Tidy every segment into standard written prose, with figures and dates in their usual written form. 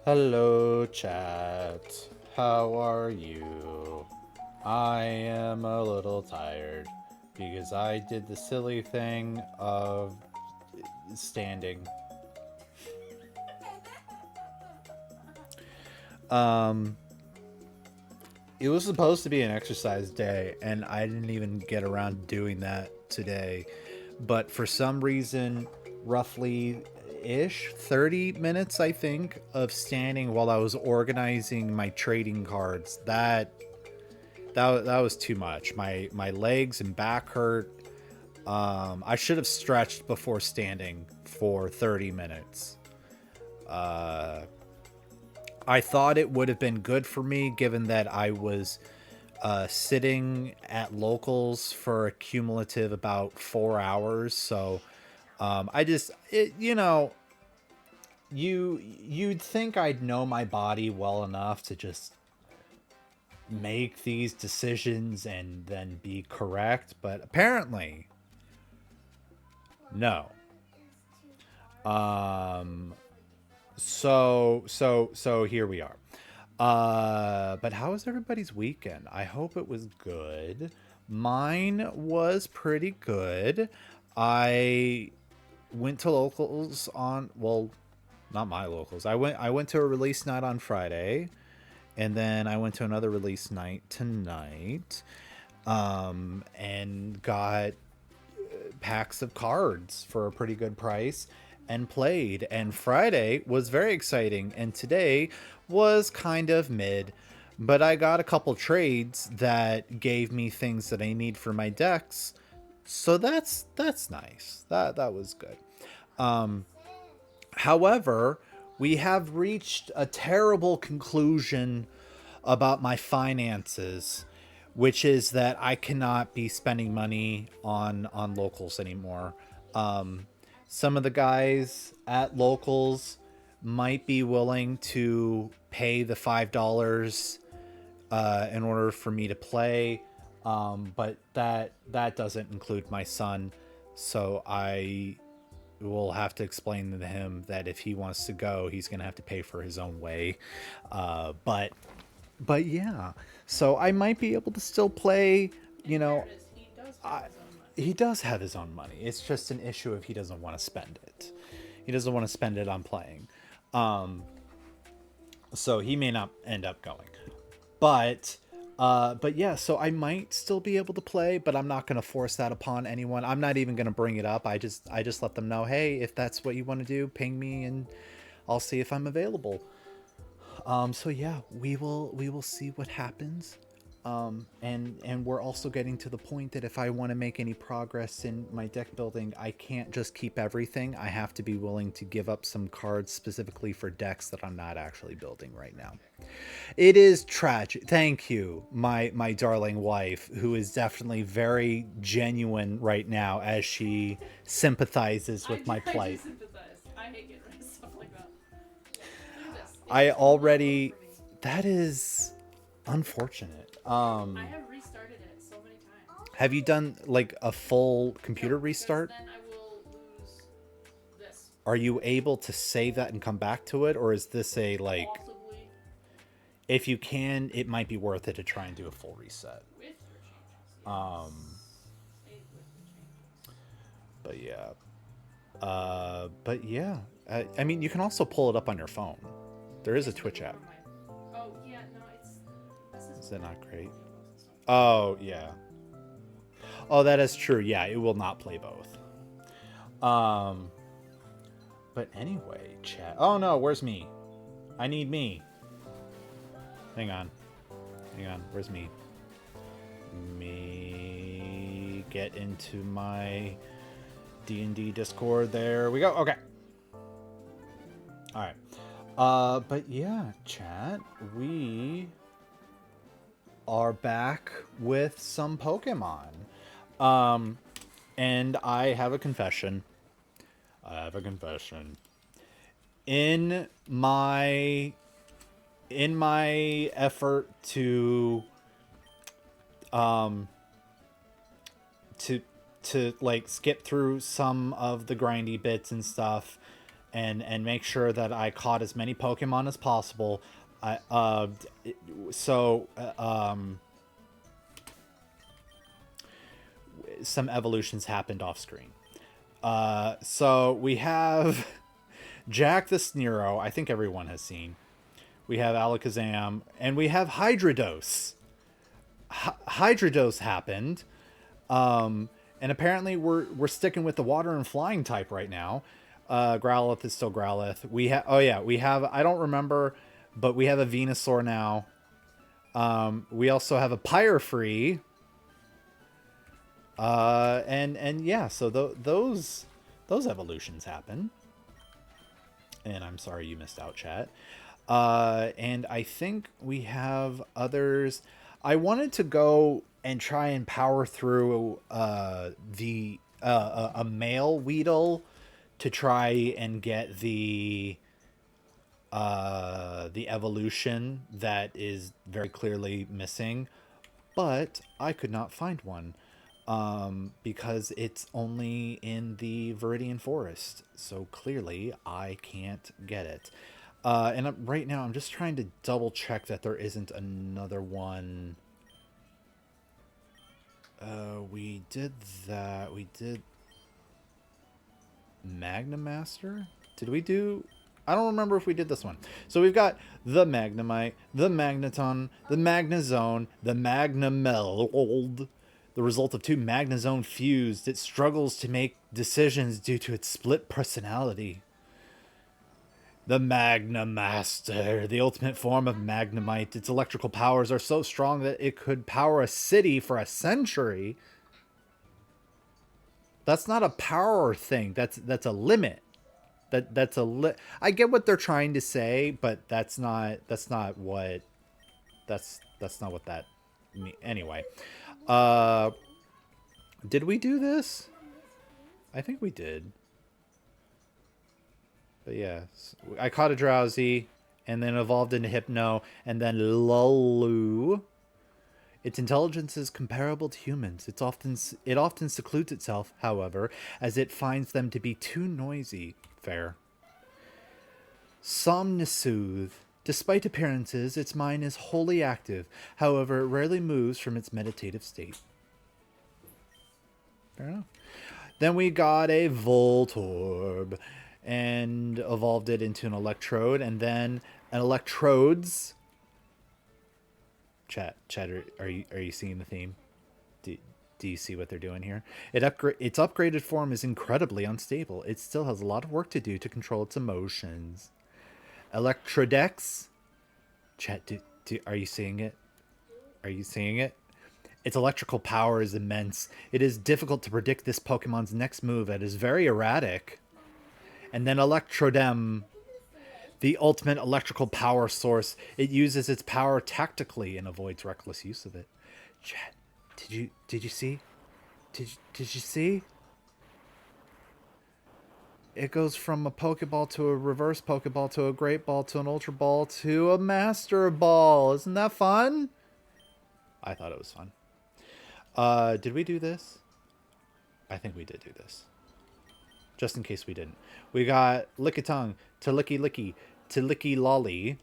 Hello, chat. How are you? I am a little tired because I did the silly thing of standing. Um, it was supposed to be an exercise day, and I didn't even get around doing that today. But for some reason, roughly ish 30 minutes, I think, of standing while I was organizing my trading cards. That was too much. My legs and back hurt. I should have stretched before standing for 30 minutes. Uh, I thought it would have been good for me given that I was sitting at locals for a cumulative about 4 hours. So I just, you'd think I'd know my body well enough to just make these decisions and then be correct, but apparently no. Um so here we are. But how was everybody's weekend? I hope it was good. Mine was pretty good. I went to locals on, well, not my locals. I went to a release night on Friday, and then I went to another release night tonight. And got packs of cards for a pretty good price and played. And Friday was very exciting, and today was kind of mid. But I got a couple trades that gave me things that I need for my decks, so that's nice. That was good. Um, However, we have reached a terrible conclusion about my finances, which is that I cannot be spending money on locals anymore. Um, some of the guys at locals might be willing to pay the $5 in order for me to play, but that doesn't include my son. So I will have to explain to him that if he wants to go, he's gonna have to pay for his own way. But yeah, so I might be able to still play. You In know, fairness, he does have I, his own money. he does have his own money. It's just an issue if he doesn't want to spend it. He doesn't want to spend it on playing. Um, so he may not end up going. But but yeah, so I might still be able to play, but I'm not going to force that upon anyone. I'm not even going to bring it up. I just let them know, "Hey, if that's what you want to do, ping me and I'll see if I'm available." So yeah, we will see what happens. And we're also getting to the point that if I want to make any progress in my deck building, I can't just keep everything. I have to be willing to give up some cards specifically for decks that I'm not actually building right now. It is tragic. Thank you, my darling wife, who is definitely very genuine right now as she sympathizes with my I do plight. sympathize. I hate getting rid of stuff like that. Look at this. It I just will not load already for me. that is unfortunate. I have restarted it so many times. Have you done like a full computer No, because restart? then I will lose this. Are you able to save that and come back to it, or is this a like? Possibly If you can, it might be worth it to try and do a full reset. with your changes. Yes. Save with the changes. But yeah, I mean, you can also pull it up on your phone. There is a Yes, but Twitch the app. one on my. Oh yeah, no, it's. This is. Is that not great? Audiobooks and stuff. Oh yeah. Oh, that is true. Yeah, it will not play both. Um, but anyway, chat. Oh no, where's me? I need me. Hang on. Hang on. Where's me? Me get into my D&D Discord. There we go. Okay. All right. But yeah, chat, we are back with some Pokemon. And I have a confession. In my effort to to like skip through some of the grindy bits and stuff and make sure that I caught as many Pokemon as possible. I so some evolutions happened off screen. So we have Jack the Snero. I think everyone has seen. We have Alakazam, and we have Hydreidos. Hydreidos happened, and apparently we're sticking with the water and flying type right now. Growlithe is still Growlithe. We have, I don't remember, but we have a Venusaur now. We also have a Pyrofree. And yeah, so those evolutions happen. And I'm sorry you missed out, chat. And I think we have others. I wanted to go and try and power through a male Weedle to try and get the evolution that is very clearly missing, but I could not find one because it's only in the Viridian Forest, so clearly I can't get it. Right now I'm just trying to double check that there isn't another one. We did that. We did Magnamaster? Did we do... I don't remember if we did this one. So we've got the Magnemite, the Magneton, the Magnezone, the Magnameld. The result of two Magnezone fused, it struggles to make decisions due to its split personality. The Magnamaster, the ultimate form of Magnemite. Its electrical powers are so strong that it could power a city for a century. That's not a power thing. That's a limit. I get what they're trying to say, but that's not what that mean. Anyway, did we do this? I think we did. But yeah, I caught a Drowsy, and then evolved into Hypno, and then Lulu. Its intelligence is comparable to humans. It often secludes itself, however, as it finds them to be too noisy. Fair. Somnisoothe. Despite appearances, its mind is wholly active. However, it rarely moves from its meditative state. Fair enough. Then we got a Voltorb and evolved it into an Electrode, and then an Electrodes. Chat, are you seeing the theme? Do you see what they're doing here? Its upgraded form is incredibly unstable. It still has a lot of work to do to control its emotions. Electrodex. Chat, are you seeing it? Are you seeing it? Its electrical power is immense. It is difficult to predict this Pokemon's next move. It is very erratic. And then Electrodem, the ultimate electrical power source. It uses its power tactically and avoids reckless use of it. Chat, did you see? Did you see? It goes from a Pokeball to a reverse Pokeball to a Great Ball to an Ultra Ball to a Master Ball. Isn't that fun? I thought it was fun. Did we do this? I think we did do this. just in case we didn't. We got Lickitung, Tilicky Licky, Tilicky Lolly,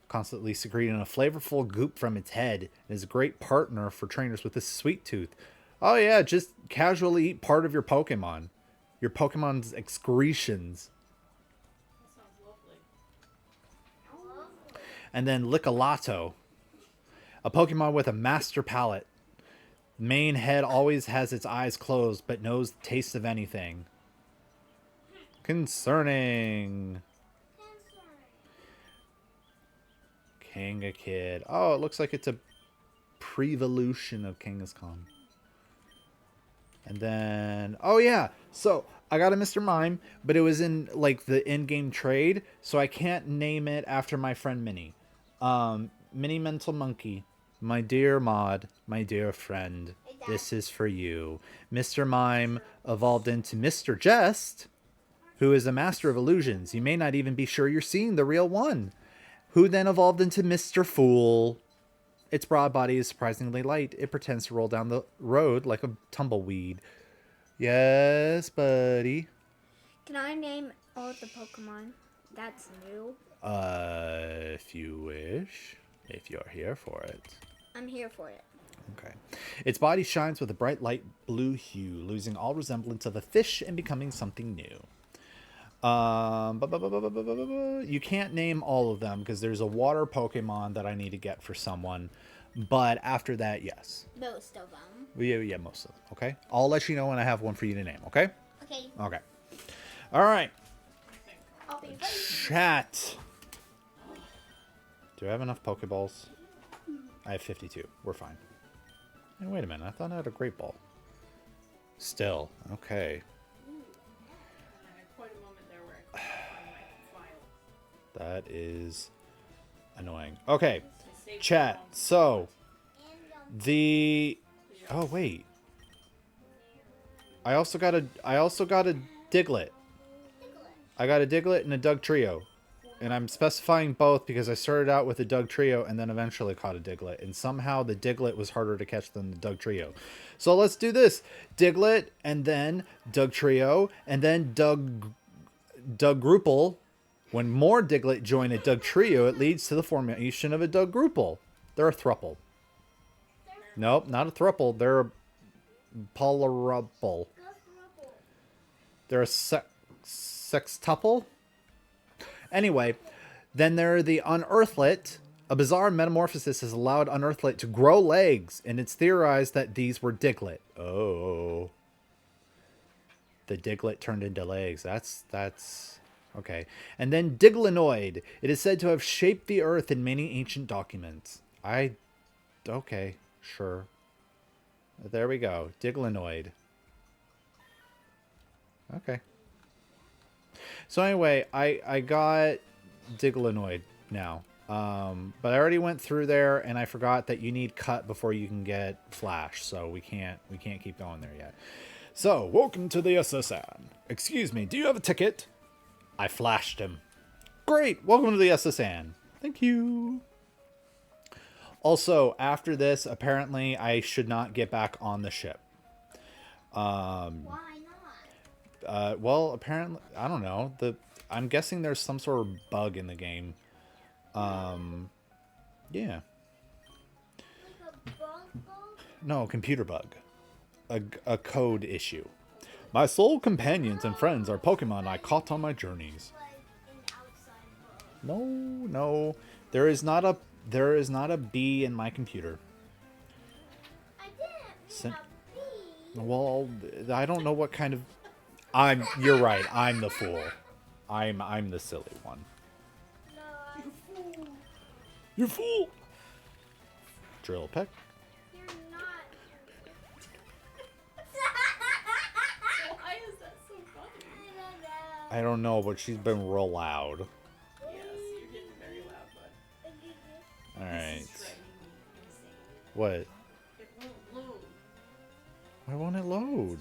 constantly secreting a flavorful goop from its head, and is a great partner for trainers with a sweet tooth. Oh yeah, just casually eat part of your Pokemon. Your Pokemon's excretions. That sounds lovely. And then Lickalato, a Pokemon with a master palate. Main head always has its eyes closed, but knows the taste of anything. Concerning. Kangakid. Oh, it looks like it's a prevolution of Kangaskhan. And then, oh yeah, so I got a Mr. Mime, but it was in like the in-game trade, so I can't name it after my friend Minnie. Mini Mental Monkey, my dear Mod, my dear friend, this is for you. Mr. Mime evolved into Mr. Jest, who is a master of illusions. You may not even be sure you're seeing the real one. Who then evolved into Mr. Fool. Its broad body is surprisingly light. It pretends to roll down the road like a tumbleweed. Yes, buddy. Can I name all the Pokemon that's new? If you wish. If you're here for it. I'm here for it. Okay. Its body shines with a bright light blue hue, losing all resemblance of a fish and becoming something new. You can't name all of them because there's a water Pokemon that I need to get for someone. But after that, yes. Most of them. Yeah, most of them. Okay. I'll let you know when I have one for you to name. Okay. Okay. Okay. All right. I'll be ready. Chat. Do I have enough Pokeballs? I have 52. We're fine. And wait a minute. I thought I had a Great Ball. Still. Okay. I had quite a moment there where I couldn't find my file. That is annoying. Okay. I saved Chat. it wrong. So, the... Oh, wait. I also got a Diglett. I got a Diglett and a Dugtrio. And I'm specifying both because I started out with a Dugtrio and then eventually caught a Diglett. And somehow the Diglett was harder to catch than the Dugtrio. So let's do this. Diglett and then Dugtrio and then Dougrupple. When more Diglett join a Dugtrio, it leads to the formation of a Dougrupple. They're a thruple. Nope, not a thruple. They're a polyruple. They're a sextuple. Anyway, then there are the Unearthlet. A bizarre metamorphosis has allowed Unearthlet to grow legs, and it's theorized that these were Diglett. Oh. The Diglett turned into legs. That's okay. And then Diglenoid. It is said to have shaped the earth in many ancient documents. Okay, sure. There we go. Diglenoid. Okay. So anyway, I got Diglenoid now. But I already went through there and I forgot that you need cut before you can get flash, so we can't keep going there yet. So, welcome to the SSN. Excuse me, do you have a ticket? I flashed him. Great, welcome to the SSN. Thank you. Also, after this, apparently I should not get back on the ship. Why not? Well, apparently, I don't know. I'm guessing there's some sort of bug in the game. Yeah. Like a bug? No, computer bug. A code issue. My sole companions and friends are Pokemon I caught on my journeys. Like an outside bug. No. There is not a B in my computer. I didn't mean a bee. Well, I don't know what kind of... You're right. I'm the fool. I'm the silly one. No, You fool! Drill peck. you're not. Why is that so funny? I don't know, but she's been real loud. Yes, you're getting very loud, bud. Alright. This is driving me insane. What? It won't load. Why won't it load?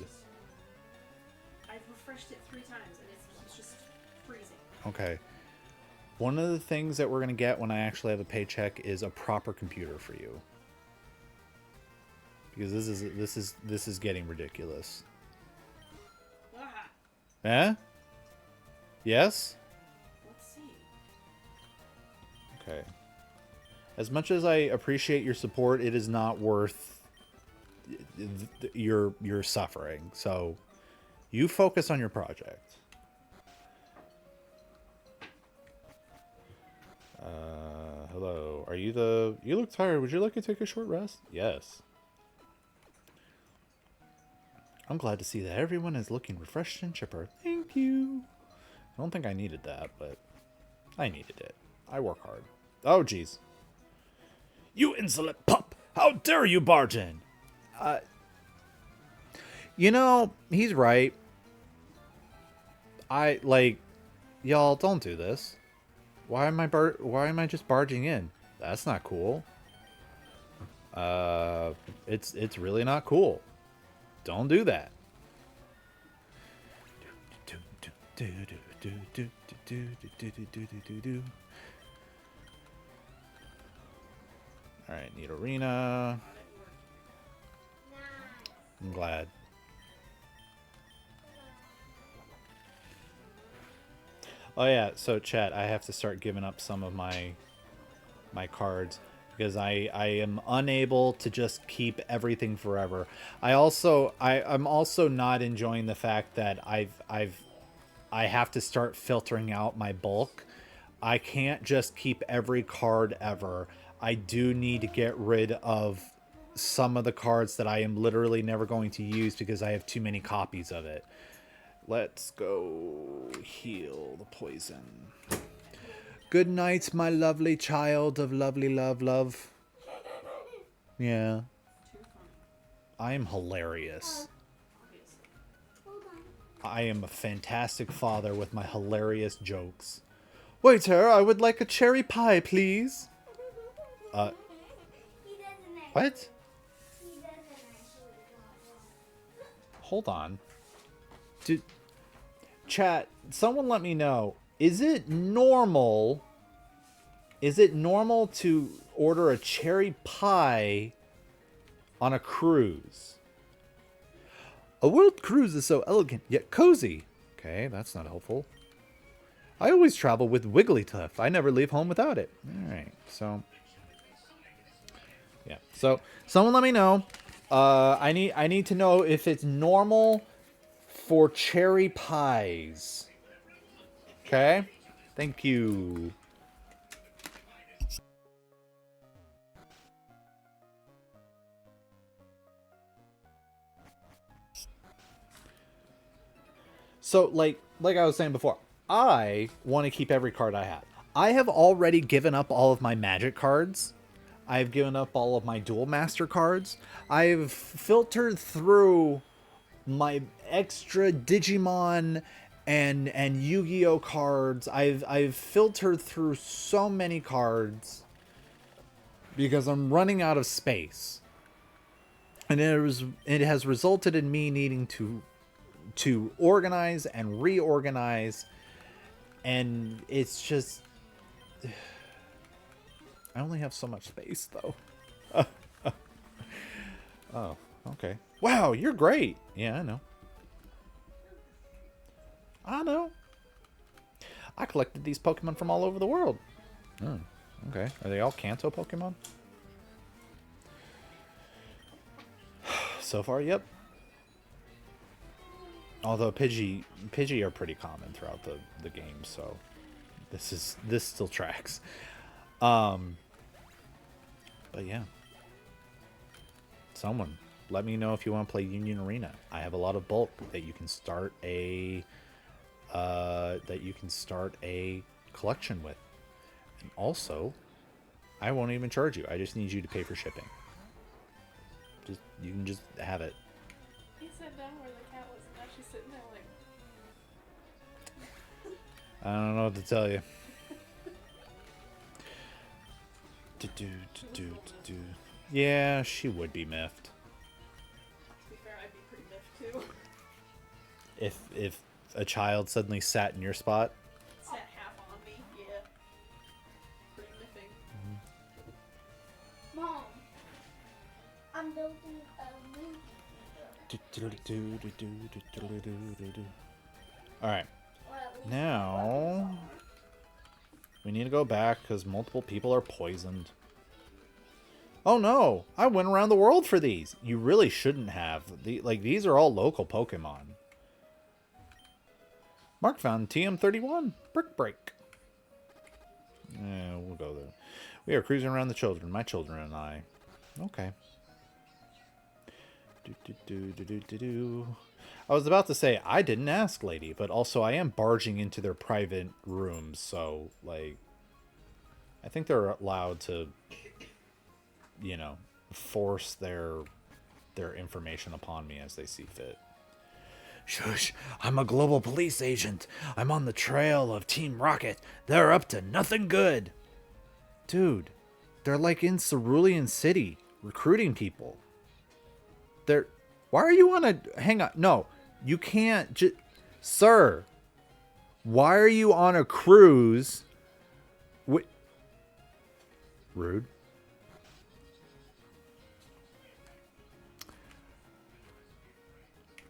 I've refreshed it 3 times and it's just freezing. Okay. One of the things that we're going to get when I actually have a paycheck is a proper computer for you. Because this is getting ridiculous. Ah, Eh? Yes? Let's see. Okay. As much as I appreciate your support, it is not worth your suffering. So, you focus on your project. Hello. Are you the... You look tired. Would you like to take a short rest? Yes. I'm glad to see that everyone is looking refreshed and chipper. Thank you. I don't think I needed that, but I needed it. I work hard. Oh, jeez. You insolent pup! How dare you barge in? You know, he's right. Y'all don't do this. Why am I just barging in? That's not cool. It's really not cool. Don't do that. All right, need arena. I'm glad. Oh yeah, so chat, I have to start giving up some of my cards because I am unable to just keep everything forever. I'm also not enjoying the fact that I have to start filtering out my bulk. I can't just keep every card ever. I do need to get rid of some of the cards that I am literally never going to use because I have too many copies of it. Let's go heal the poison. Good night, my lovely child of lovely love. Yeah. I am hilarious. I am a fantastic father with my hilarious jokes. Waiter, I would like a cherry pie, please. What? Hold on. Chat, someone let me know. Is it normal to order a cherry pie on a cruise? A world cruise is so elegant yet cozy. Okay, that's not helpful. I always travel with Wigglytuff. I never leave home without it. Alright, so... yeah, so someone let me know. I need to know if it's normal for cherry pies. Okay? Thank you. So, like I was saying before, I want to keep every card I have. I have already given up all of my magic cards. I've given up all of my dual master cards. I've filtered through my extra Digimon and Yu-Gi-Oh cards. I've filtered through so many cards because I'm running out of space. And it has resulted in me needing to organize and reorganize, and it's just I only have so much space though. Oh, okay. Wow, you're great. Yeah, I know. I collected these Pokemon from all over the world. Oh, okay. Are they all Kanto Pokemon? So far, yep. Although Pidgey are pretty common throughout the game, so this still tracks. But yeah. Someone let me know if you want to play Union Arena. I have a lot of bulk that you can start a collection with. And also, I won't even charge you. I just need you to pay for shipping. You can just have it. He sat down where the cat was, and now she's sitting there like. I don't know what to tell you. Yeah, she would be miffed. To be fair, I'd be pretty miffed too. If a child suddenly sat in your spot. Sat half on me, yeah. Pretty miffing. Mom, I'm building a movie. Alright. Now, we need to go back because multiple people are poisoned. Oh no! I went around the world for these. You really shouldn't have. These are all local Pokemon. Mark found TM31. Brick Break. Yeah, we'll go there. We are cruising around the children. My children and I. Okay. I was about to say, I didn't ask, lady, but also I am barging into their private rooms, so, like, I think they're allowed to, you know, force their information upon me as they see fit. Shush, I'm a global police agent. I'm on the trail of Team Rocket. They're up to nothing good. Dude, they're like in Cerulean City, recruiting people. Why are you on a... Hang on. No, you can't just... Sir, why are you on a cruise? Rude.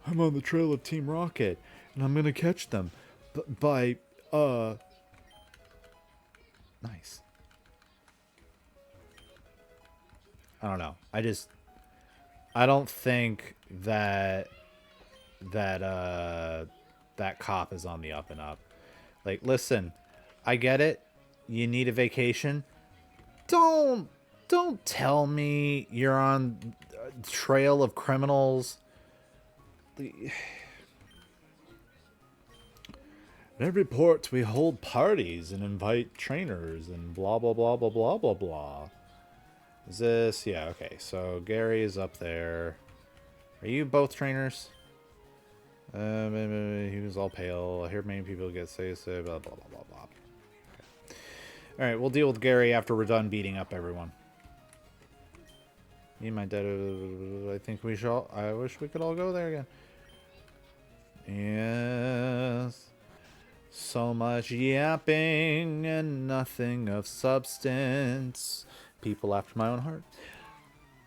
I'm on the trail of Team Rocket, and I'm gonna catch them by, nice. I don't know. I don't think that cop is on the up and up. Like, listen, I get it. You need a vacation. Don't tell me you're on a trail of criminals. In every port we hold parties and invite trainers and blah blah blah blah blah blah blah. Is this... Yeah, okay. So Gary is up there. Are you both trainers? He was all pale. I hear many people get say blah blah blah blah blah. Okay. Alright, we'll deal with Gary after we're done beating up everyone. Me and my dad, I think we shall... I wish we could all go there again. Yes. So much yapping and nothing of substance. People after my own heart.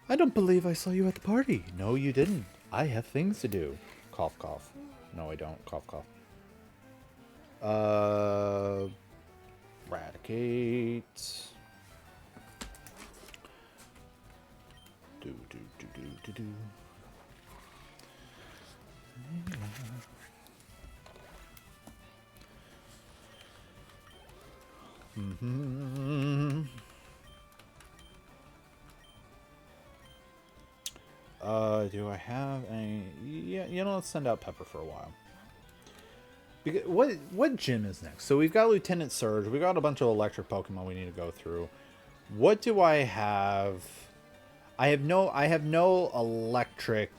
I don't believe I saw you at the party. No, you didn't. I have things to do. Cough, cough. No, I don't. Cough, cough. Eradicate. Do. Do I have any... Yeah, you know, let's send out Pepper for a while. Because what gym is next? So we've got Lieutenant Surge. We got a bunch of electric Pokemon we need to go through. What do I have? I have no electric...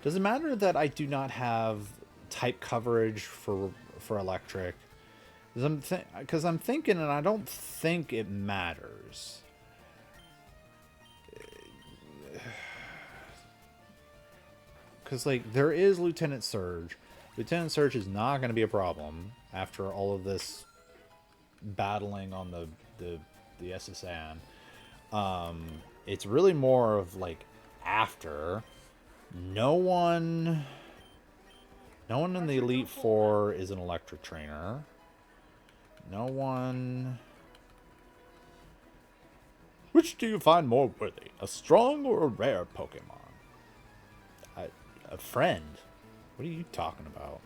Does it matter that I do not have type coverage for electric? Because I'm thinking, and I don't think it matters. Because, like, there is Lieutenant Surge. Lieutenant Surge is not going to be a problem after all of this battling on the SSN. It's really more of, like, after. No one in the Elite Four is an electric trainer. No one... Which do you find more worthy? A strong or a rare Pokemon? A friend? What are you talking about?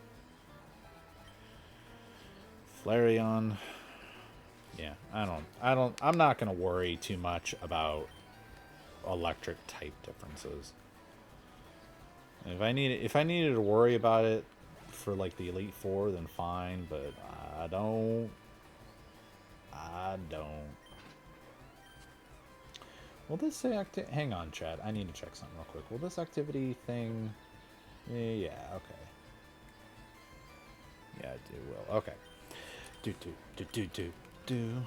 Flareon. Yeah, I'm not gonna worry too much about electric type differences. If I needed to worry about it for like the Elite Four, then fine, but I don't. Will this say hang on, chat. I need to check something real quick. Will this activity thing... Yeah, okay. Yeah, it will. Okay. Do.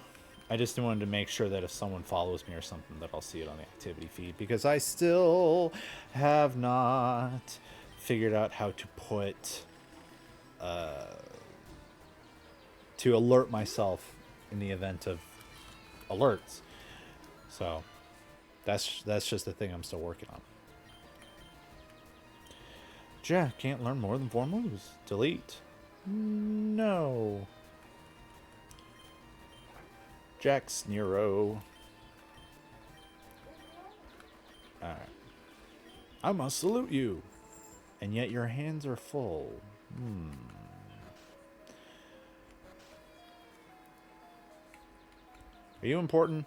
I just wanted to make sure that if someone follows me or something, that I'll see it on the activity feed. Because I still have not figured out how to put... to alert myself in the event of alerts. So... That's just the thing I'm still working on. Jack can't learn more than 4 moves. Delete. No. Jack's Nero. Alright. I must salute you. And yet your hands are full. Are you important?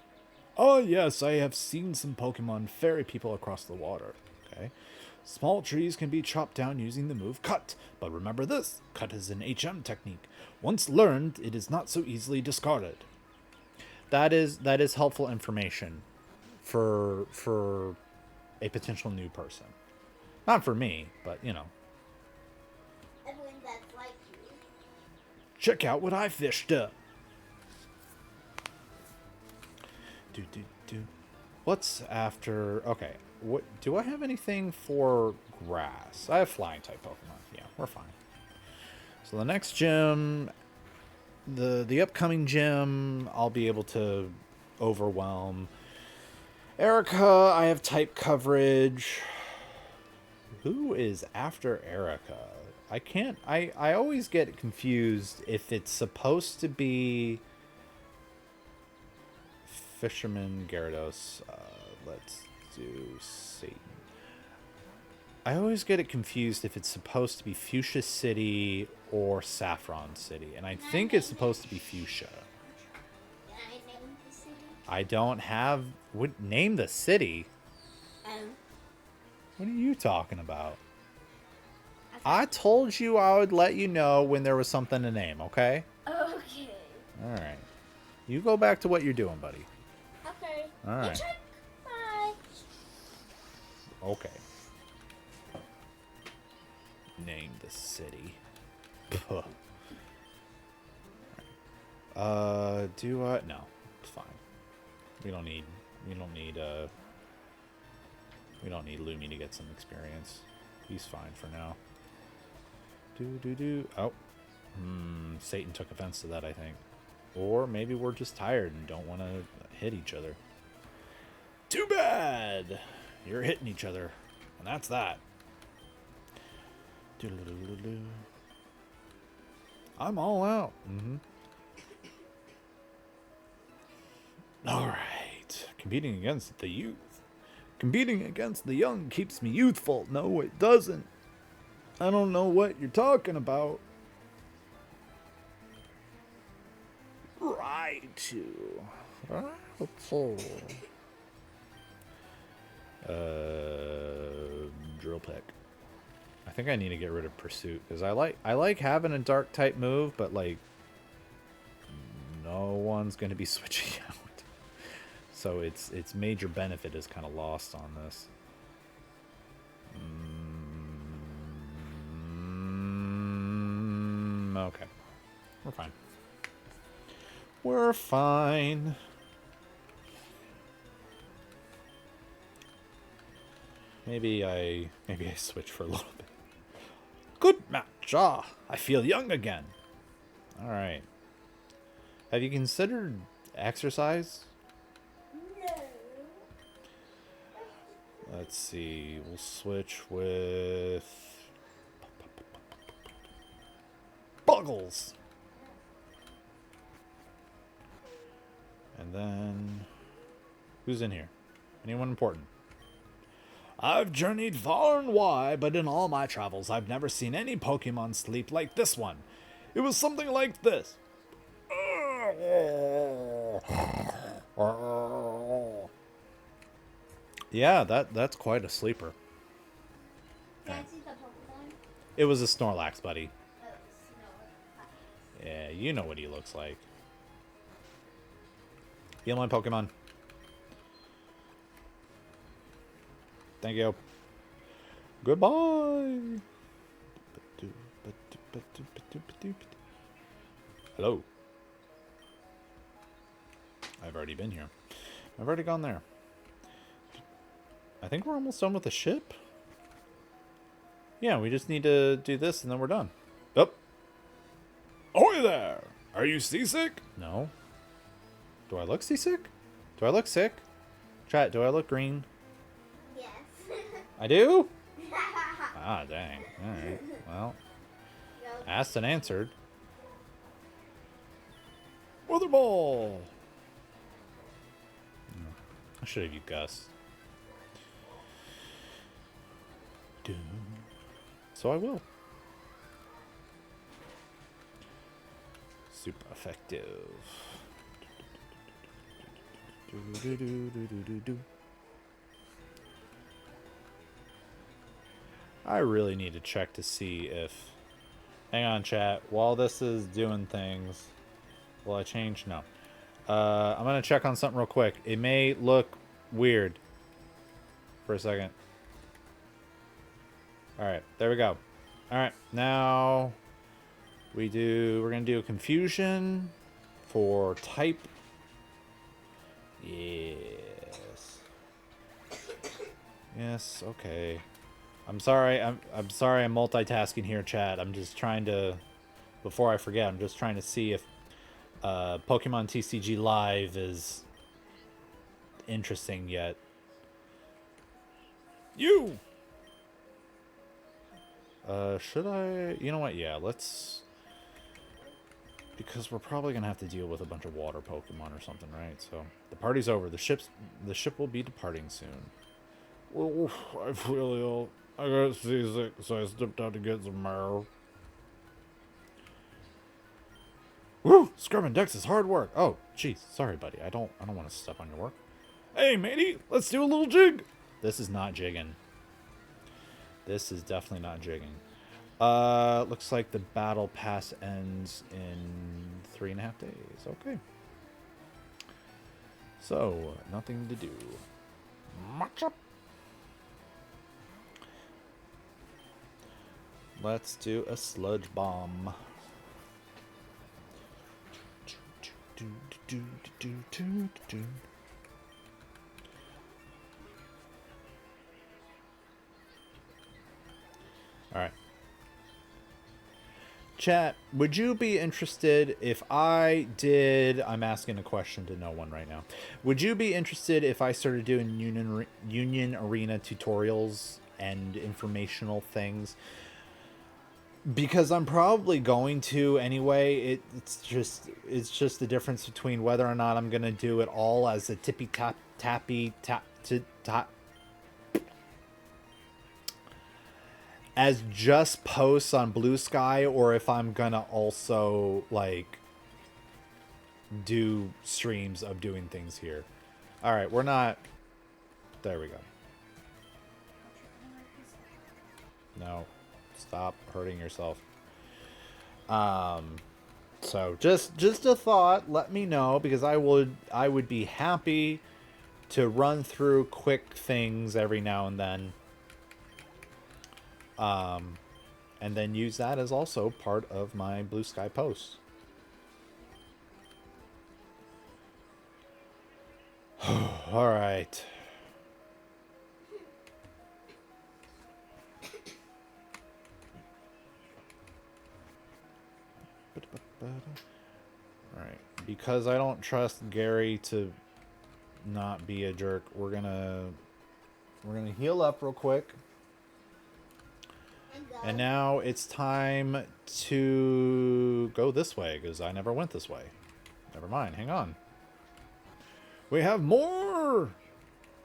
Oh, yes, I have seen some Pokemon ferry people across the water. Okay. Small trees can be chopped down using the move Cut. But remember this, Cut is an HM technique. Once learned, it is not so easily discarded. That is helpful information for a potential new person. Not for me, but you know. Everyone that's like you. Check out what I fished up. Do. What's after? Okay. What do I have anything for grass? I have flying type Pokemon. Yeah, we're fine. So the next gym, the upcoming gym, I'll be able to overwhelm. Erica, I have type coverage. Who is after Erica? I always get confused if it's supposed to be Fisherman Gyarados. Let's do Satan. I always get it confused if it's supposed to be Fuchsia City or Saffron City, and I think it's supposed to be Fuchsia. Can I name the city? I don't have... name the city? What are you talking about? I told you I would let you know when there was something to name, okay? Okay. Alright. You go back to what you're doing, buddy. Okay. Alright. Check. Bye. Okay. Name the city. Puh. Do I? No, it's fine. We don't need Lumi to get some experience. He's fine for now. Oh. Satan took offense to that, I think. Or maybe we're just tired and don't want to hit each other. Too bad! You're hitting each other. And that's that. I'm all out. Alright. Competing against the youth. Competing against the young keeps me youthful. No, it doesn't. I don't know what you're talking about. Raichu. Drill Peck. I think I need to get rid of Pursuit because I like having a dark type move, but like no one's gonna be switching out. So its major benefit is kind of lost on this. Okay. We're fine. We're fine. Maybe I switch for a little bit. Good match. I feel young again. All right. Have you considered exercise? No. Let's see. We'll switch with Buggles. And then who's in here? Anyone important? I've journeyed far and wide, but in all my travels, I've never seen any Pokemon sleep like this one. It was something like this. Yeah, that's quite a sleeper. Can I see the Pokemon? It was a Snorlax, buddy. Oh, Snorlax. Yeah, you know what he looks like. Heal my Pokemon. Thank you. Goodbye. Hello. I've already been here. I've already gone there. I think we're almost done with the ship. Yeah, we just need to do this and then we're done. Oh. Ahoy there! Are you seasick? No. Do I look seasick? Do I look sick? Chat, do I look green? Yes. I do? Ah, dang. Alright. Well, asked and answered. Weather ball! I should have you Gus. So I will. Super effective. I really need to check to see if... Hang on, chat. While this is doing things... Will I change? No. I'm going to check on something real quick. It may look weird. For a second. Alright, there we go. Alright, now... We're going to do a confusion for type. Yes. Yes, okay. I'm sorry, I'm sorry I'm multitasking here, chat. I'm just trying to, before I forget, I'm just trying to see if Pokemon TCG Live is interesting yet. You! Should I? You know what? Yeah, let's... Because we're probably going to have to deal with a bunch of water Pokemon or something, right? So, the party's over. The ship will be departing soon. Well, I feel ill. I got seasick, so I stepped out to get some air. Woo! Scrubbing decks is hard work. Oh, jeez. Sorry, buddy. I don't want to step on your work. Hey, matey, let's do a little jig. This is not jigging. This is definitely not jigging. Looks like the battle pass ends in 3.5 days. Okay. So, nothing to do. March up. Let's do a sludge bomb. Alright. Chat, would you be interested if I did... I'm asking a question to no one right now. Would you be interested if I started doing Union Arena tutorials and informational things? Because I'm probably going to anyway. It's just the difference between whether or not I'm going to do it all as a tappy tap to tap as just posts on Blue Sky, or if I'm gonna also like do streams of doing things here. All right, we're not. There we go. No, stop hurting yourself. So just a thought. Let me know, because I would be happy to run through quick things every now and then. And then use that as also part of my Blue Sky posts. All right. All right. Because I don't trust Gary to not be a jerk, we're gonna heal up real quick. And now it's time to go this way, because I never went this way. Never mind, hang on. We have more!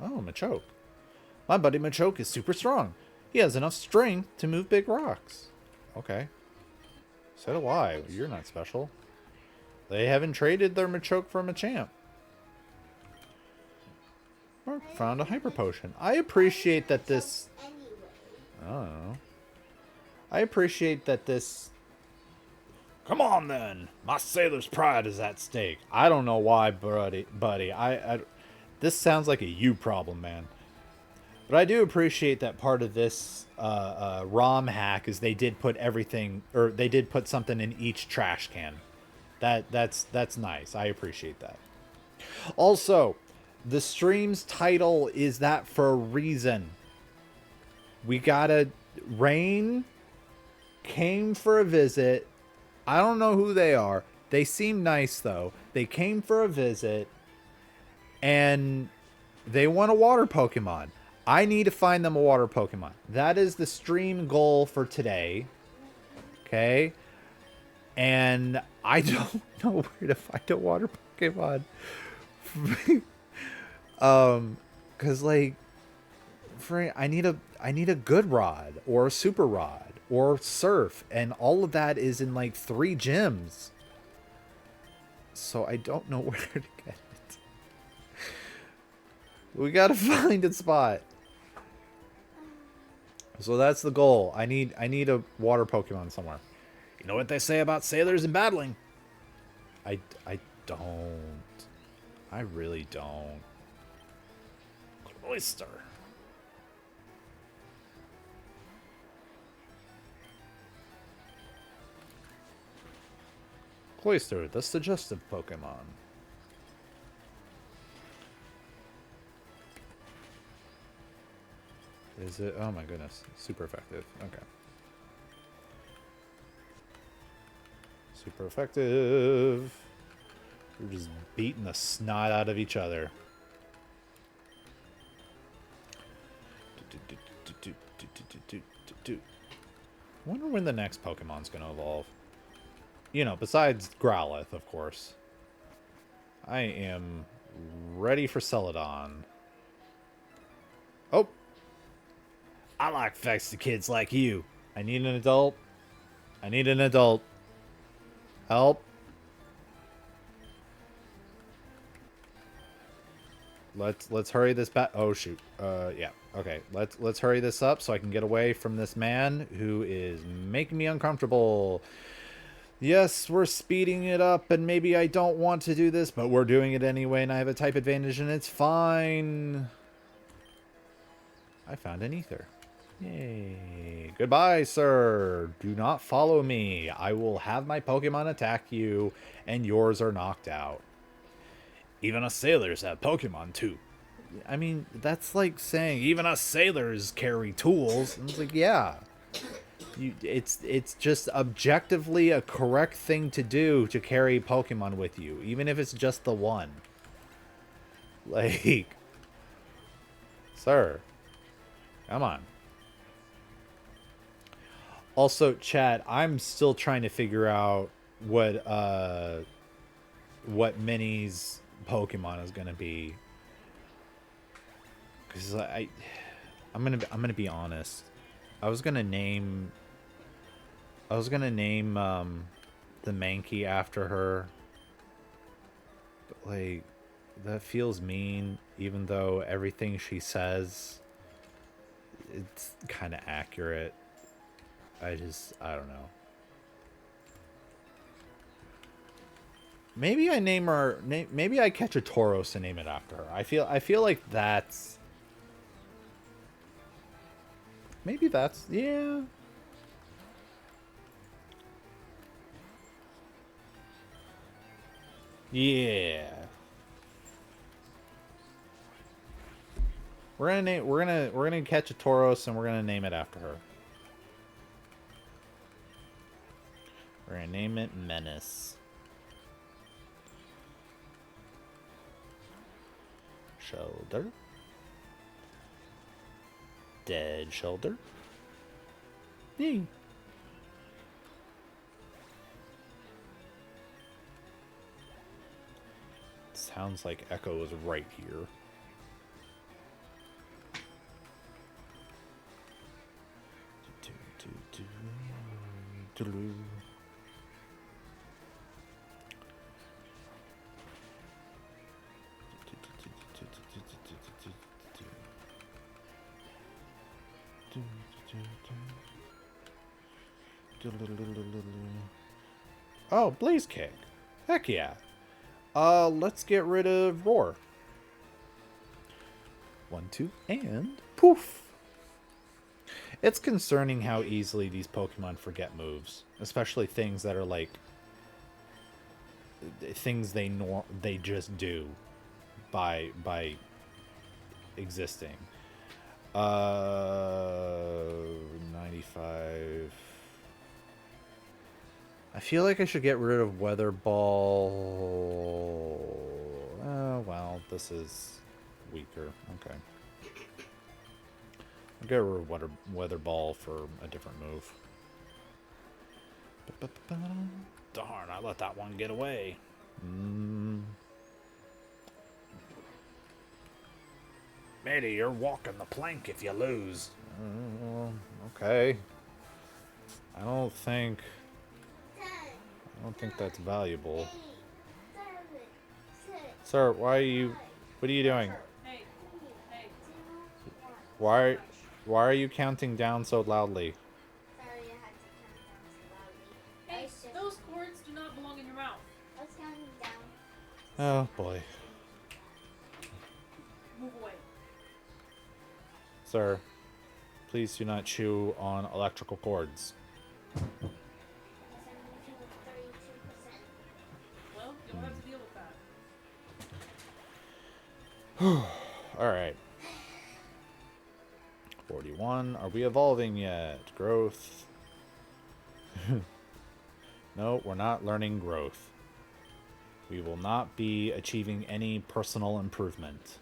Oh, Machoke. My buddy Machoke is super strong. He has enough strength to move big rocks. Okay. So do I. You're not special. They haven't traded their Machoke for a Machamp. Mark found a Hyper Potion. I appreciate that this... Oh. I appreciate that this... Come on, then! My sailor's pride is at stake. I don't know why, buddy. This sounds like a you problem, man. But I do appreciate that part of this ROM hack is they did put everything... Or they did put something in each trash can. That's nice. I appreciate that. Also, the stream's title is that for a reason. We gotta... Rain... came for a visit. I don't know who they are. They seem nice, though. They came for a visit, and they want a water Pokemon. I need to find them a water Pokemon. That is the stream goal for today. Okay? And I don't know where to find a water Pokemon. Cause like, I need a good rod or a super rod or surf, and all of that is in like 3 gyms. So I don't know where to get it. We gotta find a spot. So that's the goal. I need a water Pokemon somewhere. You know what they say about sailors and battling? I don't. I really don't. Cloyster. Cloyster, the suggestive Pokemon. Is it? Oh my goodness. Super effective. Okay. Super effective. We're just beating the snot out of each other. I wonder when the next Pokemon's gonna evolve. You know, besides Growlithe, of course. I am ready for Celadon. Oh! I like feisty kids like you. I need an adult. I need an adult. Help. Let's hurry this back. Oh shoot. Yeah. Okay. Let's hurry this up so I can get away from this man who is making me uncomfortable. Yes, we're speeding it up, and maybe I don't want to do this, but we're doing it anyway, and I have a type advantage, and it's fine. I found an ether. Yay. Goodbye, sir. Do not follow me. I will have my Pokemon attack you, and yours are knocked out. Even us sailors have Pokemon, too. I mean, that's like saying even us sailors carry tools. And it's like, yeah. It's just objectively a correct thing to do to carry Pokemon with you, even if it's just the one. Like, sir, come on. Also, chat, I'm still trying to figure out what Minnie's Pokemon is gonna be, because I'm gonna be honest. I was gonna name the Mankey after her, but like that feels mean, even though everything she says, it's kind of accurate. I don't know. Maybe I name her. Maybe I catch a Tauros and name it after her. I feel like that's. Maybe that's, yeah. Yeah. We're gonna catch a Tauros and we're gonna name it after her. We're gonna name it Menace. Shoulder. Dead shoulder. Yay. Sounds like Echo is right here. Oh, Blaze Kick. Heck yeah. Let's get rid of Roar. 1, 2, and poof. It's concerning how easily these Pokemon forget moves, especially things that are like things they just do by existing. 95. I feel like I should get rid of Weather Ball. Oh, well, this is weaker. Okay. I'll get rid of weather ball for a different move. Darn, I let that one get away. Matey, you're walking the plank if you lose. Okay. I don't think that's valuable. Sir, why are you... What are you doing? Hey, hey. Why are you counting down so loudly? Sorry, I had to count down so loudly. Hey, those cords do not belong in your mouth. I was counting down. Oh boy. Move away. Sir, please do not chew on electrical cords. Because I'm moving with 32%. Well, you'll have to deal with that. Alright. 41. Are we evolving yet? Growth. No, we're not learning growth. We will not be achieving any personal improvement.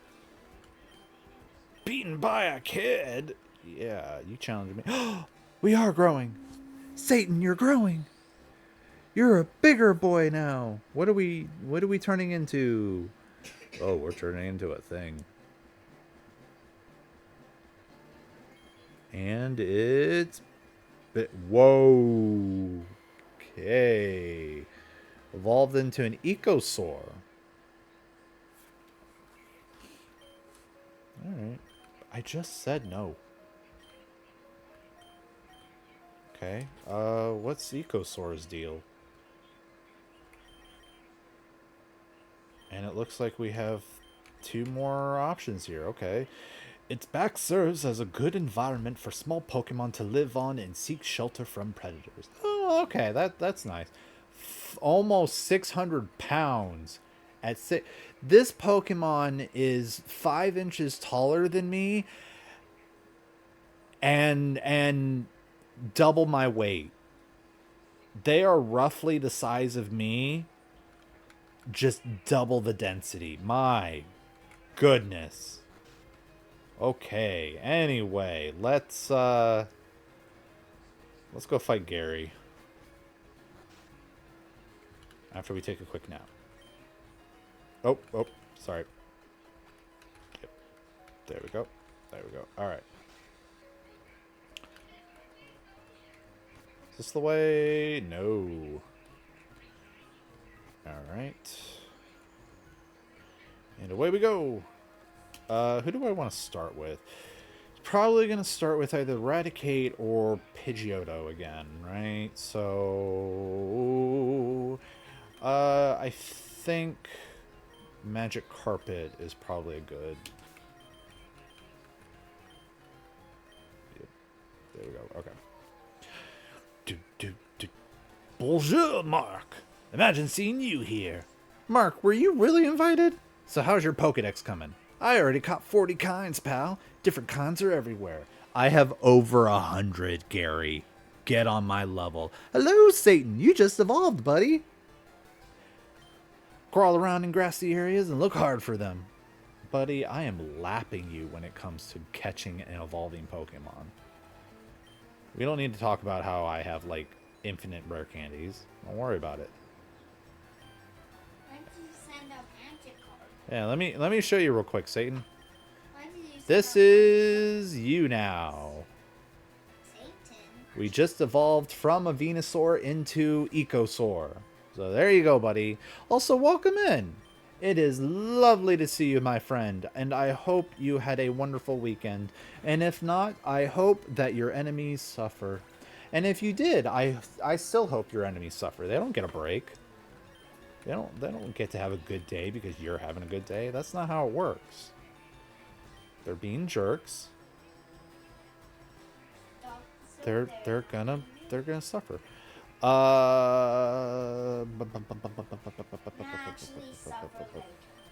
Beaten by a kid? Yeah, you challenged me. We are growing. Satan, you're growing. You're a bigger boy now. What are we turning into? Oh, we're turning into a thing. And it's... Whoa. Okay. Evolved into an Ecosaur. Alright. I just said no. Okay. What's Ecosaur's deal? And it looks like we have 2 more options here. Okay. Its back serves as a good environment for small Pokemon to live on and seek shelter from predators. Oh, okay. That's nice. Almost 600 pounds. At this Pokemon is 5 inches taller than me and double my weight. They are roughly the size of me, just double the density. My goodness. Okay, anyway, let's go fight Gary after we take a quick nap. Oh, sorry. Yep. There we go. All right. Is this the way? No. All right. And away we go. Who do I want to start with? Probably going to start with either Raticate or Pidgeotto again, right? So... I think Magic Carpet is probably a good... Yep. There we go. Okay. Bonjour, Mark. Imagine seeing you here. Mark, were you really invited? So how's your Pokedex coming? I already caught 40 kinds, pal. Different kinds are everywhere. I have over 100, Gary. Get on my level. Hello, Satan. You just evolved, buddy. Crawl around in grassy areas and look hard for them. Buddy, I am lapping you when it comes to catching and evolving Pokemon. We don't need to talk about how I have, like, infinite rare candies. Don't worry about it. Why did you send a magic card? Yeah, let me show you real quick, Satan. Why did you send This a is you now. Satan? We just evolved from a Venusaur into Ecosaur. So there you go, buddy. Also, welcome in. It is lovely to see you, my friend, and I hope you had a wonderful weekend. And if not, I hope that your enemies suffer. And if you did, I still hope your enemies suffer. They don't get a break. They don't get to have a good day because you're having a good day. That's not how it works. They're being jerks. They're gonna suffer. Actually suffer, like,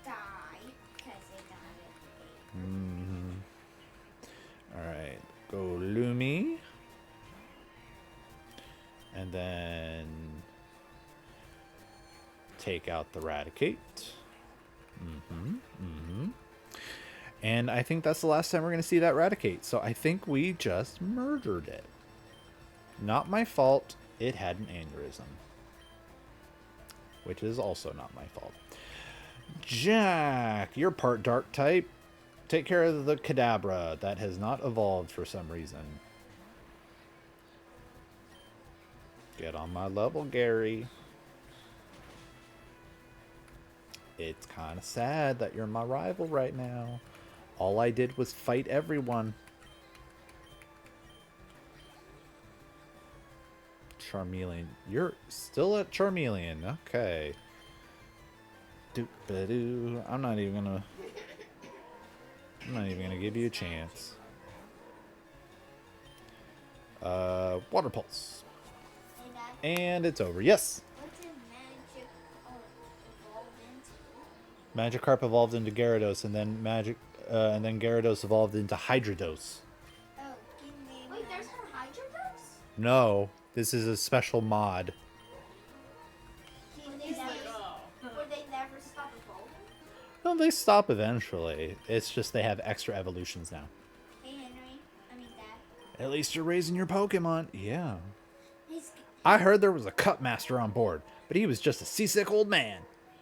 die because they got it. Alright, go Lumi. And then take out the Raticate. And I think that's the last time we're going to see that Raticate. So I think we just murdered it. Not my fault. It had an aneurysm. Which is also not my fault. Jack, you're part dark type. Take care of the Kadabra. That has not evolved for some reason. Get on my level, Gary. It's kind of sad that you're my rival right now. All I did was fight everyone. Charmeleon. You're still at Charmeleon. Okay. Doop-a-doo. I'm not even gonna give you a chance. Water Pulse. Hey, Dad, And it's over. Yes. what did magic evolve into? Magikarp evolved into Gyarados, and then Gyarados evolved into Hydrodos. Oh, give me. Wait, there's no Hydrodos? No, this is a special mod. Would they He's never, like, oh. would they never stop evolving? No, they stop eventually. It's just they have extra evolutions now. Hey, Henry. I mean, Dad. At least you're raising your Pokemon. Yeah. He's. I heard there was a Cut Master on board, but he was just a seasick old man.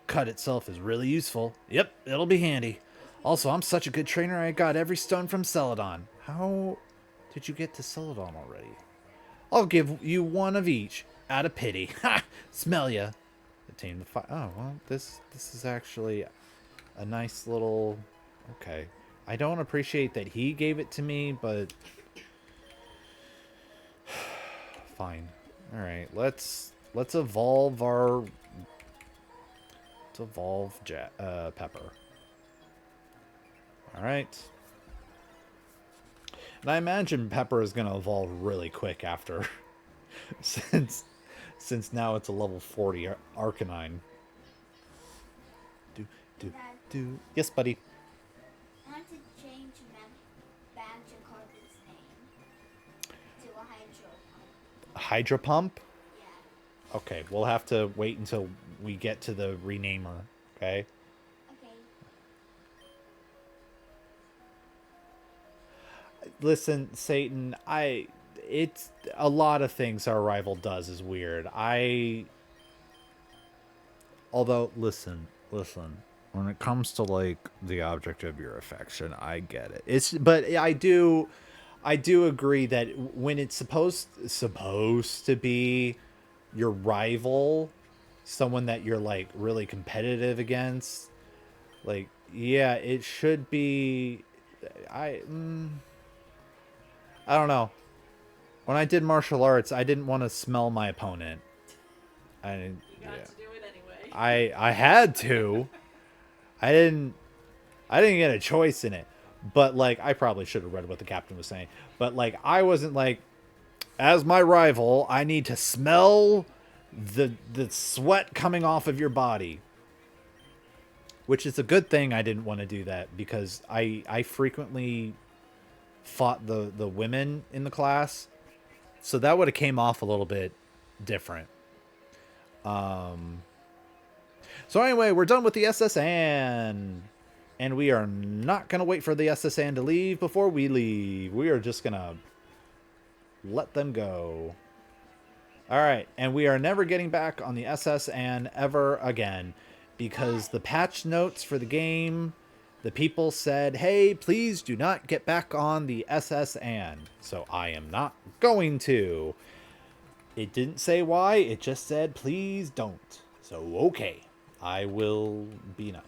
Cut itself is really useful. Yep, it'll be handy. Also, I'm such a good trainer, I got every stone from Celadon. How did you get to Celadon already? I'll give you one of each, out of pity. Ha! Smell ya. Attain the fire. Oh, well, this is actually a nice little... Okay. I don't appreciate that he gave it to me, but... Fine. Alright, let's evolve our... Let's evolve Pepper. Alright. And I imagine Pepper is going to evolve really quick after. since now it's a level 40 Arcanine. Do. Yes, buddy. I want to change Magikarp's name to a Hydro. Hydro Pump? Yeah. Okay, we'll have to wait until we get to the renamer, okay? Okay. Listen, Satan, it's a lot of things our rival does is weird. Although, listen, when it comes to like the object of your affection, I get it. But I do agree that when it's supposed to be your rival, someone that you're like really competitive against, like, yeah, it should be. I don't know. When I did martial arts, I didn't want to smell my opponent. You got to do it anyway. I had to. I didn't get a choice in it. But like I probably should have read what the captain was saying. But like I wasn't like, as my rival, I need to smell the sweat coming off of your body. Which is a good thing I didn't want to do that, because I frequently fought the women in the class. So that would have came off a little bit different. So anyway, we're done with the SSN. And we are not going to wait for the SSN to leave before we leave. We are just going to let them go. All right. And we are never getting back on the SSN ever again, because the patch notes for the game, the people said, hey, please do not get back on the SSN. So I am not going to. It didn't say why. It just said, please don't. So, okay. I will be nice.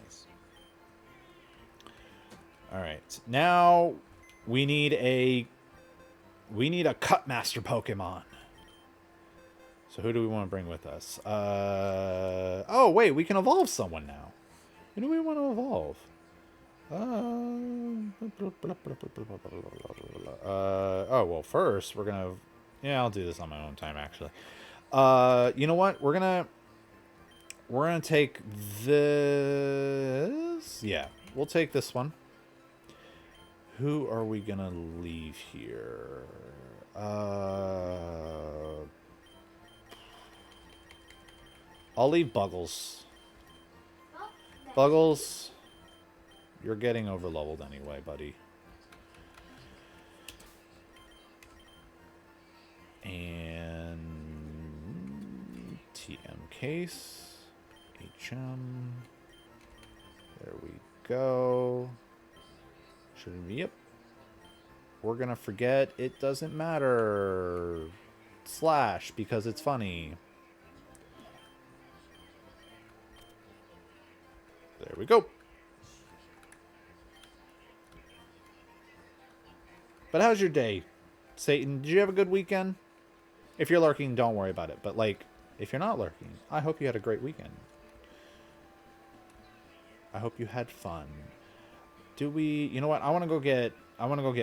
All right. Now we need a Cut Master Pokemon. So who do we want to bring with us? Oh, wait. We can evolve someone now. Who do we want to evolve? Oh, well, first we're gonna... Yeah, I'll do this on my own time, actually. You know what? We're gonna take this. Yeah, we'll take this one. Who are we gonna leave here? I'll leave Buggles. Oh, Buggles. You're getting over leveled anyway, buddy. And TM case. HM. There we go. Should be, yep. We're gonna forget it doesn't matter. Slash, because it's funny. There we go. But how's your day, Satan? Did you have a good weekend? If you're lurking, don't worry about it. But, like, if you're not lurking, I hope you had a great weekend. I hope you had fun. Do we... You know what? I want to go get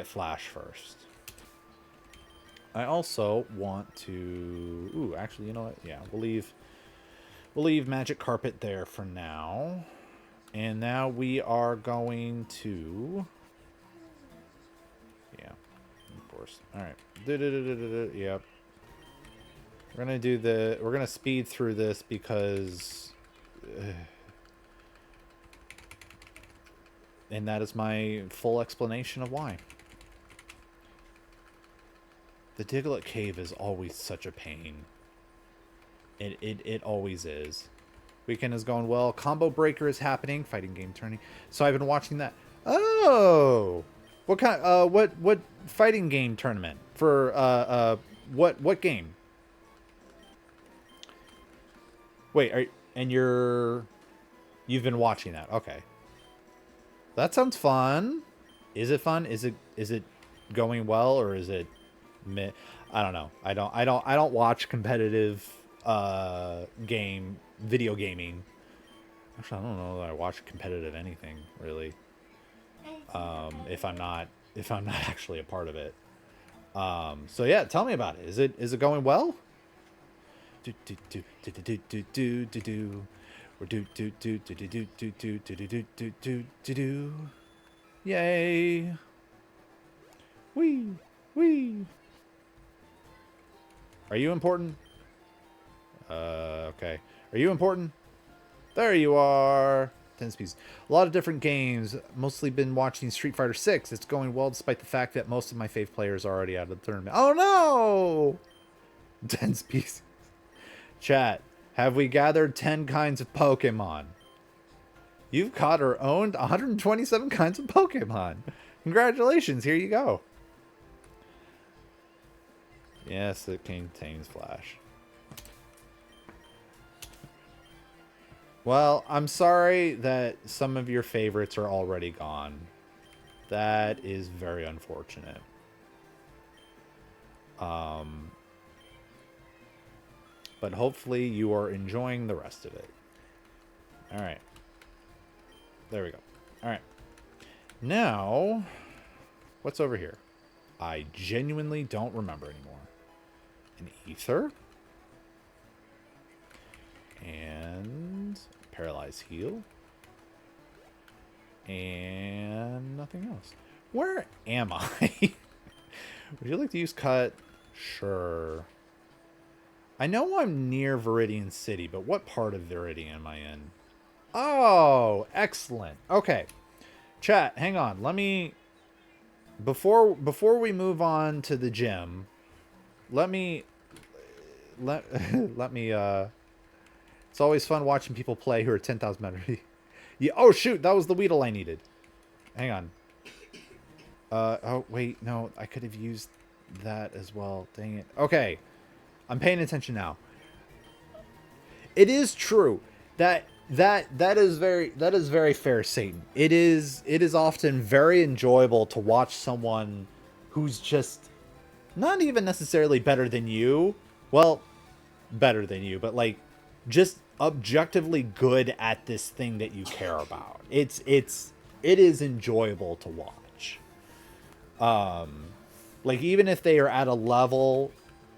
Flash first. I also want to... Ooh, actually, you know what? Yeah, we'll leave Magic Carpet there for now. And now we are going to... Yeah, of course. All right. Yep. We're gonna speed through this because... and that is my full explanation of why. The Diglett Cave is always such a pain. It always is. Weekend is going well. Combo Breaker is happening. Fighting game tourney. So I've been watching that. Oh! What kind what fighting game tournament? For what game? Wait, you've been watching that. Okay. That sounds fun. Is it fun? Is it going well, or is it I don't know. I don't watch competitive video gaming. Actually, I don't know that I watch competitive anything really. If I'm not actually a part of it. So yeah, tell me about it. Is it going well? Do do do do do do do do do. Or do do do do do do do do do do do do do do. Yay! Wee wee. Are you important? Okay. Are you important? There you are. 10 speeds. A lot of different games. Mostly been watching Street Fighter 6. It's going well despite the fact that most of my fave players are already out of the tournament. Oh no! 10 speeds. Chat. Have we gathered 10 kinds of Pokemon? You've caught or owned 127 kinds of Pokemon. Congratulations. Here you go. Yes, it contains Flash. Well, I'm sorry that some of your favorites are already gone. That is very unfortunate. But hopefully you are enjoying the rest of it. Alright. There we go. Alright. Now, what's over here? I genuinely don't remember anymore. An ether. And paralyzed heal. And nothing else. Where am I? Would you like to use cut? Sure. I know I'm near Viridian City, but what part of Viridian am I in? Oh, excellent. Okay. Chat, hang on. Let me... Before we move on to the gym, let me... Let me, It's always fun watching people play who are 10,000 meters. Yeah, oh, shoot. That was the Weedle I needed. Hang on. Oh, wait. No, I could have used that as well. Dang it. Okay. I'm paying attention now. It is true that is very fair, Satan. It is often very enjoyable to watch someone who's just not even necessarily better than you. Well, better than you, but like just objectively good at this thing that you care about. It is enjoyable to watch. Like even if they are at a level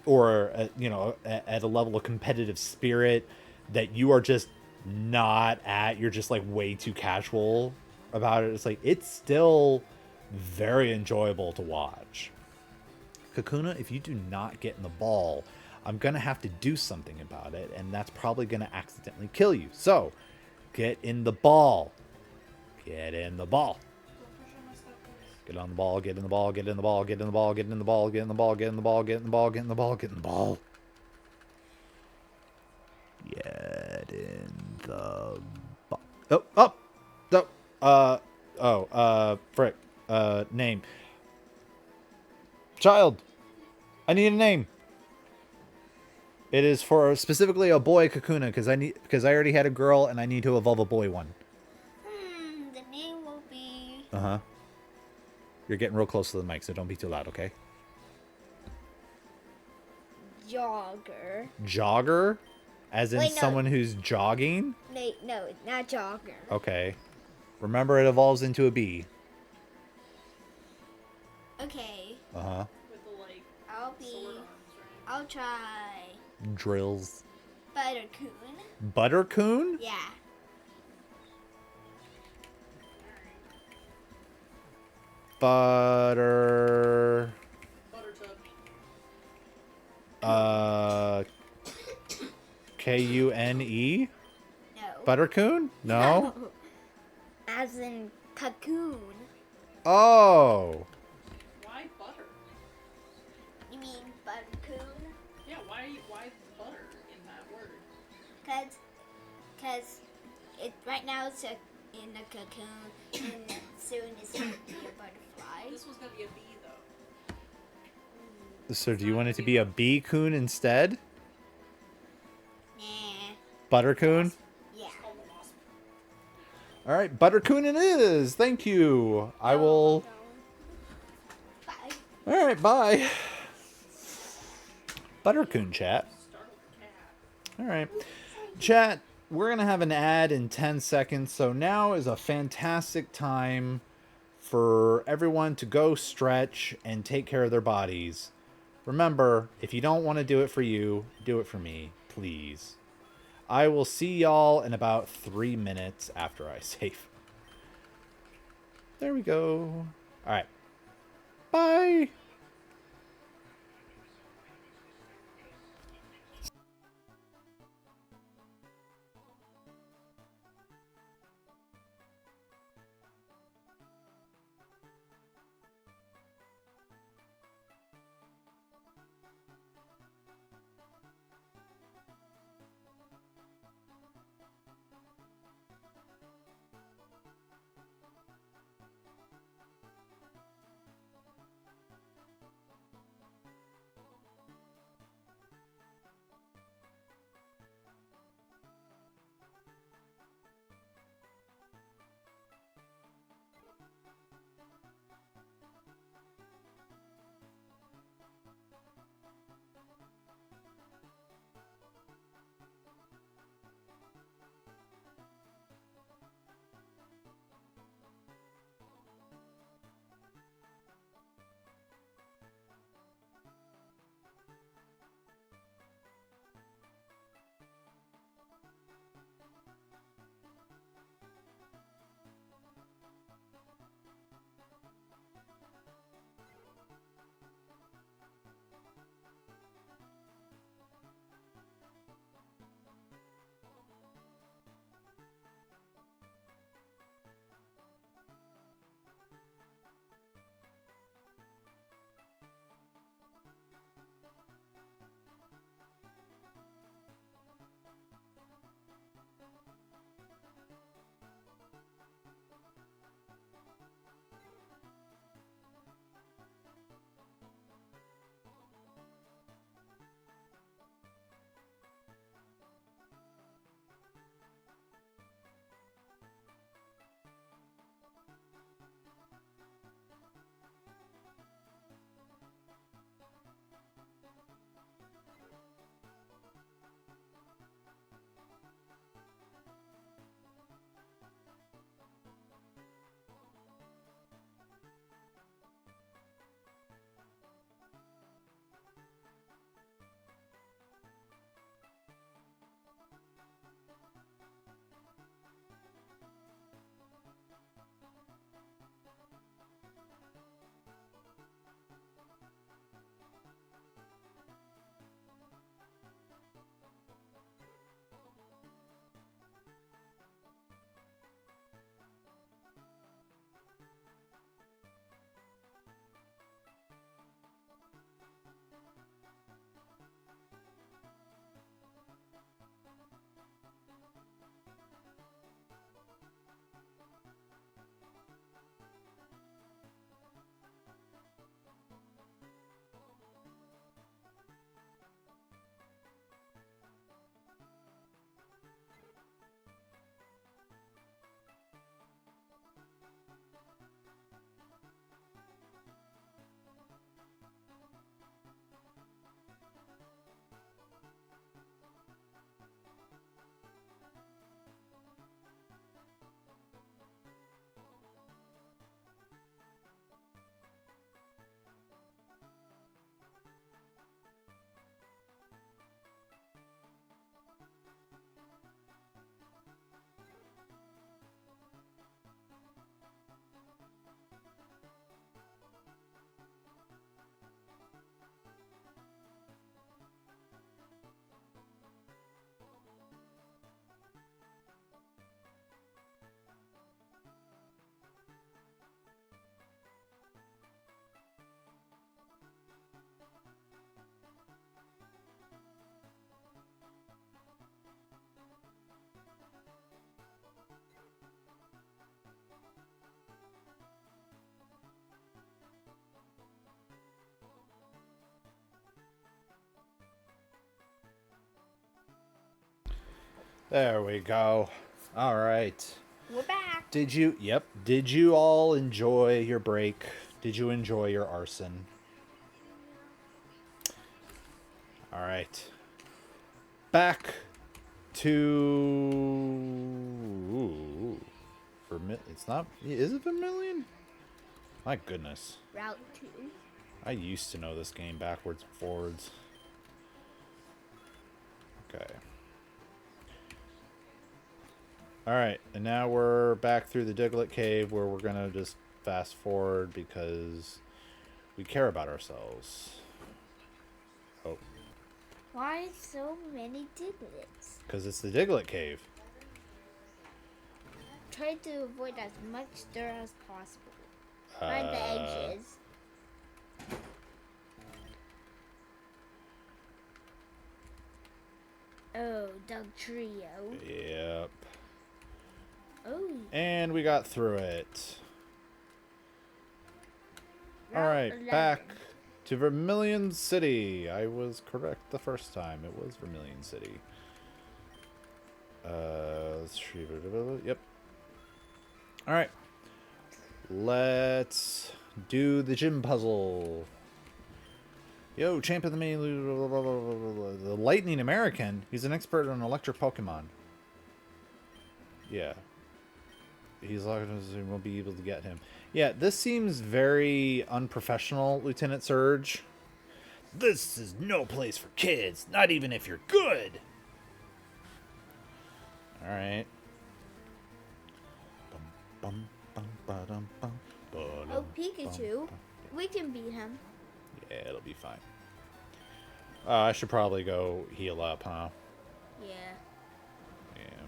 or at a level of competitive spirit that you are just not at, you're just like way too casual about it. It's like, it's still very enjoyable to watch. Kakuna, if you do not get in the ball, I'm going to have to do something about it, and that's probably going to accidentally kill you. So, get in the ball. Get in the ball. Don't push on my stuff, please. Get on the ball, get in the ball, get in the ball, get in the ball, get in the ball, get in the ball, get in the ball, get in the ball, get in the ball, get in the ball. Get in the ball. Oh, oh, frick. Name. Child. I need a name. It is for specifically a boy Kakuna because I already had a girl and I need to evolve a boy one. The name will be Uh-huh. You're getting real close to the mic, so don't be too loud, okay? Jogger. Jogger? As in Wait, no. someone who's jogging? Wait, no, not Jogger. Okay. Remember, it evolves into a bee. Okay, Uh-huh. With the like I'll sword be. arms, right? I'll try Drills. Buttercoon. Buttercoon? Yeah. Butter... Buttertub. Kune? No. Buttercoon? No? As in cocoon. Oh. Why butter? You mean buttercoon? Yeah, why butter in that word? Cause it right now it's in a cocoon and soon it's going to be a butterfly. This was gonna be a bee though. So do you want it to be a bee-coon instead? Nah. Buttercoon? Yeah. Called the wasp. All right, Buttercoon it is. Thank you. I will... Bye. All right, bye. Buttercoon chat. Startled cat. All right. Chat, we're going to have an ad in 10 seconds. So now is a fantastic time for everyone to go stretch and take care of their bodies. Remember, if you don't want to do it for you, do it for me, please. I will see y'all in about 3 minutes after I save. There we go. All right. Bye. There we go. All right. We're back. Did you all enjoy your break? Did you enjoy your arson? All right. Back to it's not, is it Vermilion? My goodness. Route 2. I used to know this game backwards and forwards. Okay. Alright, and now we're back through the Diglett Cave where we're gonna just fast forward because we care about ourselves. Oh. Why so many Diglets? Because it's the Diglett Cave. Try to avoid as much dirt as possible. Find the edges. Oh, Doug Trio. Yep. Oh. And we got through it. Route Alright, 11. back to Vermilion City. I was correct the first time. It was Vermilion City. Let's see. Yep. Alright. Let's do the gym puzzle. Yo, champ of the main, the Lightning American. He's an expert on electric Pokemon. Yeah. He's like, we won't be able to get him. Yeah, this seems very unprofessional, Lieutenant Surge. This is no place for kids, not even if you're good. All right. Oh, Pikachu. We can beat him. Yeah, it'll be fine. I should probably go heal up, huh? Yeah. Yeah.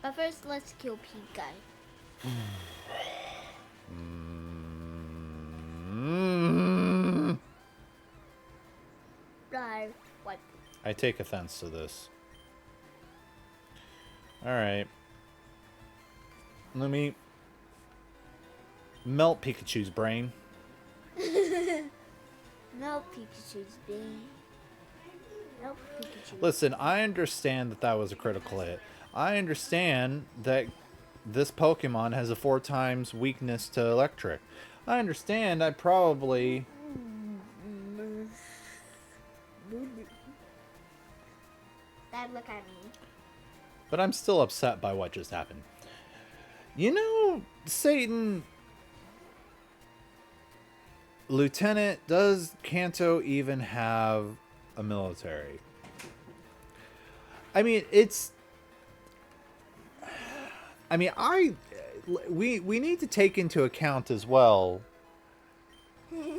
But first, let's kill Pink Guy. What? I take offense to this. Alright. Let me melt Pikachu's brain. No Pikachu's being. No Pikachu. Listen, I understand that was a critical hit. I understand that this Pokemon has a 4 times weakness to electric. I understand I probably... Dad, look at me. But I'm still upset by what just happened. You know, Satan... Lieutenant, does Kanto even have a military? I mean, it's... I mean, we need to take into account as well.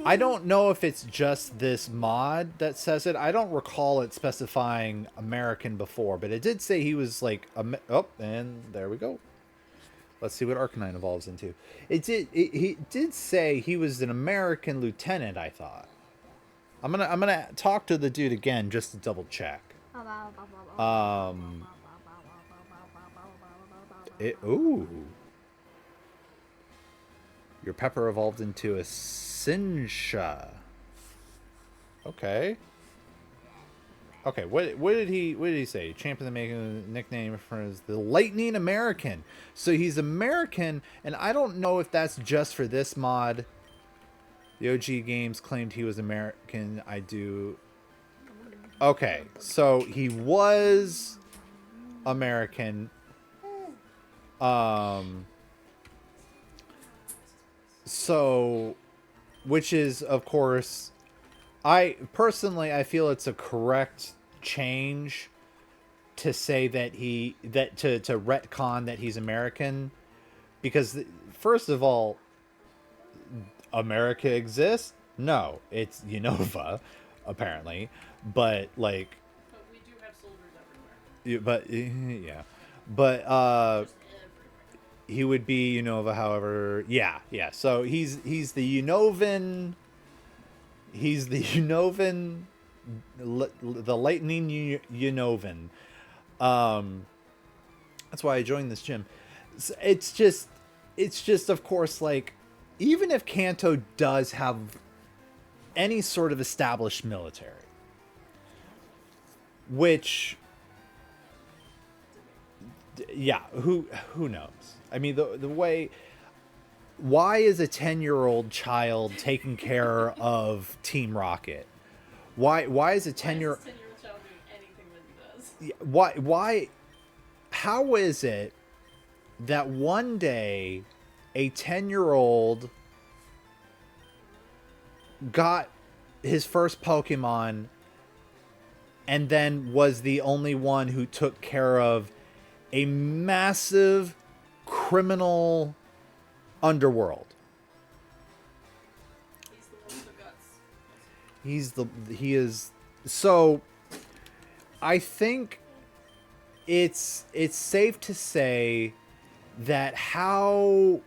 I don't know if it's just this mod that says it. I don't recall it specifying American before, but it did say he was like oh, and there we go. Let's see what Arcanine evolves into. He did say he was an American lieutenant, I thought. I'm gonna talk to the dude again just to double check. Ooh. Your Pepper evolved into a Sinsha. Okay. Okay, what did he say? Champion making a nickname for the Lightning American. So he's American, and I don't know if that's just for this mod. The OG games claimed he was American. I do. Okay, so he was American. So, which is, of course, I feel it's a correct change to say that to retcon that he's American, because first of all, America exists? No, it's Unova, apparently, but like, But we do have soldiers everywhere. yeah, but Just everywhere. he would be Unova, however, yeah. So he's the Unovan. He's the Unovan, the Lightning Unovan. That's why I joined this gym. It's just, of course, like, even if Kanto does have any sort of established military, which Yeah, who knows? I mean, the way. Why is a 10-year-old child taking care of Team Rocket? Why is a Why 10-year is this 10-year-old child doing anything that he does? why how is it that one day a 10-year-old got his first Pokemon and then was the only one who took care of a massive criminal underworld? He's the one with the guts. He is so I think it's safe to say that how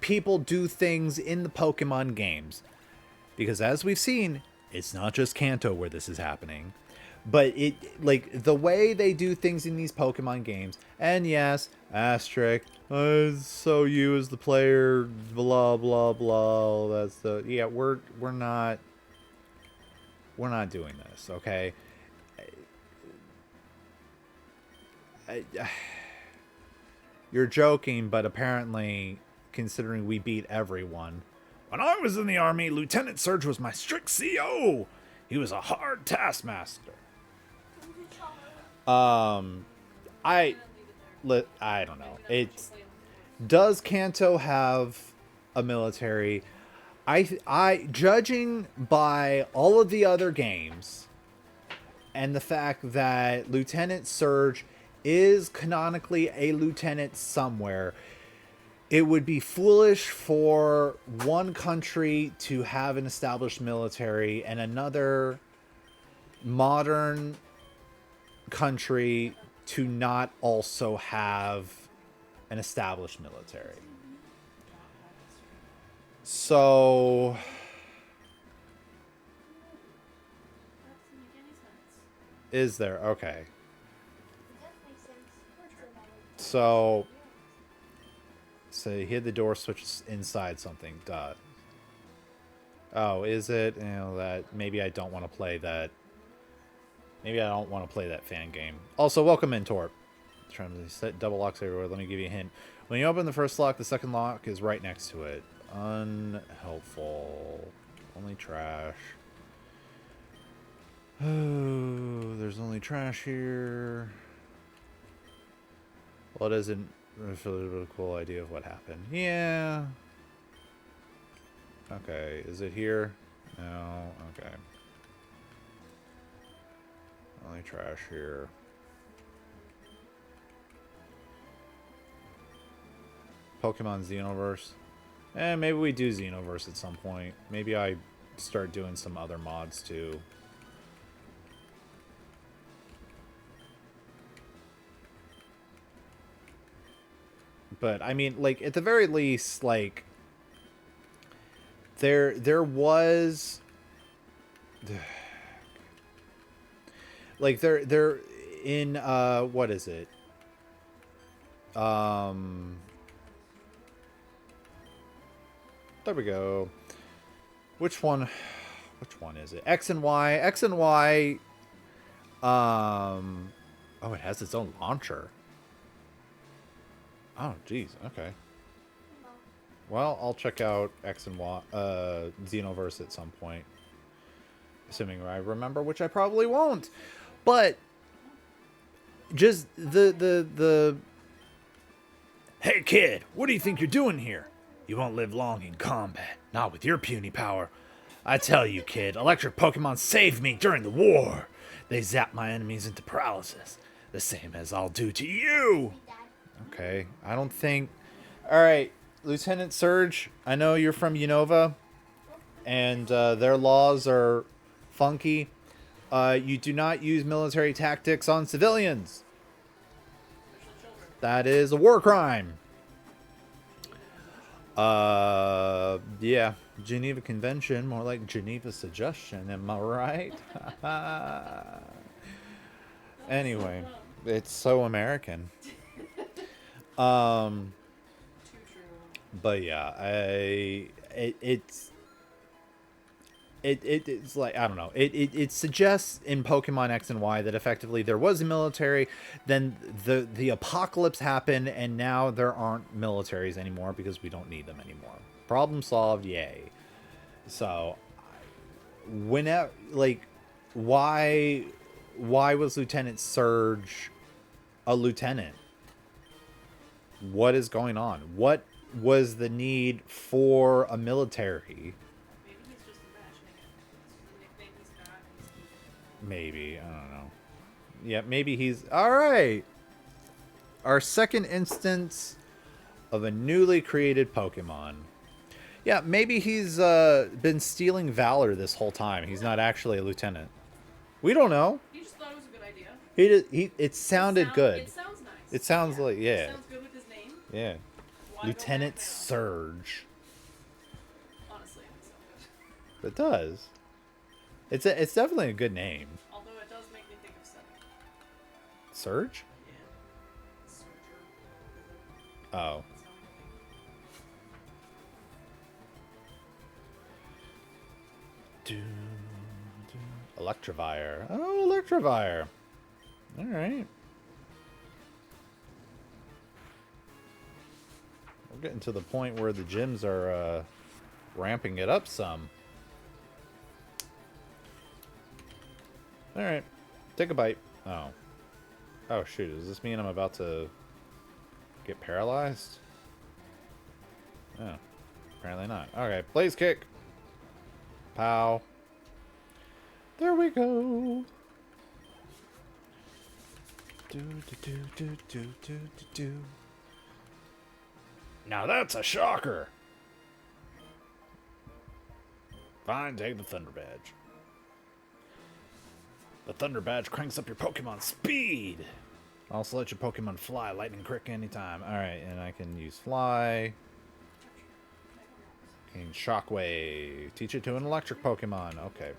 people do things in the Pokemon games, because as we've seen, it's not just Kanto where this is happening, but it like the way they do things in these Pokemon games. And yes, asterisk, so you as the player, blah blah blah. That's the yeah. We're not doing this, okay? You're joking, but apparently, considering we beat everyone. When I was in the army, Lieutenant Surge was my strict CO. He was a hard taskmaster. I don't know. It's does Kanto have a military? I judging by all of the other games and the fact that Lieutenant Surge is canonically a lieutenant somewhere, it would be foolish for one country to have an established military and another modern country to not also have an established military. So is there? Okay. So he hid the door switch inside something. Duh. Oh, is it? You know, that maybe I don't want to play that. Maybe I don't want to play that fan game. Also, welcome in, Torp. Trying to set double locks everywhere. Let me give you a hint. When you open the first lock, the second lock is right next to it. Unhelpful. Only trash. Oh, there's only trash here. Well, it isn't really a cool idea of what happened. Yeah. Okay, is it here? No, okay. Only trash here. Pokemon Xenoverse. Maybe we do Xenoverse at some point. Maybe I start doing some other mods too. But I mean, like, at the very least, like, there was like there in what is it? There we go. Which one is it? X and Y. X and Y. Oh, it has its own launcher. Oh, geez. Okay. Well, I'll check out X and Y, Xenoverse at some point. Assuming I remember, which I probably won't. But just the Hey kid, what do you think you're doing here? You won't live long in combat, not with your puny power. I tell you, kid, electric Pokemon saved me during the war. They zap my enemies into paralysis, the same as I'll do to you. Okay, I don't think... Alright, Lieutenant Surge, I know you're from Unova, and their laws are funky. You do not use military tactics on civilians. That is a war crime. Yeah, Geneva Convention, more like Geneva Suggestion, am I right? Anyway, it's so American. But yeah, it's it's like, I don't know, it suggests in Pokemon X and Y that effectively there was a military, then the apocalypse happened, and now there aren't militaries anymore because we don't need them anymore. Problem solved, yay. So whenever, like, why was Lieutenant Surge a lieutenant? What is going on? What was the need for a military? Maybe he's just imagining it. It's the nickname he's got. And he's using it. Maybe, I don't know. Yeah, maybe he's all right. Our second instance of a newly created Pokemon. Yeah, maybe he's been stealing valor this whole time. He's not actually a lieutenant. We don't know. He just thought it was a good idea. It sounded good. It sounds nice. It sounds like, It yeah. sounds good with his name. Yeah. Why go Lieutenant back now? Surge. Honestly, it would sound good. It does. It's definitely a good name. Although it does make me think of Seven. Surge? Yeah. Surger. Oh. That's how I think. Electivire. Oh, Electivire. All right. We're getting to the point where the gyms are ramping it up some. All right. Take a bite. Oh. Oh, shoot. Does this mean I'm about to get paralyzed? Oh. Apparently not. Okay. Blaze kick. Pow. There we go. Do do do do do do do do. Now that's a shocker. Fine, take the Thunder Badge. The Thunder Badge cranks up your Pokemon speed. Also let your Pokemon fly, lightning quick anytime. Alright, and I can use fly. And Shockwave. Teach it to an electric Pokemon. Okay.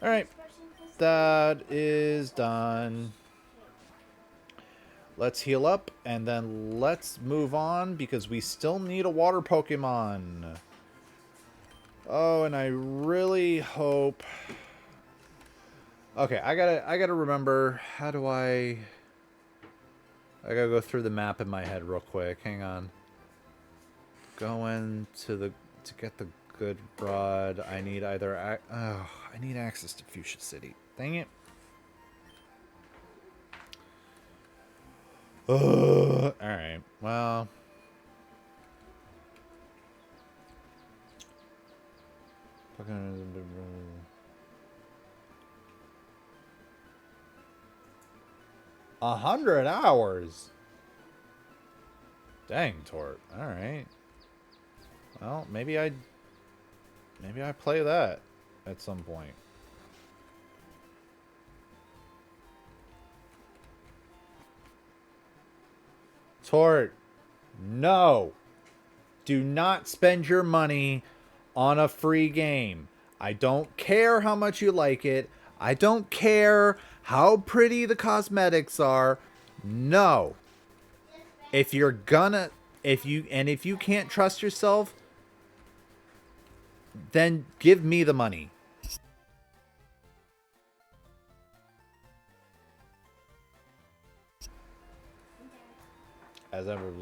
Alright. That is done. Let's heal up and then let's move on because we still need a water Pokemon. Oh, and I really hope. Okay, I gotta remember, how do I gotta go through the map in my head real quick. Hang on. Going to get the good rod, I need either I need access to Fuchsia City. Dang it. All right. Well, a 100 hours. Dang, Tort. All right. Well, maybe I play that at some point. Tort, no. Do not spend your money on a free game. I don't care how much you like it. I don't care how pretty the cosmetics are. No. If you're gonna, if you can't trust yourself, then give me the money. As ever.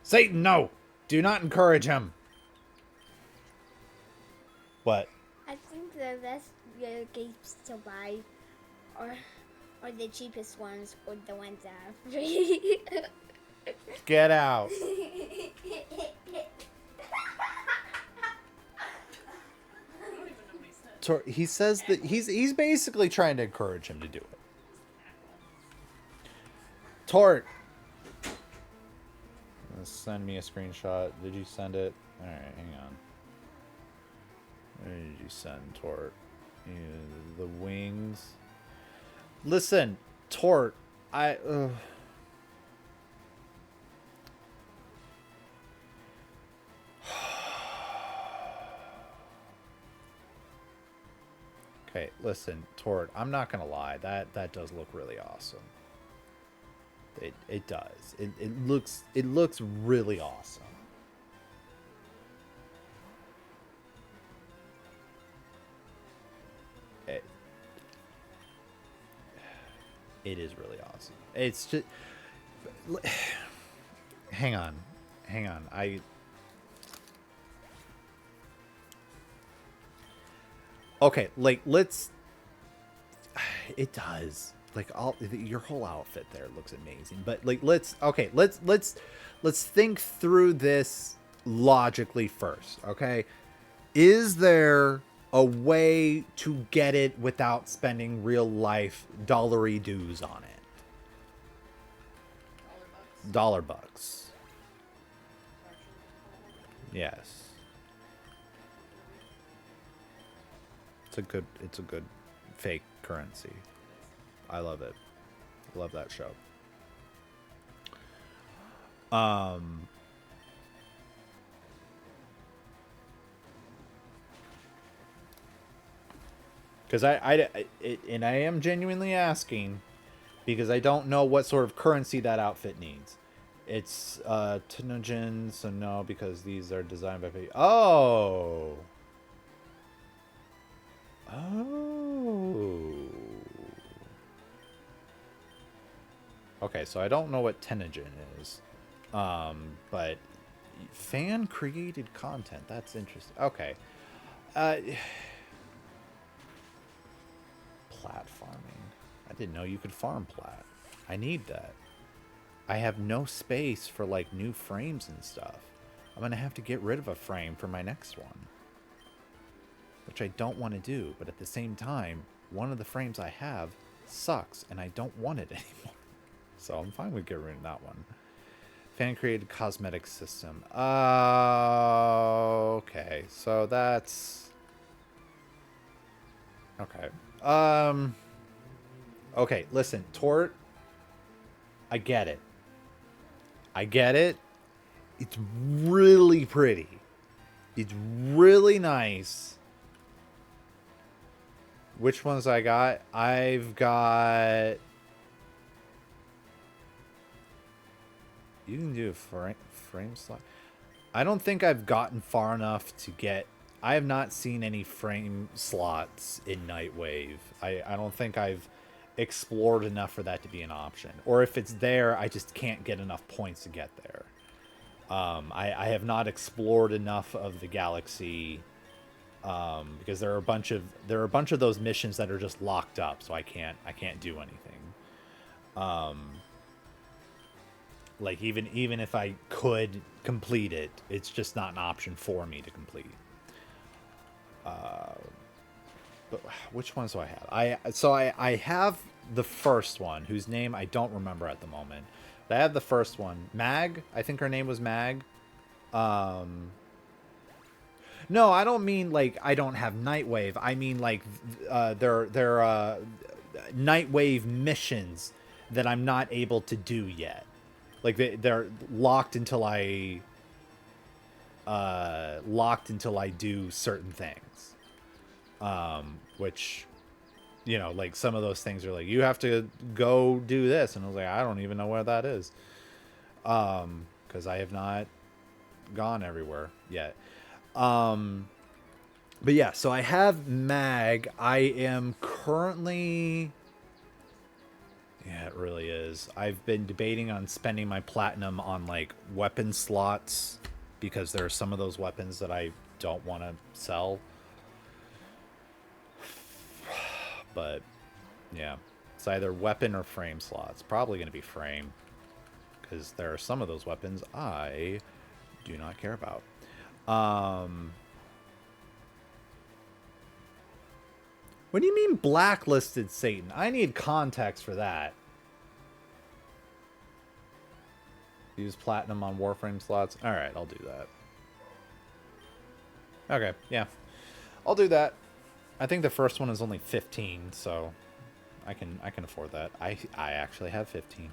Satan, no! Do not encourage him. What? I think the best games to buy are the cheapest ones or the ones that are free. Get out. I don't even know what he said. He says that he's basically trying to encourage him to do it. Tort. Send me a screenshot. Did you send it? Alright, hang on. Where did you send, Tort? The wings. Listen, Tort. Okay, listen, Tort. I'm not gonna lie. That does look really awesome. It does. It looks really awesome. It, it is really awesome. It's just hang on. Hang on. Okay, like let's it does. Like all your whole outfit there looks amazing. But like let's think through this logically first, okay? Is there a way to get it without spending real life dollary dues on it? $100. $. Yes. It's a good fake currency. I love it. Love that show. Because and I am genuinely asking because I don't know what sort of currency that outfit needs. It's Tenojin, so no, because these are designed by people. Oh. Oh. Okay, so I don't know what Tenojin is. But fan created content. That's interesting. Okay. Plat farming. I didn't know you could farm plat. I need that. I have no space for like new frames and stuff. I'm gonna have to get rid of a frame for my next one, which I don't want to do, but at the same time, one of the frames I have sucks and I don't want it anymore. So I'm fine with getting rid of that one. Fan created cosmetic system. Okay, so that's okay. Okay, listen, Tort, I get it. I get it. It's really pretty. It's really nice. Which ones I got? I've got... You can do a frame slot. I don't think I've gotten far enough to get... I have not seen any frame slots in Nightwave. I don't think I've explored enough for that to be an option. Or if it's there, I just can't get enough points to get there. I have not explored enough of the galaxy because there are a bunch of those missions that are just locked up, so I can't do anything. Like even if I could complete it, it's just not an option for me to complete. But which ones do I have? I have the first one, whose name I don't remember at the moment. But I have the first one, Mag. I think her name was Mag. No, I don't mean like I don't have Nightwave. I mean like they're Nightwave missions that I'm not able to do yet. Like they're locked until I do certain things. Which, you know, like some of those things are like, you have to go do this. And I was like, I don't even know where that is. Because I have not gone everywhere yet. But yeah, so I have Mag. I am currently... Yeah, it really is. I've been debating on spending my platinum on like weapon slots because there are some of those weapons that I don't want to sell. But yeah, it's either weapon or frame slots. Probably going to be frame because there are some of those weapons I do not care about. What do you mean blacklisted Satan? I need context for that. Use platinum on Warframe slots. All right, I'll do that. Okay, yeah. I'll do that. I think the first one is only 15, so I can afford that. I actually have 15.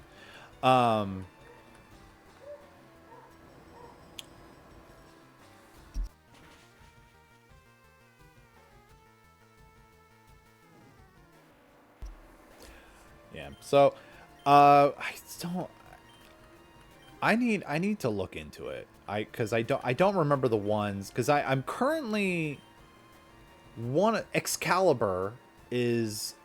Yeah. So I don't. I need to look into it. Because I don't remember the ones, because I'm currently one. Excalibur is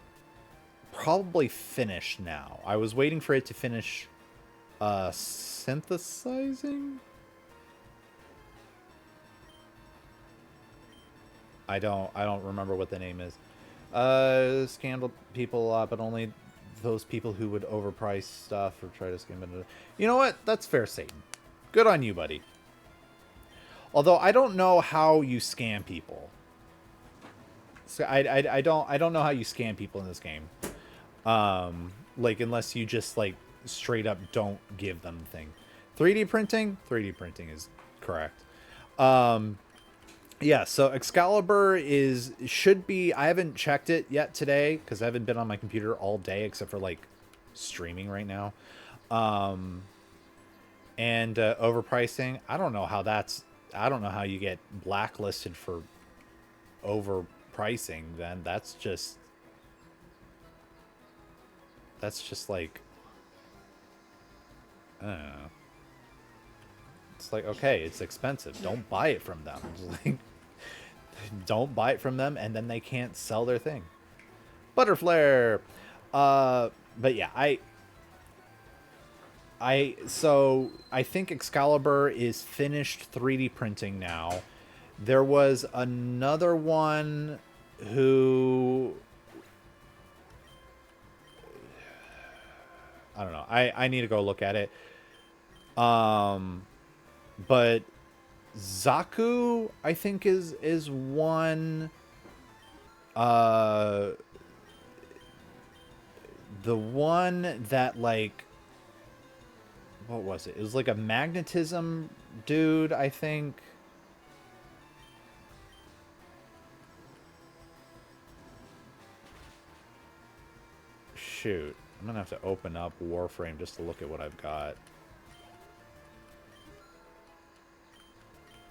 probably finished now. I was waiting for it to finish synthesizing. I don't remember what the name is. Scandal people a lot, but only those people who would overprice stuff or try to scam it. You know what? That's fair, Satan. Good on you, buddy. Although I don't know how you scam people. So I don't know how you scam people in this game. Like, unless you just like straight up don't give them the thing. 3D printing? 3D printing is correct. Yeah, so Excalibur should be, I haven't checked it yet today because I haven't been on my computer all day except for like streaming right now. And overpricing, I don't know how you get blacklisted for overpricing then. That's just like, I don't know. It's like, okay, it's expensive. Don't buy it from them. Like, don't buy it from them, and then they can't sell their thing. Butterflare. But yeah, so I think Excalibur is finished 3D printing now. There was another one who, I don't know. I need to go look at it. But Zaku, I think, is one. The one that, like, what was it? It was like a magnetism dude, I think. Shoot. I'm gonna have to open up Warframe just to look at what I've got.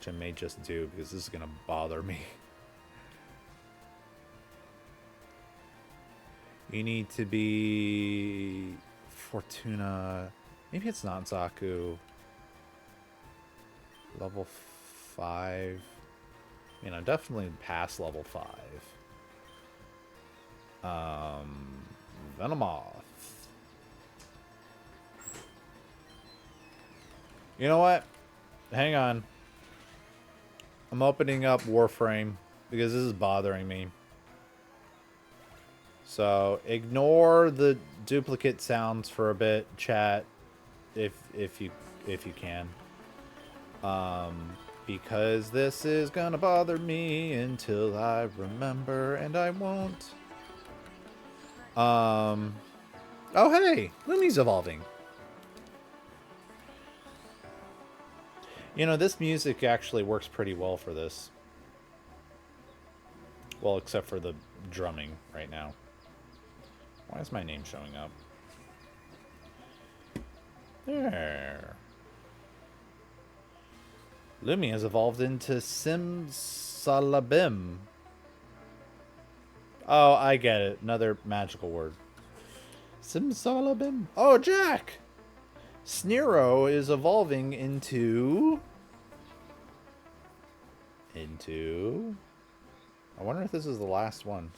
I may just do because this is gonna bother me. You need to be Fortuna. Maybe it's not Zaku. Level 5. You know, definitely past level 5. Venomoth. You know what? Hang on. I'm opening up Warframe because this is bothering me. So ignore the duplicate sounds for a bit, chat, if you can, because this is gonna bother me until I remember, and I won't. Oh hey, Lumi's evolving. You know, this music actually works pretty well for this. Well, except for the drumming right now. Why is my name showing up? There. Lumi has evolved into Simsalabim. Oh, I get it. Another magical word. Simsalabim. Oh, Jack! Snero is evolving into... I wonder if this is the last one.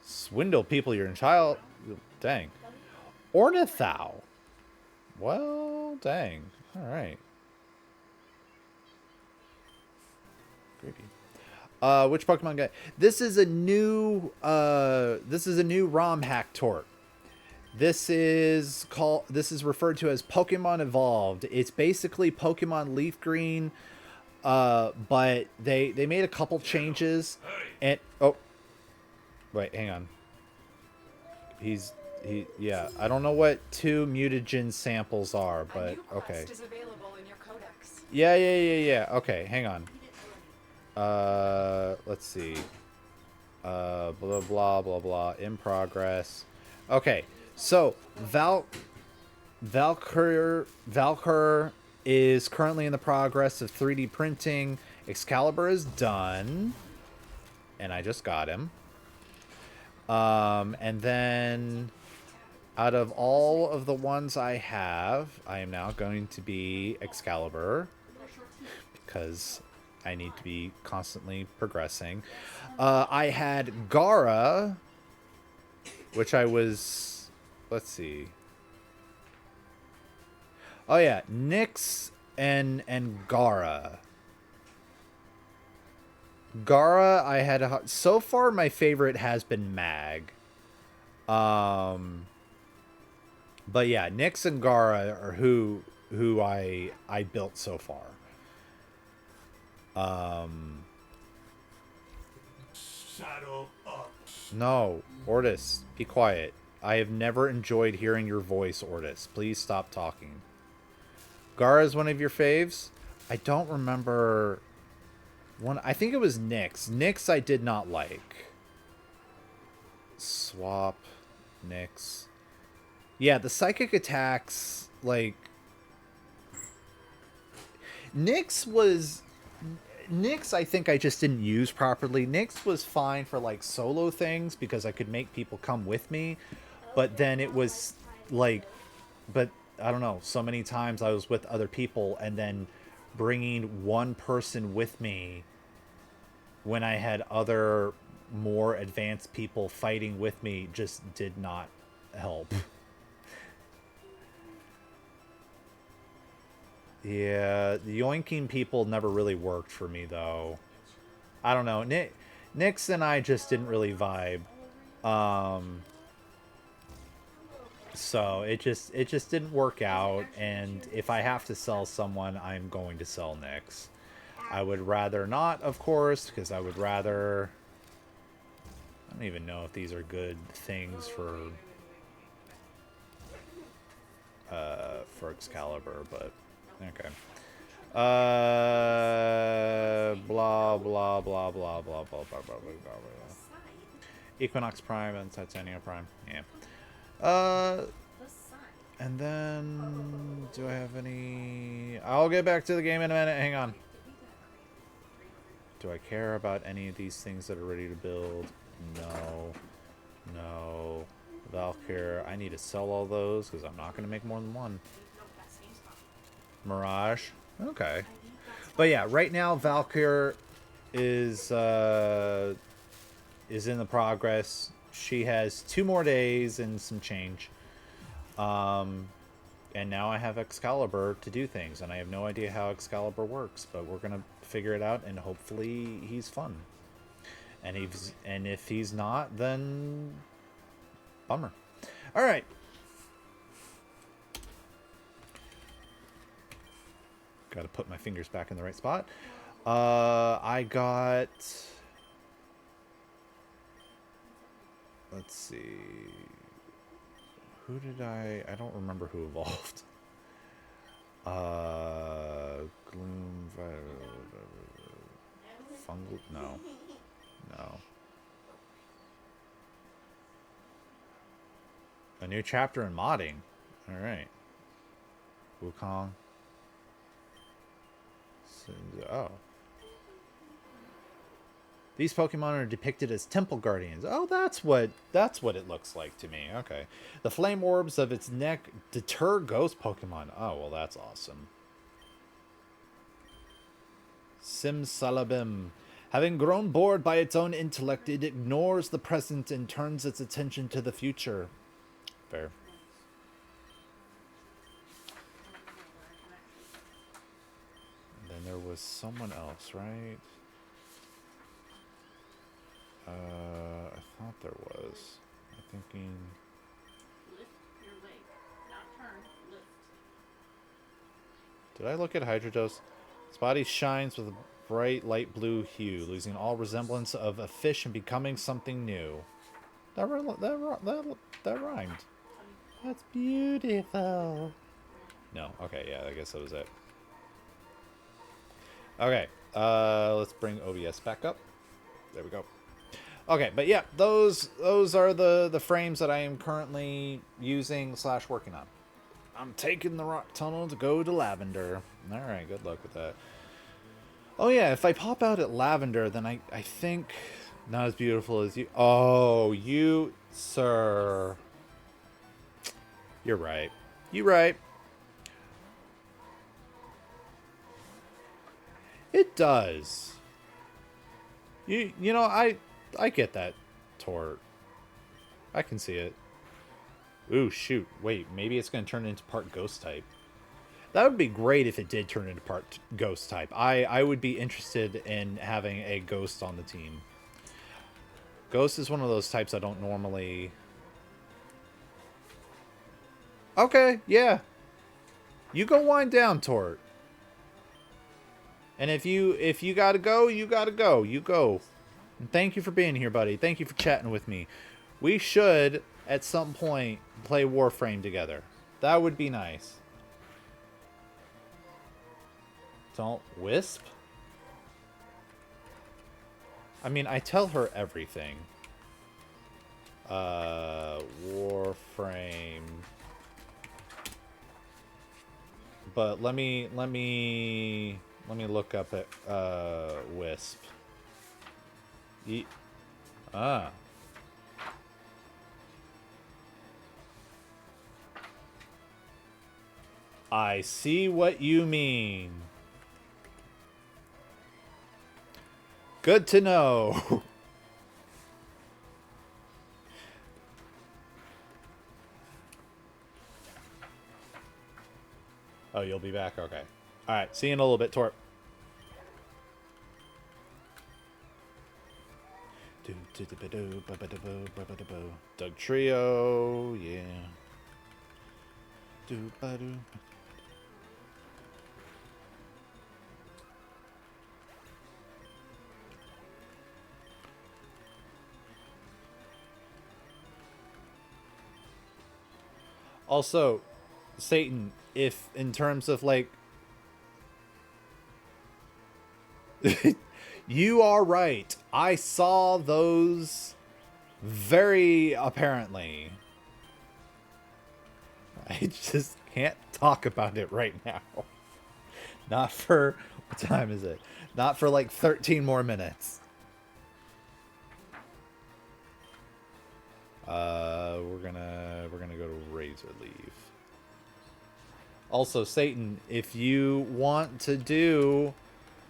Swindle people you're in child... Dang. Ornithau. Well, dang. Alright. Creepy. Which Pokemon guy? This is a new ROM hack tort. This is referred to as Pokemon Evolved. It's basically Pokemon Leaf Green, but they made a couple changes, and oh, wait, hang on. Yeah, I don't know what 2 mutagen samples are, but okay. Yeah. Okay, hang on. Let's see. Blah blah blah blah. In progress. Okay, so Valkyr is currently in the progress of 3D printing, Excalibur is done. And I just got him. And then out of all of the ones I have, I am now going to be Excalibur because I need to be constantly progressing. I had Gara, which I was, let's see. Oh yeah, Nyx and Gara. Gara, I had so far my favorite has been Mag. But yeah, Nyx and Gara are who I built so far. Saddle up. No, Ortis, be quiet. I have never enjoyed hearing your voice, Ortis. Please stop talking. Gara is one of your faves? I don't remember one. I think it was Nyx. Nyx I did not like. Swap. Nyx. Yeah, the psychic attacks, like... Nyx, I think I just didn't use properly. Nyx was fine for, like, solo things because I could make people come with me. But then it was, like... But, I don't know, so many times I was with other people and then bringing one person with me when I had other more advanced people fighting with me just did not help. Yeah, the yoinking people never really worked for me, though. I don't know. Nyx and I just didn't really vibe. So it just didn't work out, and if I have to sell someone, I'm going to sell Nyx. I would rather not, of course, because I would rather... I don't even know if these are good things for Excalibur, but okay. Blah blah blah blah blah blah blah blah blah blah blah. Equinox Prime and Titania Prime. Yeah. And then do I have any? I'll get back to the game in a minute. Hang on. Do I care about any of these things that are ready to build? No. No. Valkyr. I need to sell all those because I'm not going to make more than one. Mirage. Okay. But yeah, right now Valkyr is in the progress. She has 2 more days and some change. And now I have Excalibur to do things, and I have no idea how Excalibur works, but we're gonna figure it out, and hopefully he's fun. And if he's not, then bummer. All right. Got to put my fingers back in the right spot. I got... Let's see. Who did I don't remember who evolved. Gloom... Fungal... No. No. A new chapter in modding. Alright. Wukong. Oh. These Pokemon are depicted as temple guardians. Oh, that's what it looks like to me. Okay. The flame orbs of its neck deter ghost Pokemon. Oh, well, that's awesome. Simsalabim. Having grown bored by its own intellect, it ignores the present and turns its attention to the future. Fair. And then there was someone else, right? I thought there was. I'm thinking... Lift your leg. Not turn, lift. Did I look at Hydrodos? Its body shines with a bright light blue hue, losing all resemblance of a fish and becoming something new. That rhymed. That's beautiful. No, okay, yeah, I guess that was it. Okay, let's bring OBS back up. There we go. Okay, but yeah, those are the frames that I am currently using / working on. I'm taking the rock tunnel to go to Lavender. All right, good luck with that. Oh yeah, if I pop out at lavender, then I think not as beautiful as you. Oh, you, sir. You're right. You're right. It does. You know, I get that, Tort. I can see it. Ooh, shoot. Wait, maybe it's going to turn into part ghost type. That would be great if it did turn into part ghost type. I would be interested in having a ghost on the team. Ghost is one of those types I don't normally... Okay, yeah. You go wind down, Tort. And if you gotta go, you gotta go. You go. And thank you for being here, buddy. Thank you for chatting with me. We should, at some point, play Warframe together. That would be nice. Don't wisp? I mean, I tell her everything. Warframe. But let me look up at Wisp. Ah. I see what you mean. Good to know. Oh, you'll be back? Okay. Alright, see you in a little bit, Torp. Doug Trio, yeah. Also, Satan, if in terms of like you are right. I saw those very apparently. I just can't talk about it right now. Not for what time is it? Not for like 13 more minutes. We're gonna go to Razor Leaf. Also, Satan, if you want to do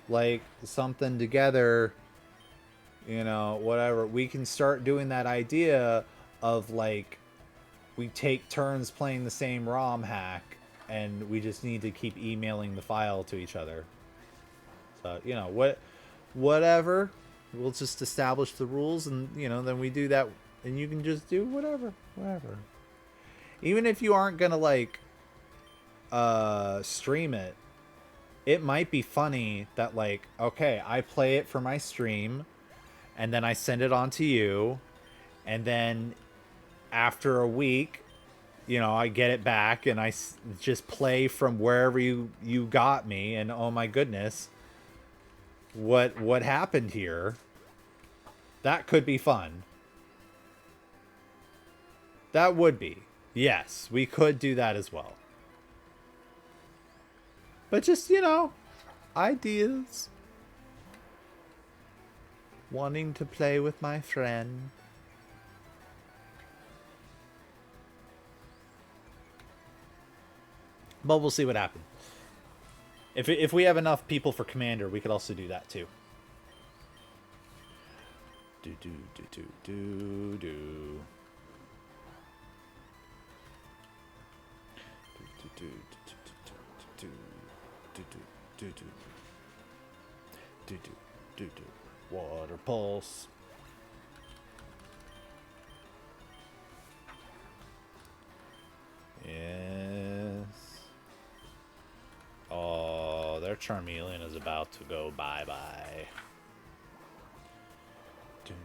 like something together, you know, whatever, we can start doing that idea of like we take turns playing the same ROM hack and we just need to keep emailing the file to each other. So, you know, whatever. We'll just establish the rules and, you know, then we do that and you can just do whatever. Even if you aren't gonna like stream it, it might be funny that like, okay, I play it for my stream and then I send it on to you, and then after a week, you know, I get it back and I just play from wherever you got me, and oh my goodness, what happened here? That could be fun. That would be. Yes, we could do that as well. But just, you know, ideas. Wanting to play with my friend. But we'll see what happens. If we have enough people for Commander, we could also do that too. Do. Water pulse. Yes. Oh, their Charmeleon is about to go bye-bye. Do.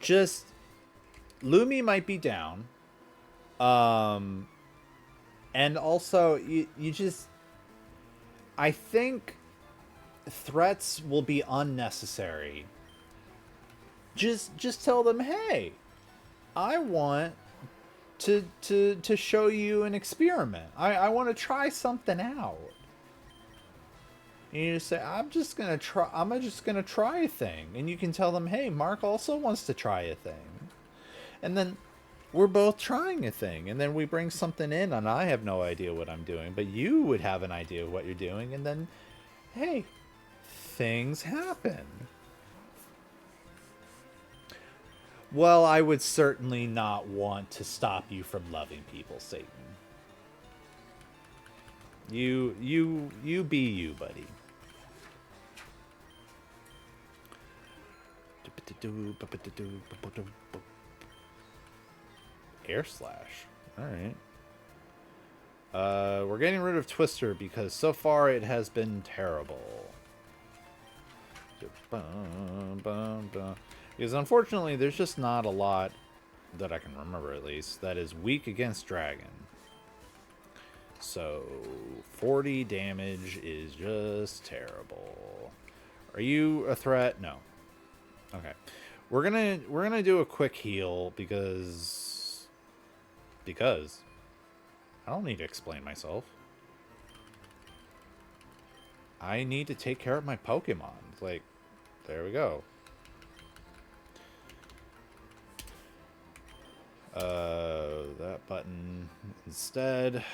Just Lumi might be down. And also you just I think threats will be unnecessary. Just tell them, hey, I want to show you an experiment. I want to try something out. And you just say, I'm just gonna try a thing. And you can tell them, hey, Mark also wants to try a thing. And then we're both trying a thing. And then we bring something in and I have no idea what I'm doing, but you would have an idea of what you're doing, and then hey, things happen. Well, I would certainly not want to stop you from loving people, Satan. You be you, buddy. Air slash. Alright. We're getting rid of Twister because so far it has been terrible. Because unfortunately there's just not a lot that I can remember, at least, that is weak against dragon. So 40 damage is just terrible. Are you a threat? No. Okay. We're gonna do a quick heal because I don't need to explain myself. I need to take care of my Pokemon. Like, there we go. That button instead.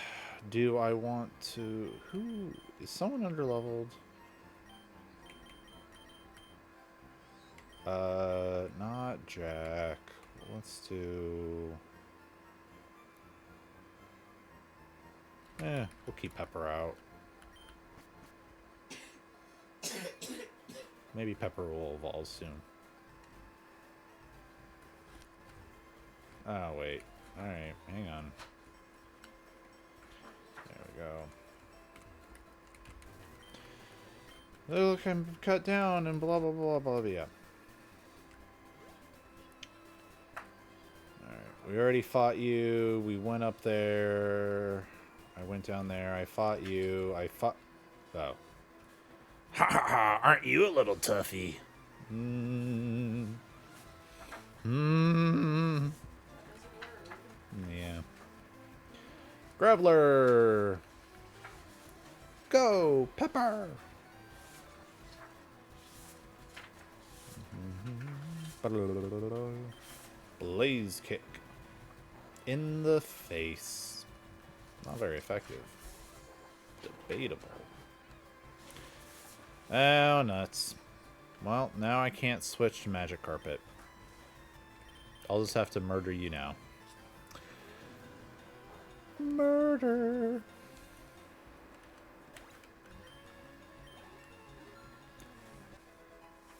Do I want to... Who... Is someone underleveled? Not Jack. Let's do... we'll keep Pepper out. Maybe Pepper will evolve soon. Oh, wait. Alright, hang on. There we go. Look, I'm cut down and blah, blah, blah, blah, blah, yeah. Alright, we already fought you. We went up there. I went down there. I fought you. Oh. Ha ha ha, aren't you a little toughie? Yeah. Graveler! Go, Pepper! Blaze kick. In the face. Not very effective. Debatable. Oh, nuts. Well, now I can't switch to Magic Carpet. I'll just have to murder you now. Murder.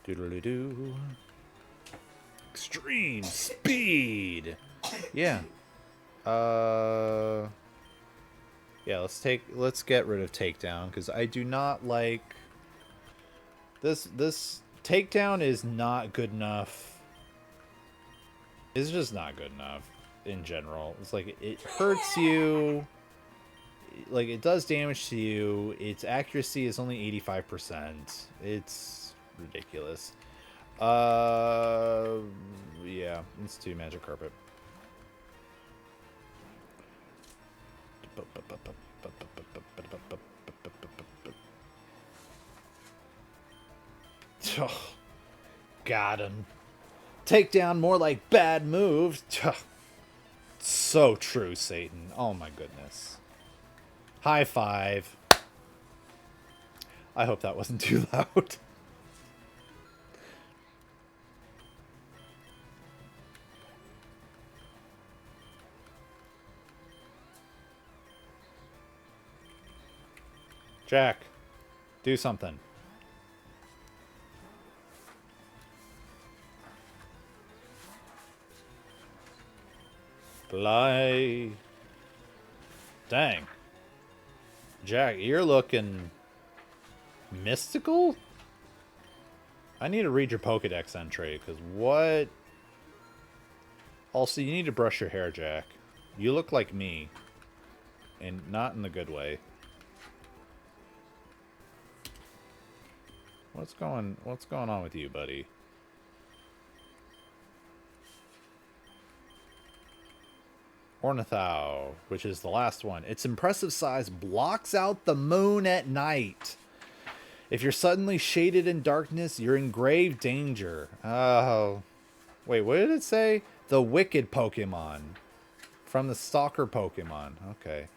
Doodly-doo. Extreme speed. Yeah. Yeah, let's get rid of takedown because I do not like this takedown is not good enough. It's just not good enough in general. It's like it hurts you. Like it does damage to you. Its accuracy is only 85%. It's ridiculous. Yeah, let's do Magic Carpet. Oh, got him. Takedown more like bad moves. So true, Satan. Oh my goodness. High five. I hope that wasn't too loud. Jack, do something. Fly. Dang. Jack, you're looking mystical? I need to read your Pokedex entry, because what? Also, you need to brush your hair, Jack. You look like me. And not in the good way. What's going on with you, buddy? Ornithau, which is the last one. Its impressive size blocks out the moon at night. If you're suddenly shaded in darkness, you're in grave danger. Oh. Wait, what did it say? The wicked Pokemon. From the Stalker Pokemon. Okay.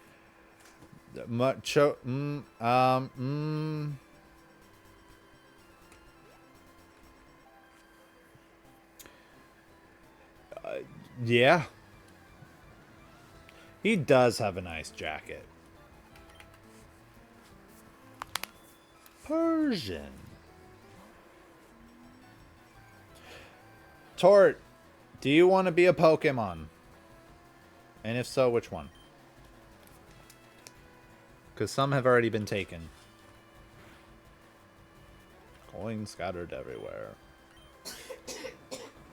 Yeah. He does have a nice jacket. Persian. Tort, do you want to be a Pokemon? And if so, which one? Because some have already been taken. Coins scattered everywhere.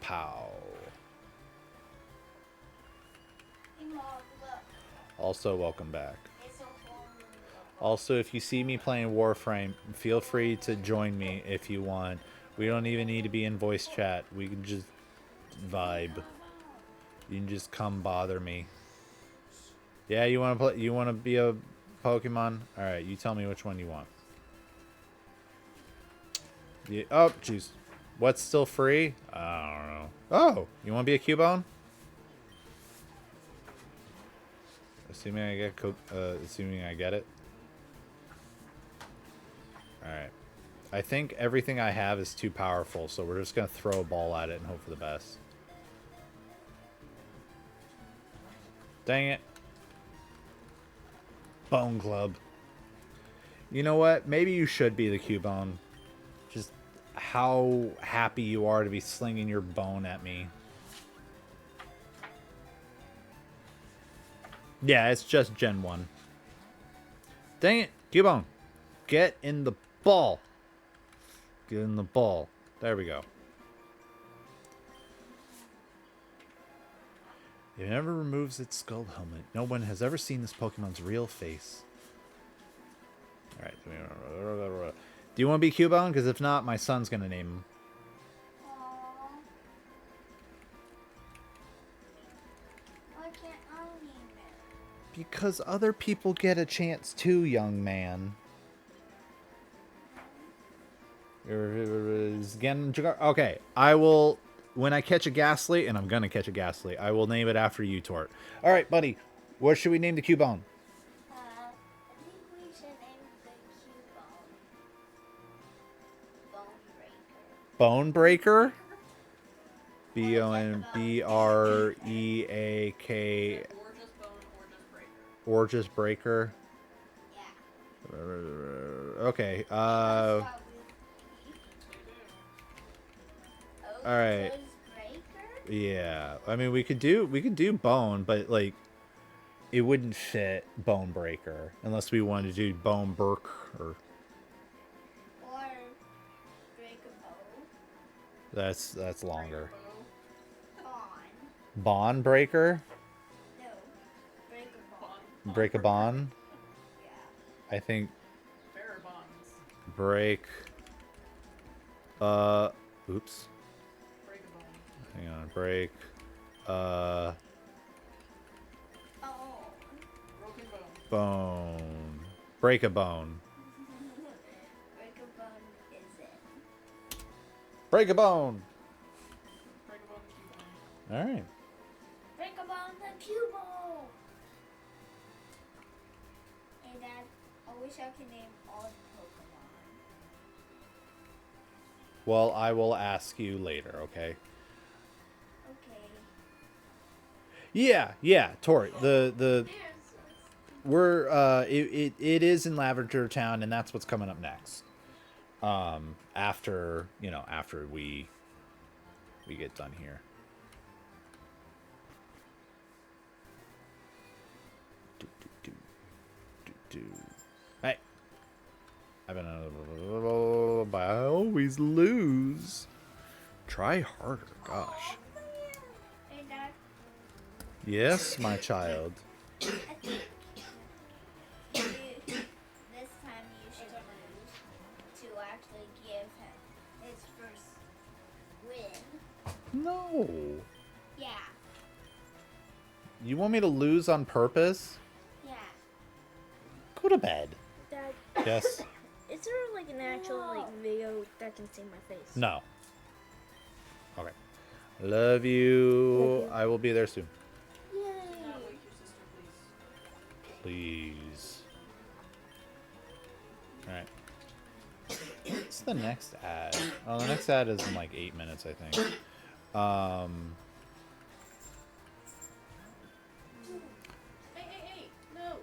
Pow. Also, welcome back. Also, if you see me playing Warframe, feel free to join me if you want. We don't even need to be in voice chat. We can just vibe. You can just come bother me. Yeah, you want to play? You want to be a Pokemon? All right, you tell me which one you want. Yeah, oh, jeez. What's still free? I don't know. Oh, you want to be a Cubone? Assuming I get it. Alright. I think everything I have is too powerful, so we're just going to throw a ball at it and hope for the best. Dang it. Bone Club. You know what? Maybe you should be the Cubone. Just how happy you are to be slinging your bone at me. Yeah, it's just Gen 1. Dang it, Cubone. Get in the ball. Get in the ball. There we go. It never removes its skull helmet. No one has ever seen this Pokemon's real face. Alright. Do you want to be Cubone? Because if not, my son's going to name him. Because other people get a chance too, young man. Okay, I will... When I catch a Ghastly, and I'm going to catch a Ghastly, I will name it after you, Tort. Alright, buddy. What should we name the Cubone? I think we should name the Cubone Bone Breaker. Bone Breaker? B-O-N-B-R-E-A-K... Or just Breaker? Yeah. Okay, alright. Yeah, I mean we could do Bone, but like it wouldn't fit Bone Breaker unless we wanted to do Bone Burk or Break a Bow. that's longer. Bond. Bond Breaker? No. Break a Bond. Break a Bond? Yeah. I think Bearer bonds. break oops. Break a bone. Hang on, break Oh. Broken bone. bone. Break a bone. Break a Bone is it. Break a bone. Break a bone the Cubone. Alright. Break a Bone the Cubone. Hey Dad, I wish I could name all the Pokemon. Well, I will ask you later, okay? Okay. Yeah, Tori. We're it is in Lavender Town, and that's what's coming up next. After we get done here. Hey, I've been but I always lose. Try harder, gosh. Hey Dad, Yes, my child. I think this time you should lose to actually give him No. Yeah. You want me to lose on purpose? Yeah. Go to bed. Dad, Yes. is there like an actual like video that can see my face? No. Okay. Love you. Love you. I will be there soon. Yay. Not wake your sister, please. Please. Alright. What's the next ad? Oh, the next ad is in like 8 minutes, I think. Hey, no.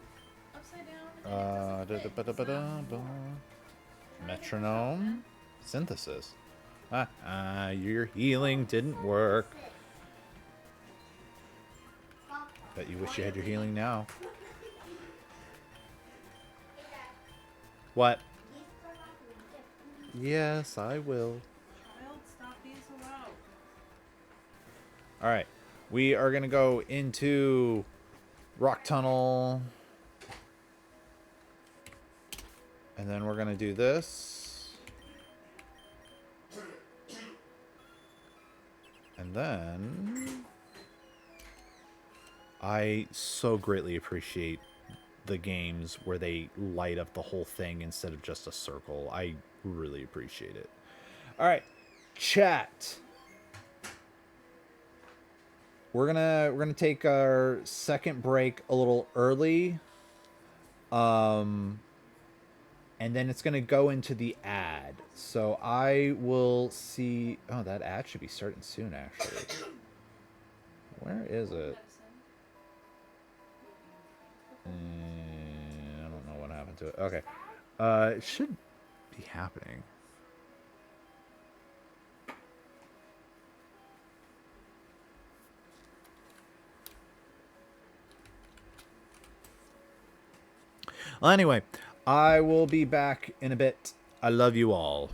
Upside down. Metronome. Synthesis. Your healing didn't work. Bet you wish you had your healing now. What? Yes, I will. Child, stop being so loud. Alright. We are going to go into Rock Tunnel. And then we're going to do this. And then I so greatly appreciate the games where they light up the whole thing instead of just a circle. I really appreciate it. All right, chat. We're gonna take our second break a little early. And then it's gonna go into the ad. So I will see. Oh, that ad should be starting soon, actually. Where is it? I don't know what happened to it. Okay. It should be happening. Well, anyway, I will be back in a bit. I love you all.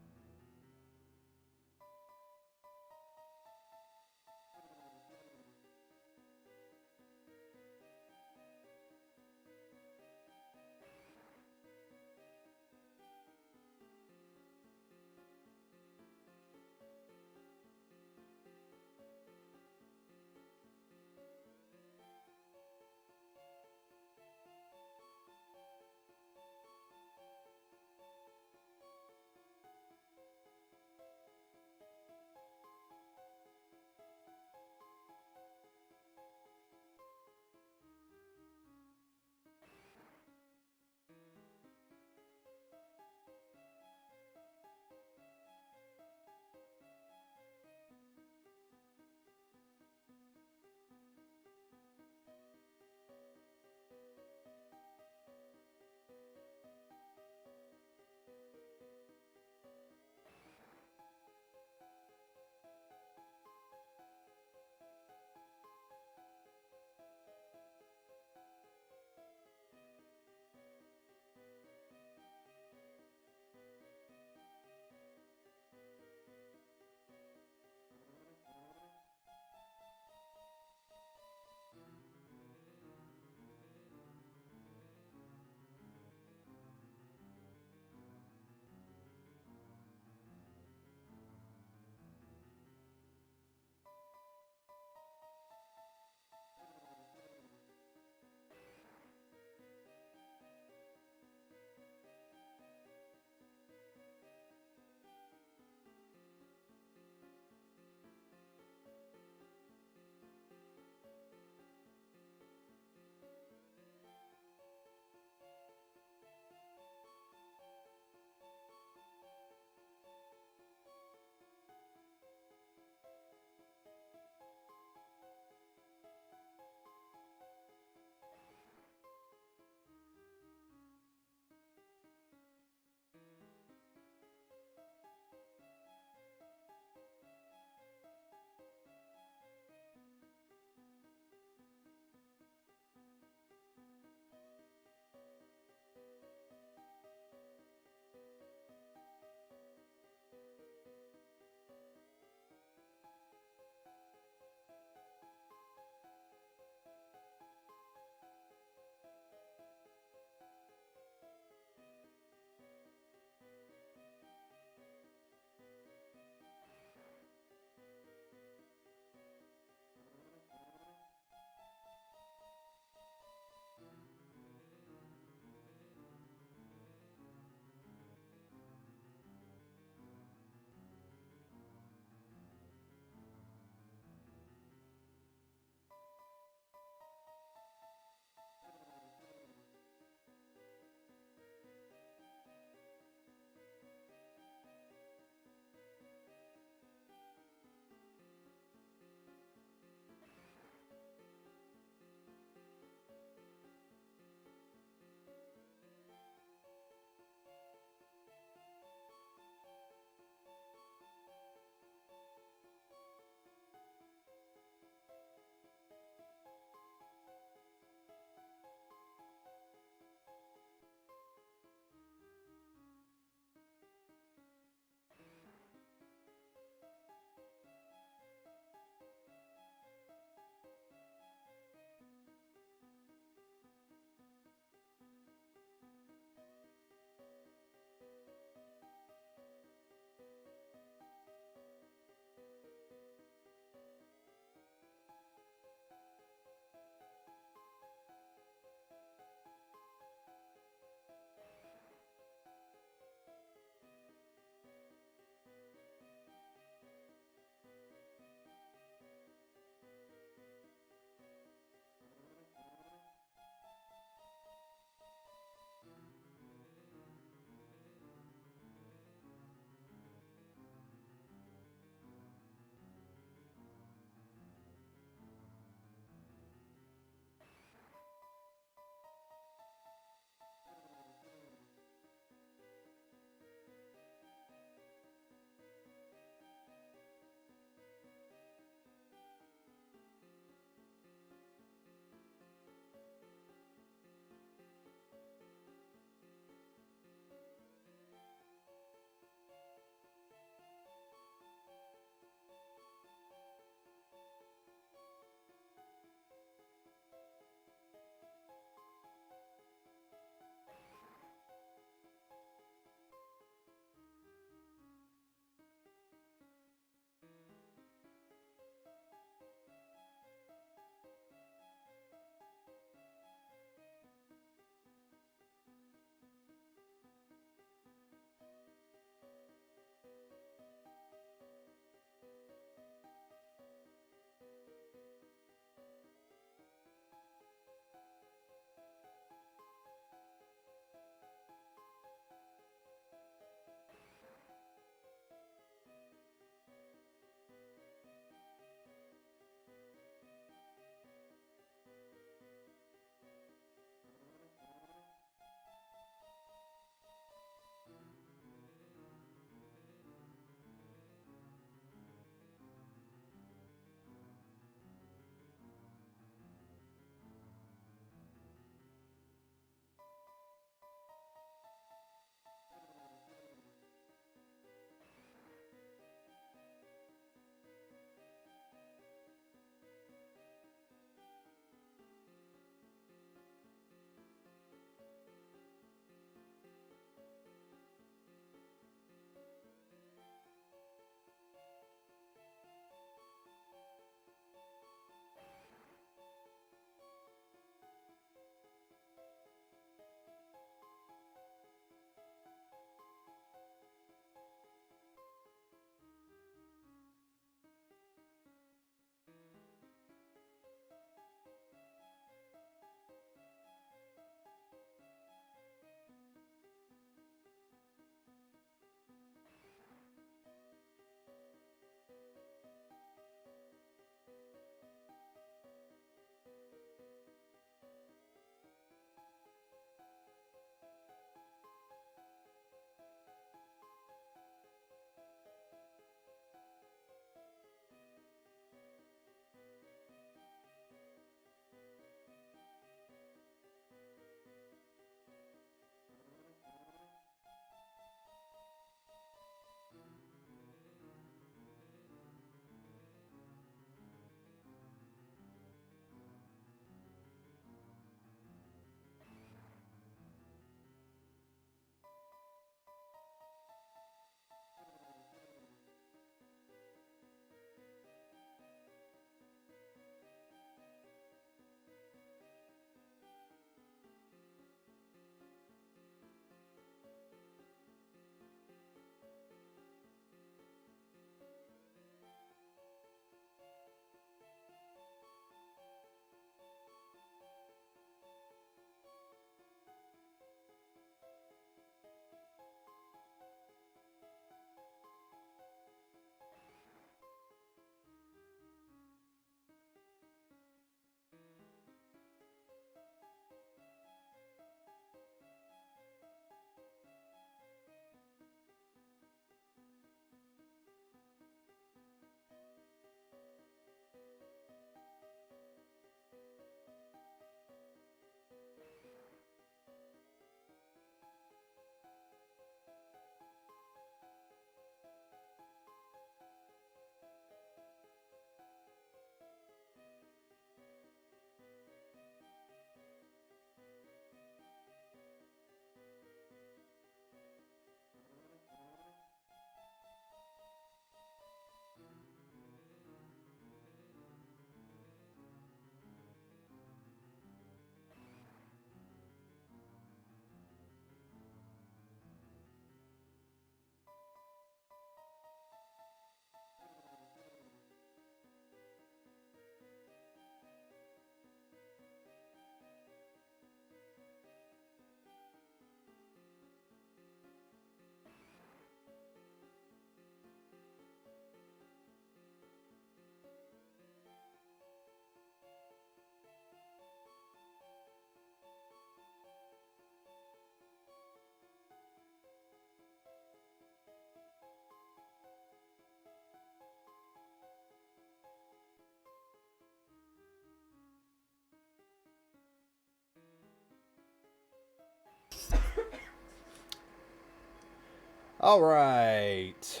All right.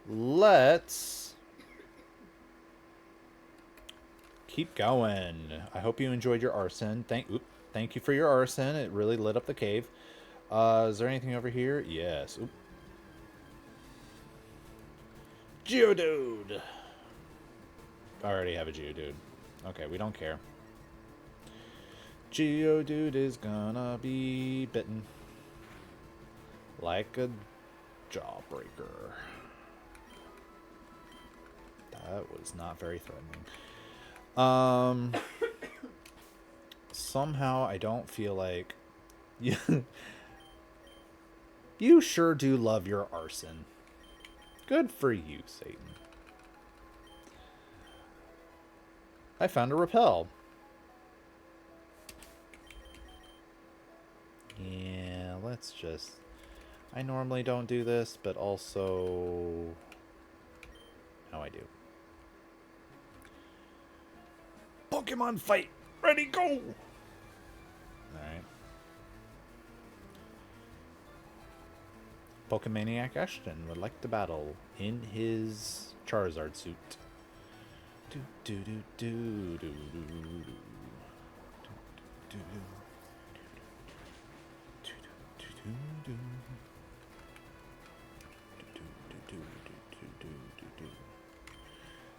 Let's keep going. I hope you enjoyed your arson. Thank you for your arson. It really lit up the cave. Is there anything over here? Yes. Oop. Geodude. I already have a Geodude. Okay, we don't care. Geodude is gonna be bitten like a jawbreaker. That was not very threatening. Somehow I don't feel like you. You sure do love your arson. Good for you, Satan. I found a repel. Yeah, let's just... I normally don't do this, but also... Now I do. Pokemon fight! Ready, go! Alright. Pokemaniac Ashton would like to battle in his Charizard suit. Do do do do do do do do do.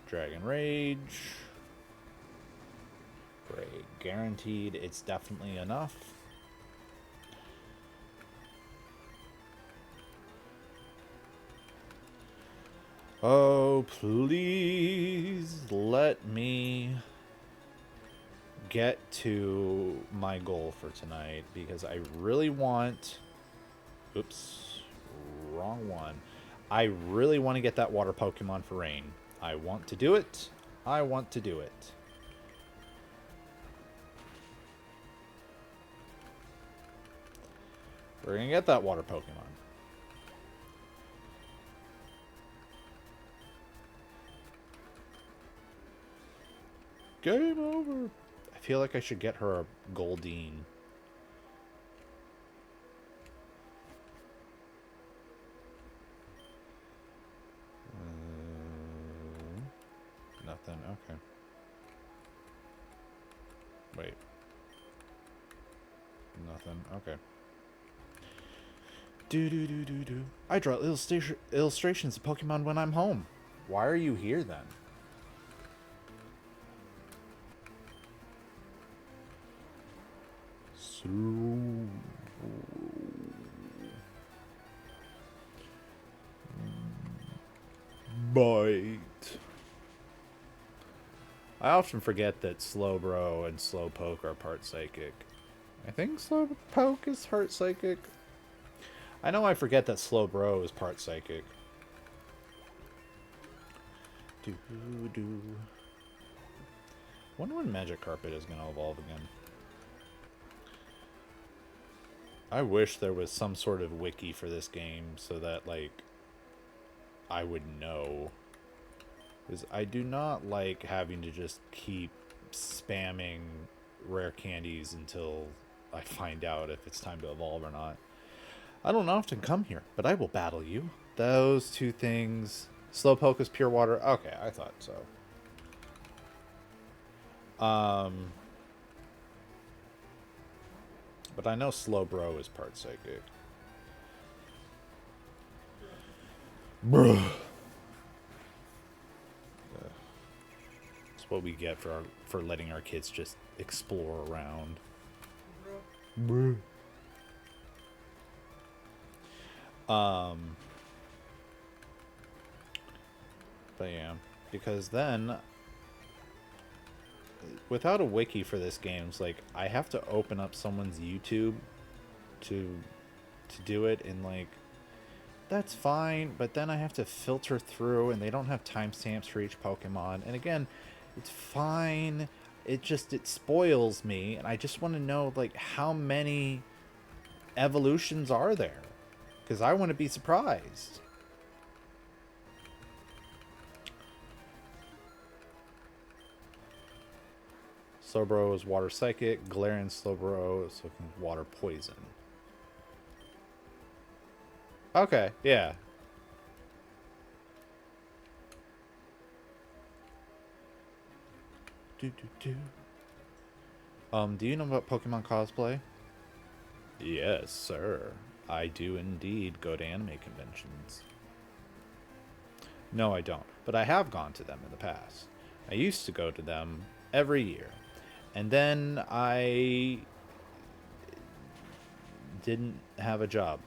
Dragon Rage. Great. Guaranteed it's definitely enough. Oh, please let me get to my goal for tonight because I really want... Oops, wrong one. I really want to get that water Pokemon for Rain. I want to do it. I want to do it. We're going to get that water Pokemon. Game over. I feel like I should get her a Goldeen. Nothing. Okay. Wait. Nothing. Okay. Do. I draw illustrations of Pokemon when I'm home. Why are you here then? Bite. I often forget that Slowbro and Slowpoke are part psychic. I think Slowpoke is part psychic. I know I forget that Slowbro is part psychic. Do. Wonder when Magic Carpet is going to evolve again. I wish there was some sort of wiki for this game so that, like, I would know. Because I do not like having to just keep spamming rare candies until I find out if it's time to evolve or not. I don't often come here, but I will battle you. Those two things. Slowpoke is pure water. Okay, I thought so. But I know Slowbro is part psychic. Bruh. That's what we get for letting our kids just explore around. Bruh. But yeah, because then without a wiki for this game, it's like I have to open up someone's YouTube to do it, and like that's fine, but then I have to filter through and they don't have timestamps for each Pokemon. And again, it's fine. It spoils me, and I just want to know like how many evolutions are there? Because I want to be surprised. Slowbro is water psychic. Galarian Slowbro is water poison. Okay, yeah. Do, do, do. Do you know about Pokemon cosplay? Yes, sir. I do indeed go to anime conventions. No, I don't. But I have gone to them in the past. I used to go to them every year. And then I didn't have a job.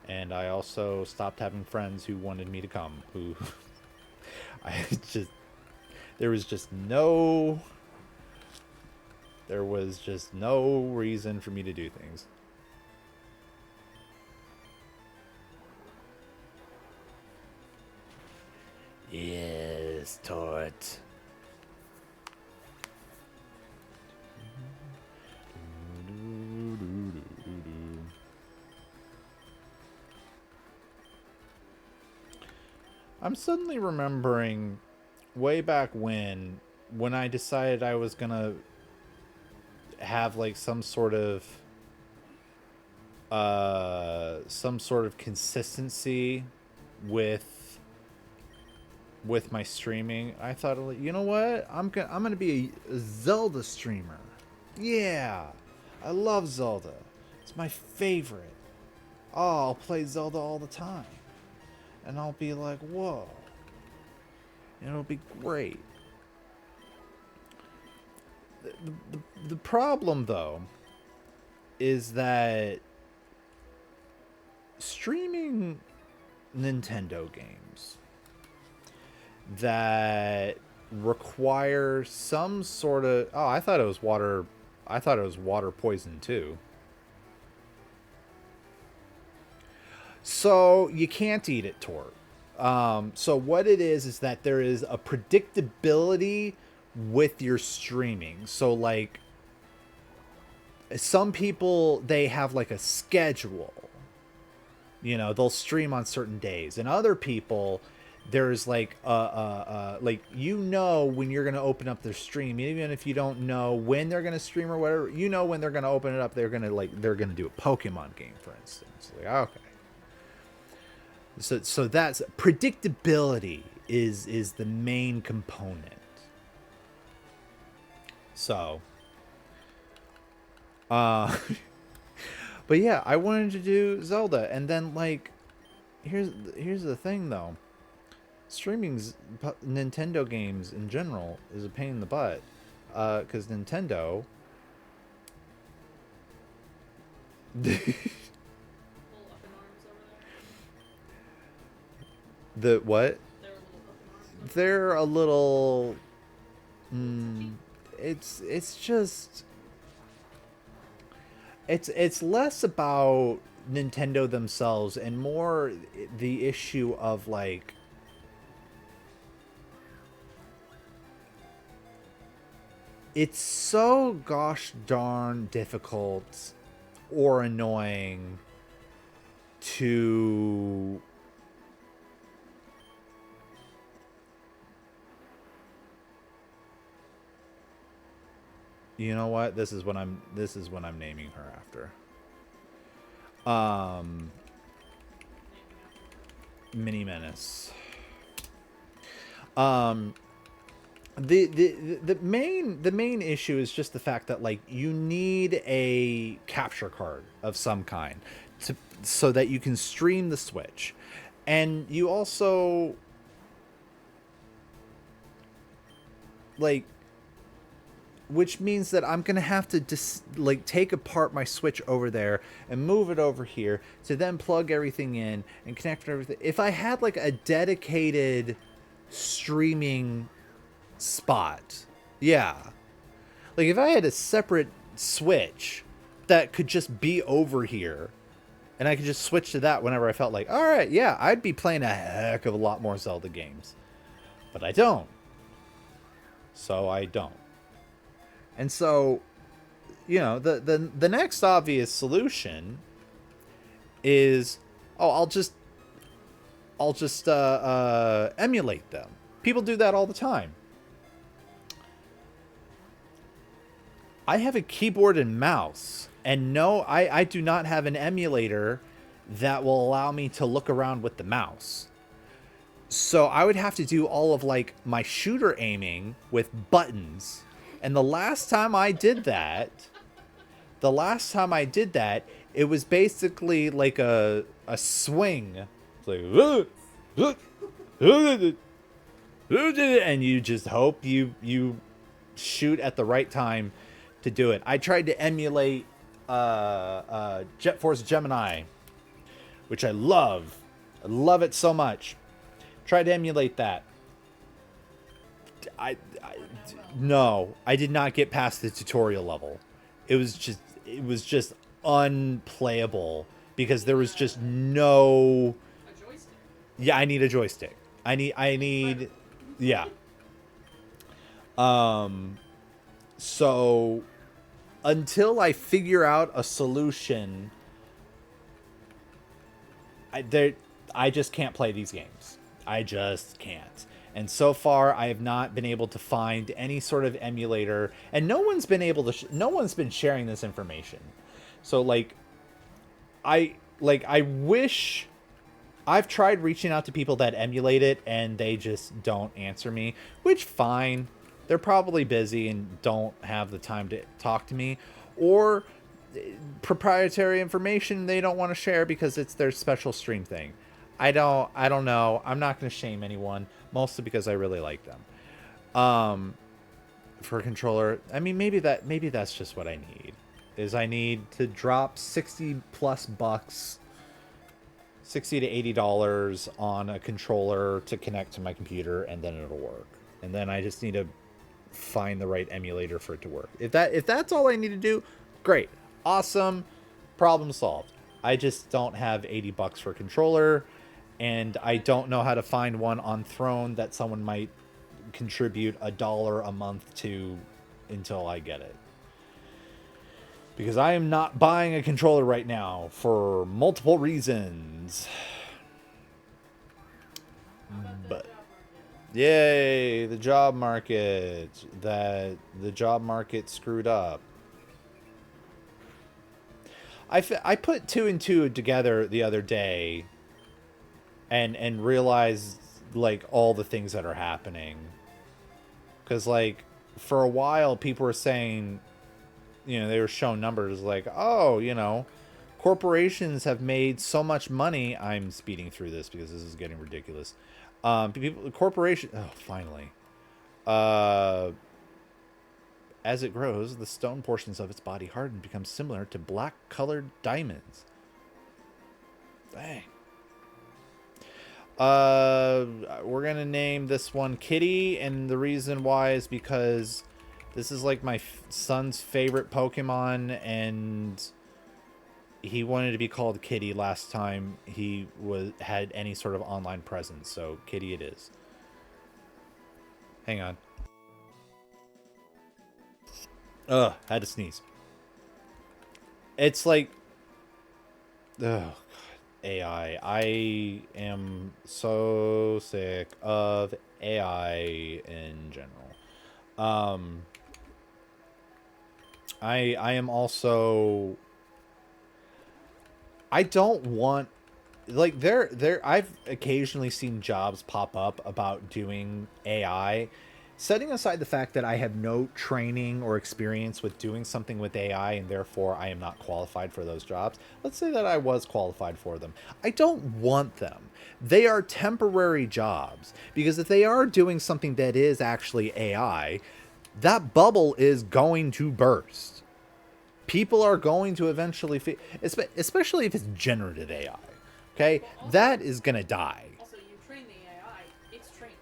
And I also stopped having friends who wanted me to come, who I just there was just no reason for me to do things. Yes, Tort. I'm suddenly remembering way back when I decided I was gonna have like some sort of consistency with my streaming. I thought, you know what? I'm gonna be a Zelda streamer. Yeah, I love Zelda. It's my favorite. Oh, I'll play Zelda all the time, and I'll be like, whoa, it'll be great. The problem though is that streaming Nintendo games that require some sort of I thought it was water poison too. So you can't eat it, Tort. So what it is that there is a predictability with your streaming. So like some people, they have like a schedule. You know, they'll stream on certain days, and other people, there's like like, you know, when you're gonna open up their stream, even if you don't know when they're gonna stream or whatever, you know when they're gonna open it up, they're gonna do a Pokemon game, for instance. Like, okay, so that's predictability is the main component. So but yeah, I wanted to do Zelda, and then like here's the thing though. Streaming's Nintendo games in general is a pain in the butt, because Nintendo Little up in arms over the there. what? They're a little up in They're a little arms. it's just it's less about Nintendo themselves and more the issue of like it's so gosh darn difficult or annoying to you know what? This is what I'm naming her after. Mini Menace. The main issue is just the fact that like you need a capture card of some kind so that you can stream the Switch, and you also like, which means that I'm gonna have to like take apart my Switch over there and move it over here to then plug everything in and connect everything. If I had like a dedicated streaming spot, yeah, like if I had a separate Switch that could just be over here and I could just switch to that whenever I felt like, all right, yeah, I'd be playing a heck of a lot more Zelda games, but I don't. And so, you know, the next obvious solution is, oh, I'll just emulate them. People do that all the time. I have a keyboard and mouse, and no, I do not have an emulator that will allow me to look around with the mouse. So I would have to do all of like my shooter aiming with buttons. And the last time I did that, it was basically like a swing. It's like, and you just hope you shoot at the right time to do it. I tried to emulate Jet Force Gemini, which I love. I love it so much. Tried to emulate that. No, I did not get past the tutorial level. It was just unplayable because there was just no. A joystick. Yeah, I need a joystick. I need. Yeah. So until I figure out a solution, I just can't play these games. I just can't. And so far, I have not been able to find any sort of emulator, and no one's been able to. No one's been sharing this information. So I wish. I've tried reaching out to people that emulate it, and they just don't answer me. Which fine, they're probably busy and don't have the time to talk to me, or proprietary information they don't want to share because it's their special stream thing. I don't know. I'm not going to shame anyone, mostly because I really like them. For a controller, I mean, maybe that's just what I need. Is I need to drop $60+ bucks, $60 to $80 on a controller to connect to my computer, and then it'll work. And then I just need to find the right emulator for it to work. If that's all I need to do, great, awesome, problem solved. I just don't have $80 for a controller, and I don't know how to find one on Throne that someone might contribute $1 a month to until I get it. Because I am not buying a controller right now for multiple reasons. But yay, the job market. The job market screwed up. I put 2 and 2 together the other day and realized like all the things that are happening. Because like for a while people were saying, they were showing numbers like, oh, corporations have made so much money. I'm speeding through this because this is getting ridiculous. Finally. As it grows, the stone portions of its body harden and become similar to black-colored diamonds. Dang. We're gonna name this one Kitty, and the reason why is because this is like my son's favorite Pokemon, and he wanted to be called Kitty last time he had any sort of online presence, so Kitty it is. Hang on. Had to sneeze. It's like, God, AI. I am so sick of AI in general. I am also. I don't want, like, I've occasionally seen jobs pop up about doing AI. Setting aside the fact that I have no training or experience with doing something with AI and therefore I am not qualified for those jobs, let's say that I was qualified for them. I don't want them. They are temporary jobs, because if they are doing something that is actually AI, that bubble is going to burst. People are going to eventually, especially if it's generative AI. Okay, Also, that is gonna die. Also, you train the AI, it's trained.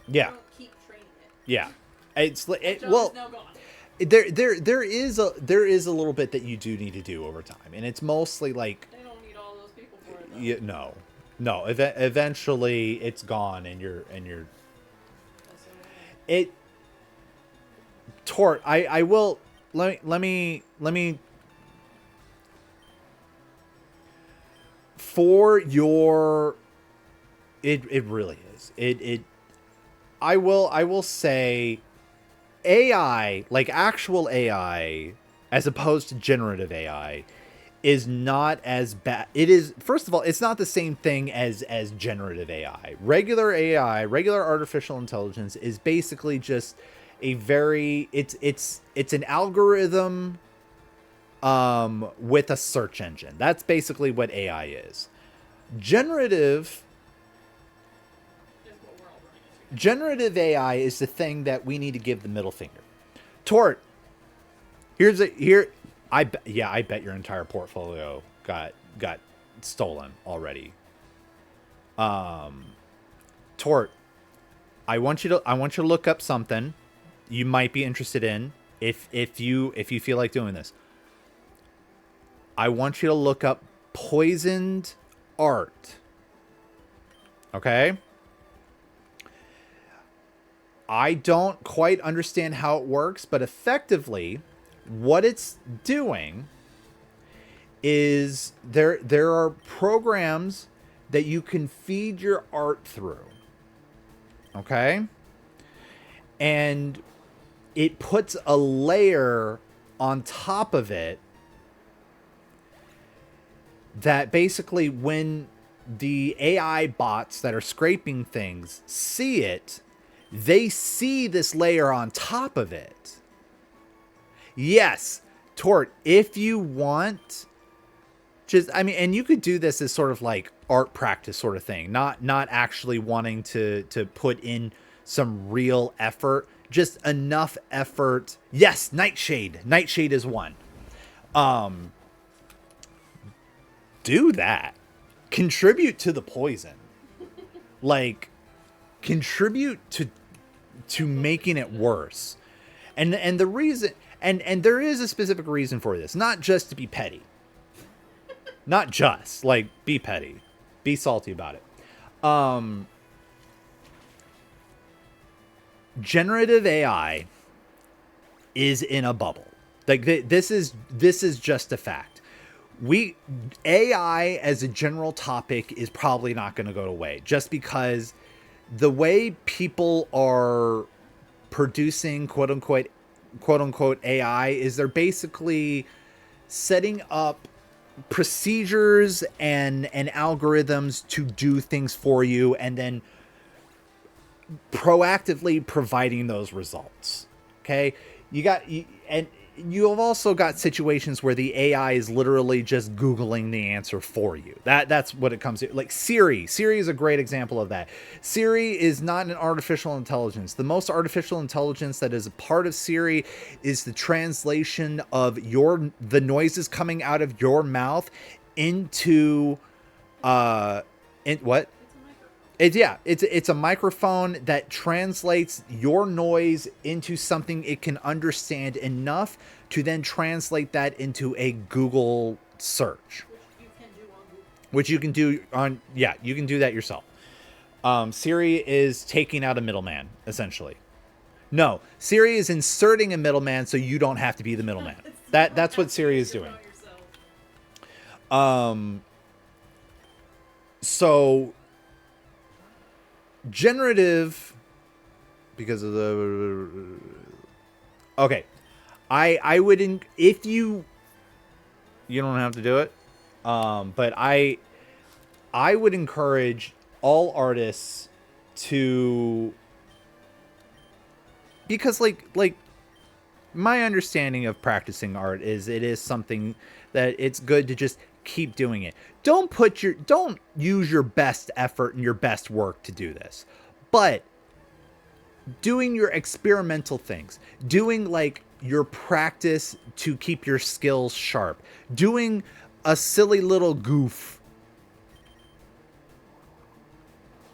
Yeah. You don't keep training it. Yeah, it's Job well, is now gone. there is a little bit that you do need to do over time, and it's mostly like, They don't need all those people for it, though. no. Eventually, it's gone, and you're That's so it. Tort, I will let me for your it really is I will say AI, like actual AI as opposed to generative AI, is not as bad. It is, first of all, it's not the same thing as generative AI. Regular AI, regular artificial intelligence, is basically just a very it's an algorithm with a search engine. That's basically what AI is. Generative Is what we're all running into. generative AI is the thing that we need to give the middle finger. Tort, here I bet your entire portfolio got stolen already. Tort, I want you to look up something you might be interested in if you feel like doing this. I want you to look up poisoned art. Okay? I don't quite understand how it works, but effectively what it's doing is there are programs that you can feed your art through. Okay? And it puts a layer on top of it that basically when the AI bots that are scraping things see it, they see this layer on top of it. Yes, Tort, if you want, just, I mean, and you could do this as sort of like art practice sort of thing, not actually wanting to put in some real effort, just enough effort. Yes, Nightshade. Nightshade is one. Do that. Contribute to the poison. Like, contribute to making it worse. And the reason, and there is a specific reason for this, not just to be petty. Not just, like, be petty. Be salty about it. Generative AI is in a bubble. Like, this is just a fact. AI as a general topic is probably not going to go away, just because the way people are producing quote unquote AI is they're basically setting up procedures and algorithms to do things for you, and then proactively providing those results. Okay, and you have also got situations where the AI is literally just Googling the answer for you. That's what it comes to. Like Siri. Siri is a great example of that. Siri is not an artificial intelligence. The most artificial intelligence that is a part of Siri is the translation of the noises coming out of your mouth into in what? It's a microphone that translates your noise into something it can understand enough to then translate that into a Google search. Which you can do on Google. You can do that yourself. Siri is taking out a middleman, essentially. No, Siri is inserting a middleman so you don't have to be the middleman. That's what Siri is doing. So generative, because of the okay, I wouldn't, if you don't have to do it, but I would encourage all artists to, because like my understanding of practicing art is it is something that it's good to just keep doing it. Don't use your best effort and your best work to do this, but doing your experimental things, doing like your practice to keep your skills sharp, doing a silly little goof,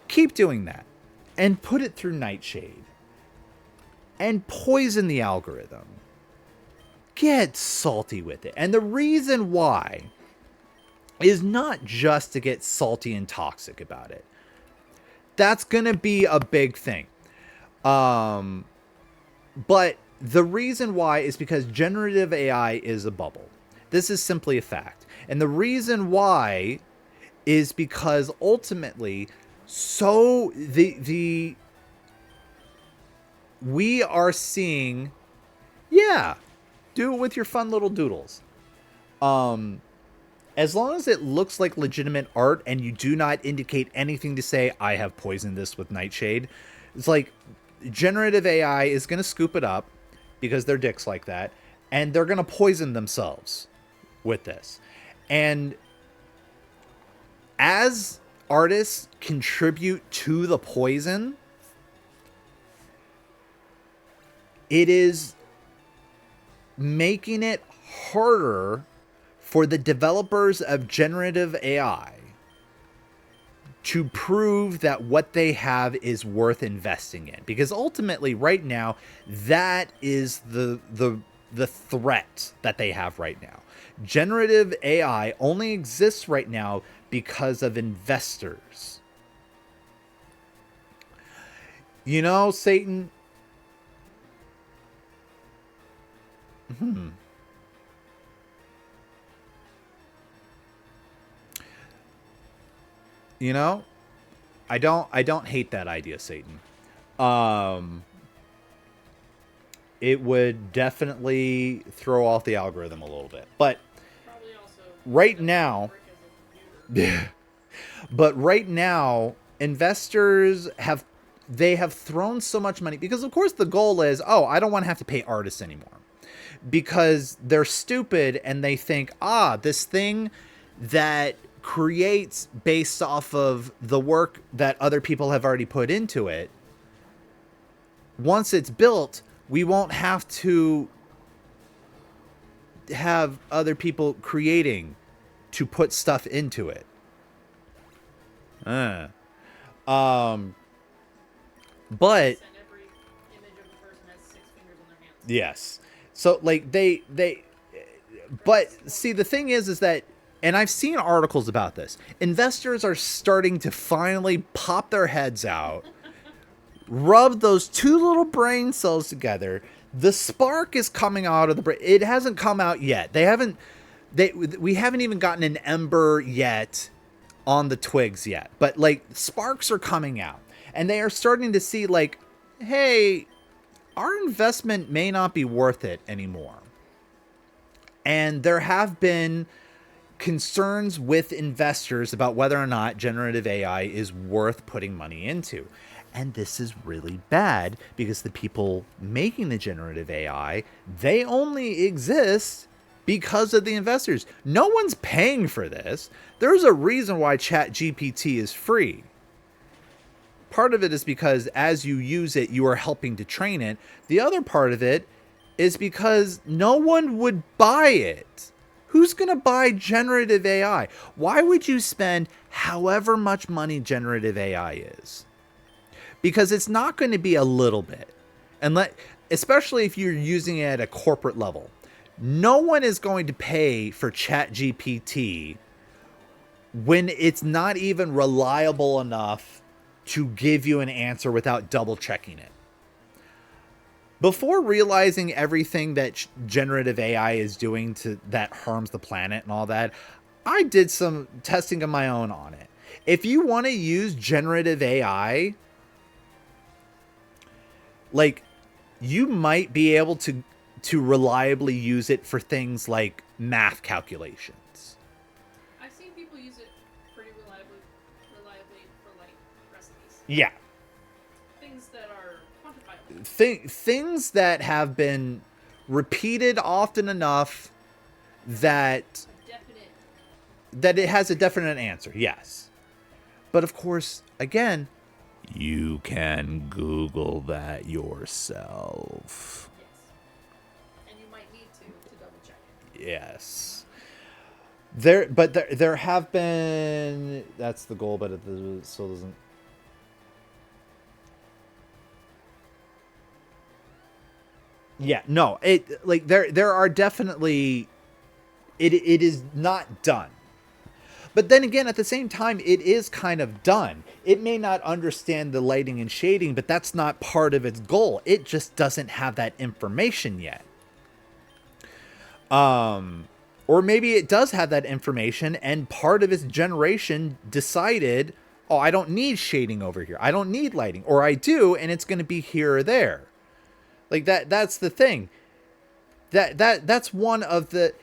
keep doing that and put it through Nightshade and poison the algorithm. Get salty with it. And the reason why is not just to get salty and toxic about it. That's going to be a big thing. But the reason why is because generative AI is a bubble. This is simply a fact. And the reason why is because ultimately, so we are seeing, do it with your fun little doodles. as long as it looks like legitimate art and you do not indicate anything to say, I have poisoned this with Nightshade, it's like generative AI is going to scoop it up because they're dicks like that, and they're going to poison themselves with this. And as artists contribute to the poison, it is making it harder for the developers of generative AI to prove that what they have is worth investing in. Because ultimately, right now, that is the threat that they have right now. Generative AI only exists right now because of investors. You know, Satan. You know, I don't hate that idea, Satan. It would definitely throw off the algorithm a little bit. But Probably also right doesn't now, work as a computer. but right now, investors have thrown so much money because of course the goal is, oh, I don't want to have to pay artists anymore. Because they're stupid and they think, this thing that creates based off of the work that other people have already put into it, once it's built, we won't have to have other people creating to put stuff into it. But Send every image of a person has 6 fingers on their hands. yes. So like but see, the thing is that, and I've seen articles about this, investors are starting to finally pop their heads out, rub those two little brain cells together. The spark is coming out of the brain. It hasn't come out yet. We haven't even gotten an ember yet on the twigs yet, but like sparks are coming out and they are starting to see like, hey, our investment may not be worth it anymore. And there have been concerns with investors about whether or not generative AI is worth putting money into. And this is really bad because the people making the generative AI, they only exist because of the investors. No one's paying for this. There's a reason why ChatGPT is free. Part of it is because as you use it, you are helping to train it. The other part of it is because no one would buy it. Who's going to buy generative AI? Why would you spend however much money generative AI is? Because it's not going to be a little bit. Especially if you're using it at a corporate level. No one is going to pay for ChatGPT when it's not even reliable enough to give you an answer without double checking it. Before realizing everything that generative AI is doing that harms the planet and all that, I did some testing of my own on it. If you want to use generative AI, like, you might be able to reliably use it for things like math calculations. I've seen people use it pretty reliably for like recipes. Yeah. Things that are quantifiable. Things that have been repeated often enough that it has a definite answer. Yes. But of course, again, you can Google that yourself. Yes. And you might need to double check it. Yes. There have been, that's the goal, but it still doesn't. Yeah, no, there are definitely, it is not done. But then again, at the same time, it is kind of done. It may not understand the lighting and shading, but that's not part of its goal. It just doesn't have that information yet. Or maybe it does have that information and part of its generation decided, oh, I don't need shading over here. I don't need lighting. Or I do, and it's going to be here or there. Like that's the thing. That's one of the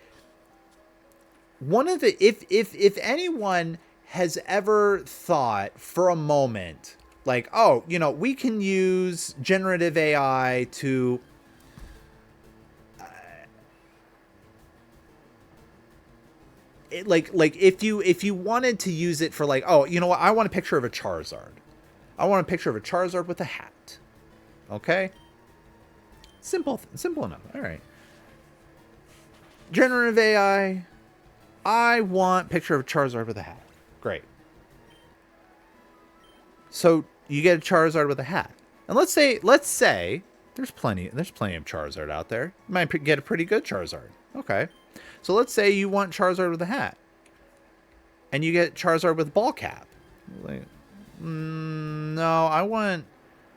one of the if anyone has ever thought for a moment like, oh, we can use generative AI to like if you wanted to use it for like, oh, you know what, I want a picture of a Charizard. I want a picture of a Charizard with a hat. Okay? Simple enough. All right. Generative AI, I want picture of a Charizard with a hat. Great. So you get a Charizard with a hat. And let's say there's plenty of Charizard out there. You might get a pretty good Charizard. Okay. So let's say you want Charizard with a hat. And you get Charizard with a ball cap. Like, no, I want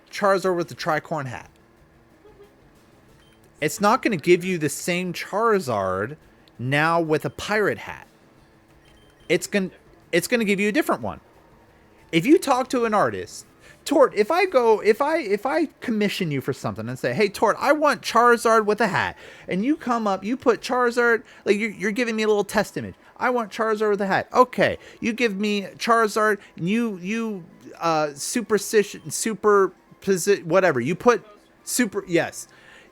Charizard with the tricorn hat. It's not going to give you the same Charizard now with a pirate hat. It's going to give you a different one. If you talk to an artist, Tort, if I commission you for something and say, hey, Tort, I want Charizard with a hat, and you come up, you put Charizard, like you're giving me a little test image. I want Charizard with a hat. Okay, you give me Charizard, and you whatever. You put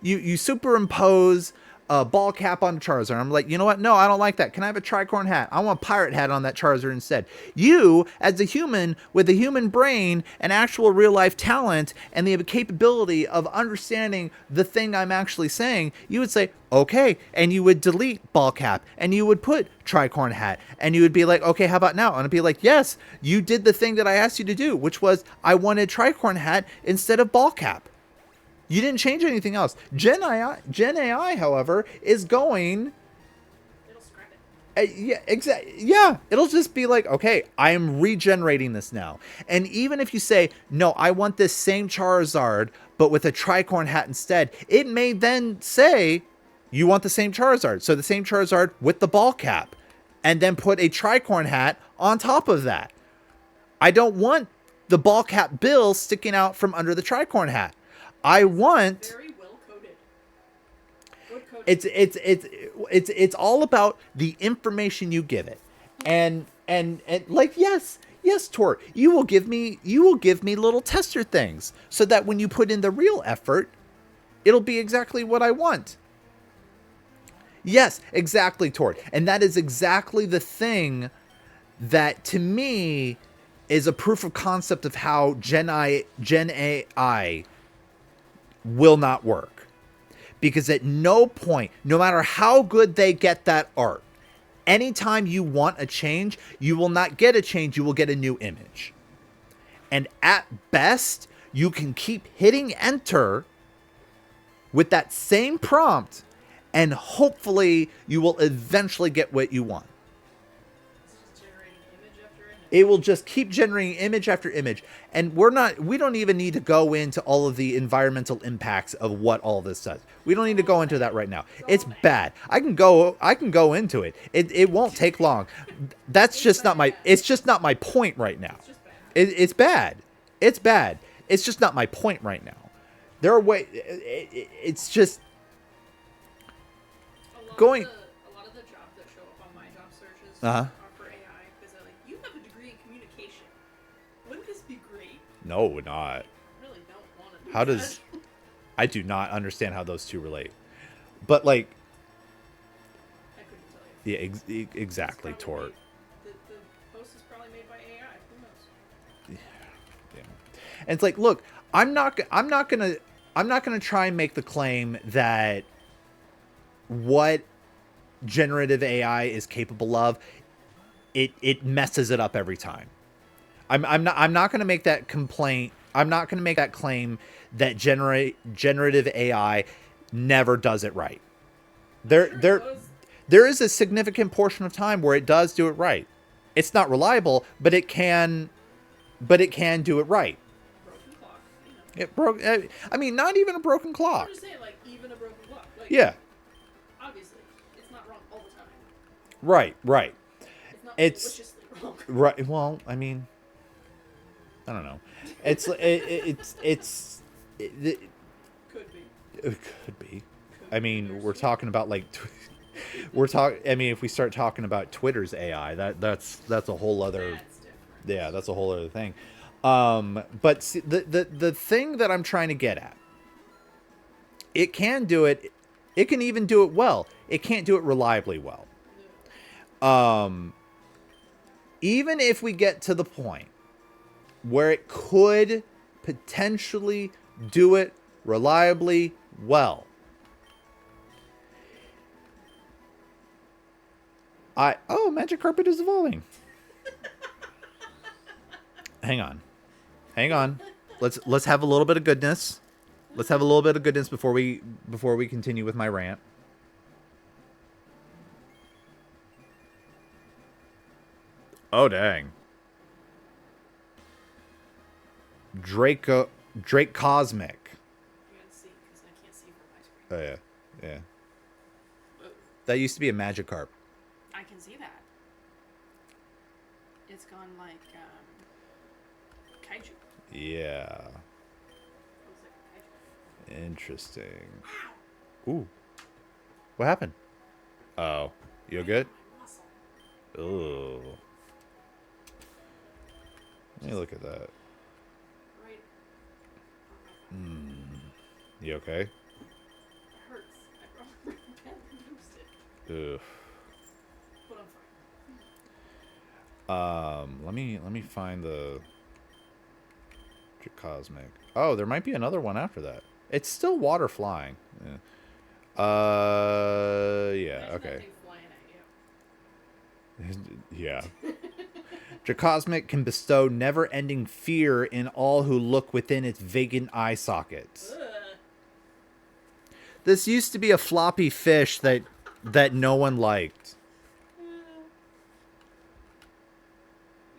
you superimpose a ball cap on Charizard. I'm like, you know what? No, I don't like that. Can I have a tricorn hat? I want a pirate hat on that Charizard instead. You, as a human with a human brain and actual real life talent and the capability of understanding the thing I'm actually saying, you would say, okay, and you would delete ball cap and you would put tricorn hat and you would be like, okay, how about now? And I'd be like, yes, you did the thing that I asked you to do, which was I wanted tricorn hat instead of ball cap. You didn't change anything else. Gen AI, however, is going. It'll scrap it. Yeah, exactly. Yeah, it'll just be like, okay, I am regenerating this now. And even if you say, no, I want this same Charizard, but with a tricorn hat instead, it may then say, you want the same Charizard. So the same Charizard with the ball cap, and then put a tricorn hat on top of that. I don't want the ball cap bill sticking out from under the tricorn hat. I want. Very well coded. Good coding. It's all about the information you give it, and like yes, Tor, you will give me little tester things so that when you put in the real effort, it'll be exactly what I want. Yes, exactly, Tor, and that is exactly the thing that to me is a proof of concept of how Gen AI will not work, because at no point, no matter how good they get that art, anytime you want a change, you will not get a change, you will get a new image. And at best, you can keep hitting enter with that same prompt, and hopefully you will eventually get what you want. It's just generating image after image. It will just keep generating image after image. And we don't even need to go into all of the environmental impacts of what all this does. We don't need to go into that right now. It's bad. I can go into it. It won't take long. It's just not my point right now. It's just bad. It's bad. It's just not my point right now. There are it's just going. A lot of the jobs that show up on my job searches Uh-huh. are for AI because they're like, you have a degree in communication. Wouldn't this be great? No, not. I really don't want to do How that. does I do not understand how those two relate. But like, I couldn't tell you. yeah, exactly, It's probably Tort. made- The post is probably made by AI. Who knows? Yeah. And it's like, look, I'm not gonna try and make the claim that what generative AI is capable of, it messes it up every time. I'm not gonna make that complaint. I'm not gonna make that claim that generative AI never does it right. There is a significant portion of time where it does do it right. It's not reliable, but it can do it right. Broken clock. You know. It broke. I mean, not even a broken I'm clock. just saying, like, even a broken clock. Like, Yeah. Obviously, it's not wrong all the time. Right. It's not It's- maliciously wrong. Right. Well, I mean, I don't know. It's it Could be. could be. I mean, we're talking about like We're talking. I mean, if we start talking about Twitter's AI, that's a whole other. That's different. Yeah, that's a whole other thing. But see, the thing that I'm trying to get at, it can do it. It can even do it well. It can't do it reliably well. Even if we get to the point where it could potentially do it reliably well, Magic Carpet is evolving. Hang on. Let's have a little bit of goodness. Let's have a little bit of goodness before we continue with my rant. Oh dang. Drake Cosmic. You gotta see, because I can't see from my screen. Oh yeah. Whoa. That used to be a Magikarp. I can see that. It's gone like kaiju. Yeah. Looks like a kaiju. Interesting. Ooh. What happened? Oh. You good? My muscle. Ooh. Let me look at that. Right. You okay? It hurts. I probably badly used it. Ugh. But I'm fine. Let me find the Cosmic. Oh, there might be another one after that. It's still water flying. Yeah. Yeah, Imagine that okay. thing flying at you. Yeah. Dracosmic can bestow never-ending fear in all who look within its vacant eye sockets. Ugh. This used to be a floppy fish that no one liked.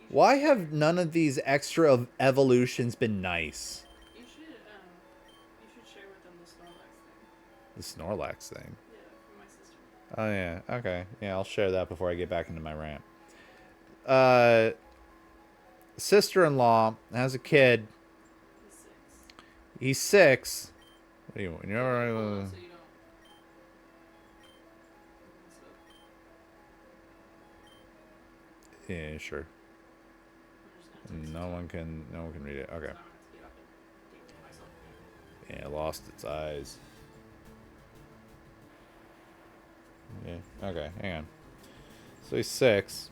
Why have none of these extra evolutions been nice? You should share with them the Snorlax thing. The Snorlax thing. Yeah, from my sister. Oh yeah, okay. Yeah, I'll share that before I get back into my rant. Sister-in-law has a kid. He's 6. He's 6. What do you want? Hold on, so you don't. Yeah, sure. I'm just gonna text No one can read it. it. Okay. So I'm gonna have to get up and take it myself. Yeah, it lost its eyes. Yeah. Okay, hang on. So he's 6.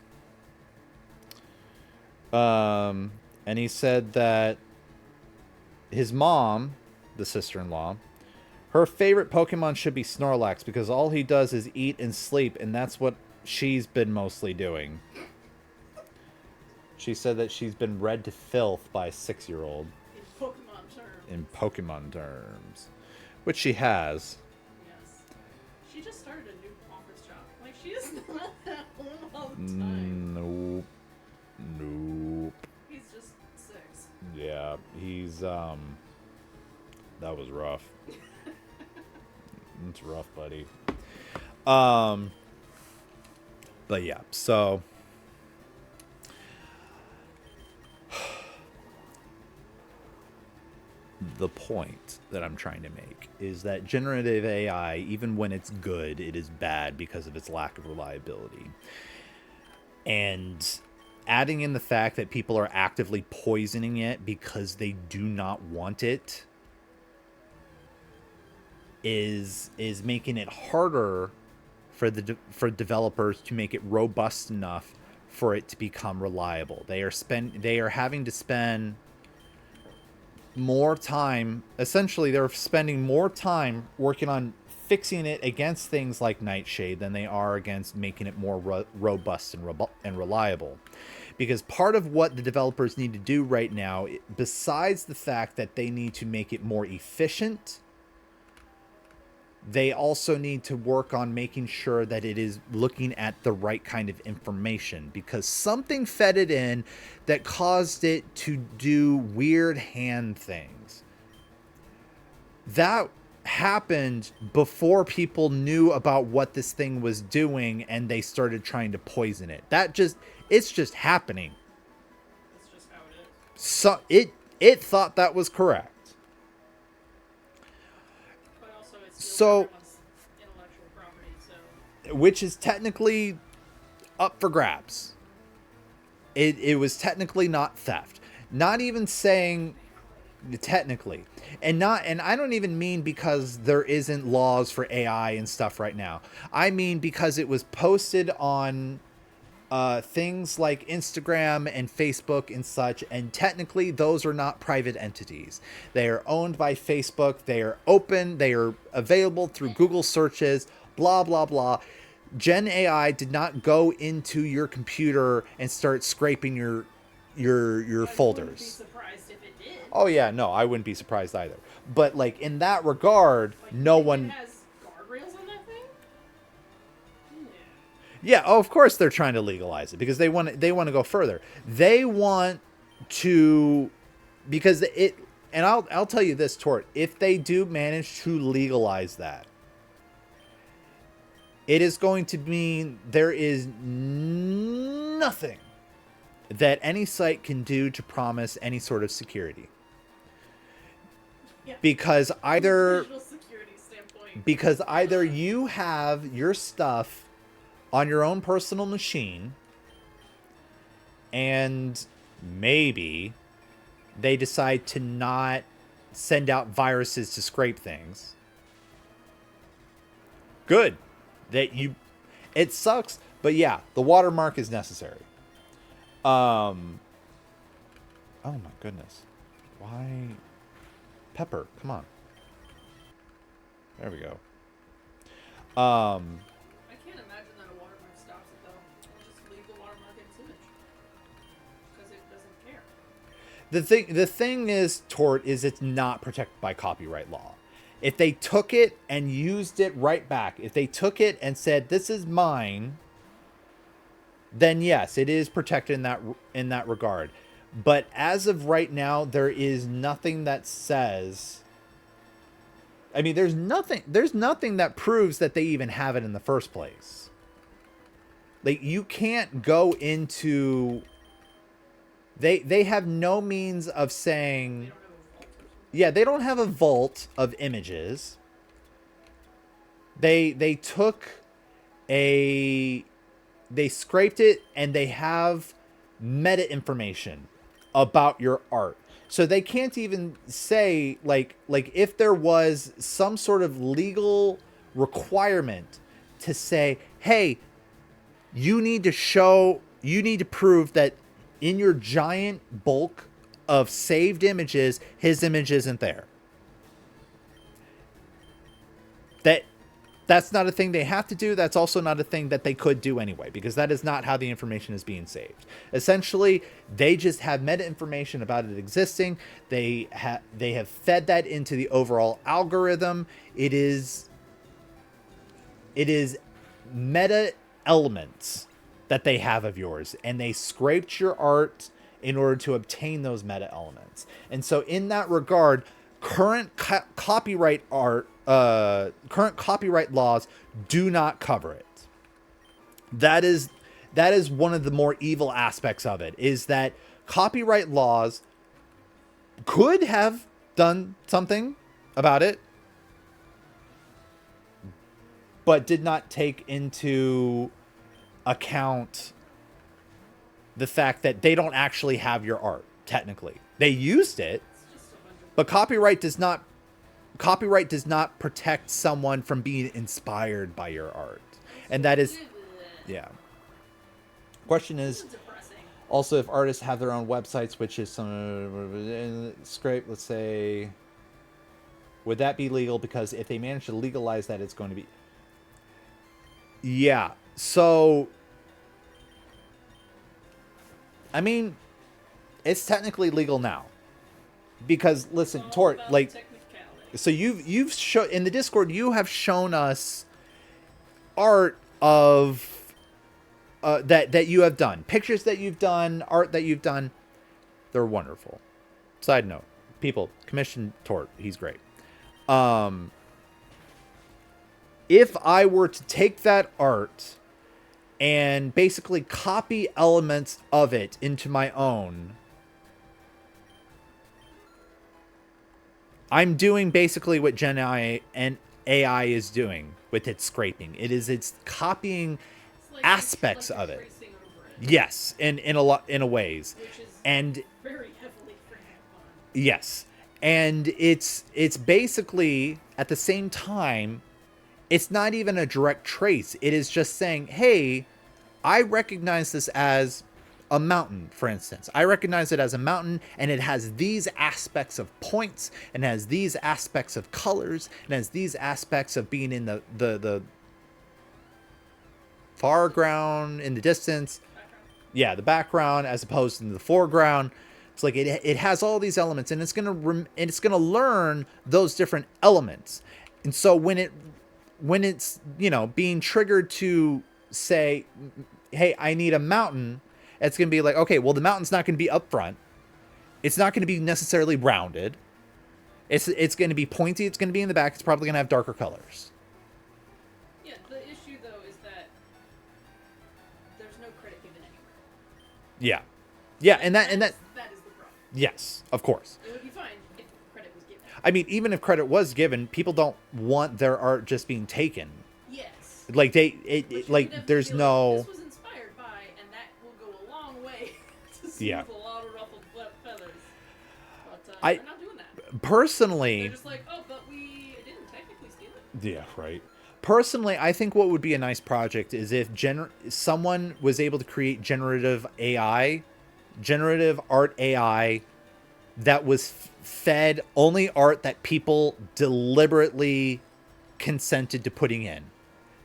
And he said that his mom, the sister-in-law, her favorite Pokemon should be Snorlax because all he does is eat and sleep, and that's what she's been mostly doing. She said that she's been read to filth by a 6-year-old In Pokemon terms. in Pokemon terms, which she has. Yes. She just started a new office job. Like, she is not at home all the time. Nope. Nope. He's just 6. Yeah, he's that was rough. It's rough, buddy. But yeah, so the point that I'm trying to make is that generative AI, even when it's good, it is bad because of its lack of reliability. And adding in the fact that people are actively poisoning it because they do not want it is making it harder for developers to make it robust enough for it to become reliable. They are having to spend more time. Essentially, they're spending more time working on fixing it against things like Nightshade than they are against making it more robust and reliable. Because part of what the developers need to do right now, besides the fact that they need to make it more efficient, they also need to work on making sure that it is looking at the right kind of information, because something fed it in that caused it to do weird hand things. That happened before people knew about what this thing was doing and they started trying to poison it. It's just happening. That's just how it is. So it thought that was correct. But also, it's So- still everyone's intellectual property, so which is technically up for grabs. It was technically not theft. Not even saying technically. And I don't even mean because there isn't laws for AI and stuff right now. I mean because it was posted on things like Instagram and Facebook and such, and technically those are not private entities. They are owned by Facebook. They are open. They are available through Google searches, blah, blah, blah. Gen AI did not go into your computer and start scraping your I wouldn't be folders. surprised if it did. Oh yeah, no, I wouldn't be surprised either. But like in that regard, Like, no you think one. It has guardrails on that thing? Yeah. Yeah, oh, of course they're trying to legalize it because they want to go further. They want to, because it, and I'll tell you this, Tort, if they do manage to legalize that, it is going to mean there is nothing that any site can do to promise any sort of security. Yeah. Because either Visual security standpoint. because either you have your stuff on your own personal machine and maybe they decide to not send out viruses to scrape things. Good. It sucks, but yeah, the watermark is necessary. Oh my goodness. Why? Pepper, come on. There we go. I can't imagine that a watermark stops it though. I'll just leave the watermark in its image. Because it doesn't care. The thing is, Tort, is it's not protected by copyright law. If they took it and used it right back, if they took it and said, this is mine, then yes, it is protected in that regard. But as of right now, there is nothing that says, I mean, there's nothing that proves that they even have it in the first place. Like, you can't go into, they have no means of saying, They don't have a vault or something. yeah, they don't have a vault of images. They took they scraped it and they have meta information about your art. So they can't even say like if there was some sort of legal requirement to say, "Hey, you need to prove that in your giant bulk of saved images, his image isn't there." That's not a thing they have to do. That's also not a thing that they could do anyway, because that is not how the information is being saved. Essentially, they just have meta information about it existing. They have fed that into the overall algorithm. It is meta elements that they have of yours, and they scraped your art in order to obtain those meta elements. And so in that regard, current copyright laws do not cover it. That is one of the more evil aspects of it, is that copyright laws could have done something about it, but did not take into account the fact that they don't actually have your art, technically. They used it, It's just a bunch of but copyright does not protect someone from being inspired by your art. And that is, yeah. Question is depressing. also if artists have their own websites, which is some scrape, let's say, would that be legal? Because if they manage to legalize that, it's going to be, yeah. So, I mean, it's technically legal now. Because listen, All Tort, about like, technicality. so you've shown in the Discord, you have shown us art of that you have done, pictures that you've done, art that you've done. They're wonderful. Side note, people, commission Tort, he's great. If I were to take that art and basically copy elements of it into my own, I'm doing basically what Gen AI AI is doing with its scraping. It's copying It's like aspects it's of like it. tracing over it, Yes, in a lot in a ways. which is And very heavily frowned upon. yes. And it's basically at the same time, it's not even a direct trace. It is just saying, "Hey, I recognize this as a mountain, for instance. I recognize it as a mountain, and it has these aspects of points, and has these aspects of colors, and has these aspects of being in the foreground, in the distance. Background. Yeah, the background as opposed to the foreground. It's like it has all these elements, and it's gonna learn those different elements. And so when it's being triggered to say, hey, I need a mountain, it's going to be like, okay, well, the mountain's not going to be up front. It's not going to be necessarily rounded. It's going to be pointy. It's going to be in the back. It's probably going to have darker colors. Yeah, the issue though is that there's no credit given anywhere. Yeah. Yeah, and that That is the problem. yes, of course. It would be fine if credit was given. I mean, even if credit was given, people don't want their art just being taken. Yes. Like But you could like definitely there's be like, no This was inspired by, and that will go a long way to soothe Yeah. a lot of ruffled feathers. But I- they're not doing that. personally. They're just like, oh, but we didn't technically steal it. Yeah, right. Personally, I think what would be a nice project is if someone was able to create generative art AI that was fed only art that people deliberately consented to putting in.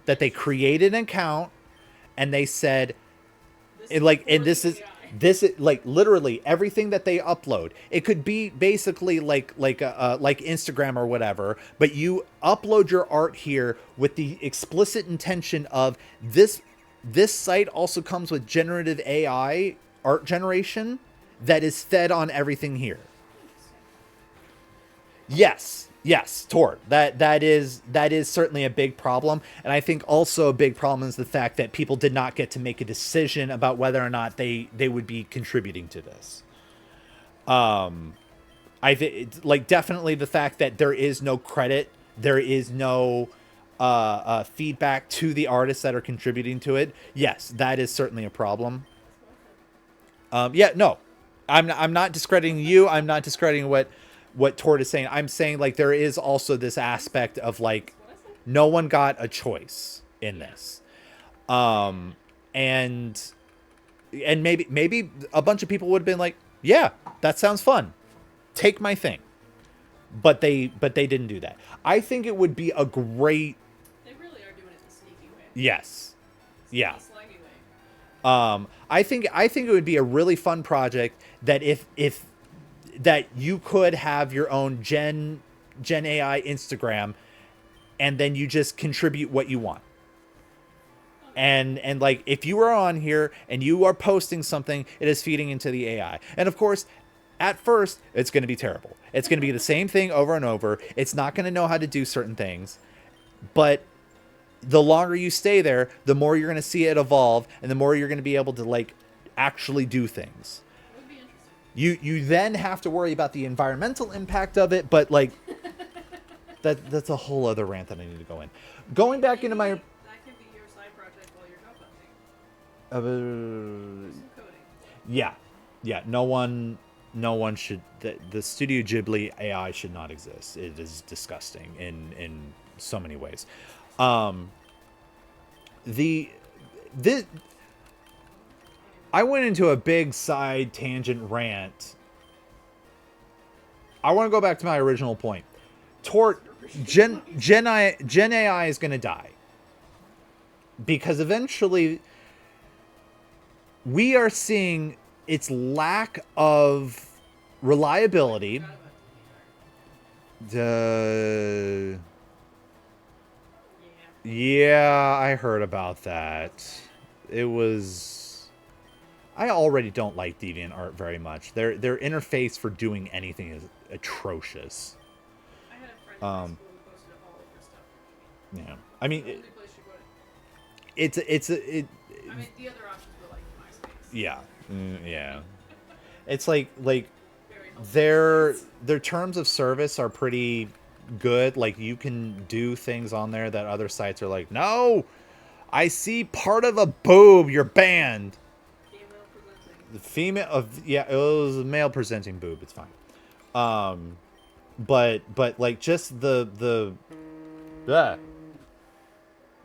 That they created an account and they said, and this is like literally everything that they upload. It could be basically like Instagram or whatever, but you upload your art here with the explicit intention of this site also comes with generative AI art generation that is fed on everything here. Yes, Tort. That is certainly a big problem, and I think also a big problem is the fact that people did not get to make a decision about whether or not they would be contributing to this. I think like definitely the fact that there is no credit, there is no feedback to the artists that are contributing to it. Yes, that is certainly a problem. Yeah, no, I'm not discrediting you. I'm not discrediting what Tort is saying. I'm saying like there is also this aspect of like no one got a choice in this. And maybe a bunch of people would have been like, yeah, that sounds fun. Take my thing. But they didn't do that. I think it would be a great They really are doing it the sneaky way. yes. Yeah. Sneaky, slaggy way. I think it would be a really fun project that if that you could have your own Gen AI Instagram, and then you just contribute what you want. And like if you are on here and you are posting something, it is feeding into the AI. And of course, at first, it's going to be terrible. It's going to be the same thing over and over. It's not going to know how to do certain things. But the longer you stay there, the more you're going to see it evolve, and the more you're going to be able to like actually do things. It would be interesting. You then have to worry about the environmental impact of it, but like that's a whole other rant that I need to go in. Going back into my That can be your side project while you're job hunting. Some coding. yeah. No one should. The Studio Ghibli AI should not exist. It is disgusting in so many ways. I went into a big side tangent rant. I want to go back to my original point. Gen AI is going to die because eventually we are seeing its lack of reliability. Yeah, I heard about that. It was. I already don't like DeviantArt very much. Their interface for doing anything is atrocious. I had a friend in high school who posted all of her stuff. Yeah, I mean, The only place she put it. it's I mean, the other options were like MySpace. yeah. It's like Very helpful. their terms of service are pretty good. Like, you can do things on there that other sites are like, no, I see part of a boob, you're banned. Female presenting. The female of, yeah, it was a male presenting boob, it's fine. But like, just the yeah.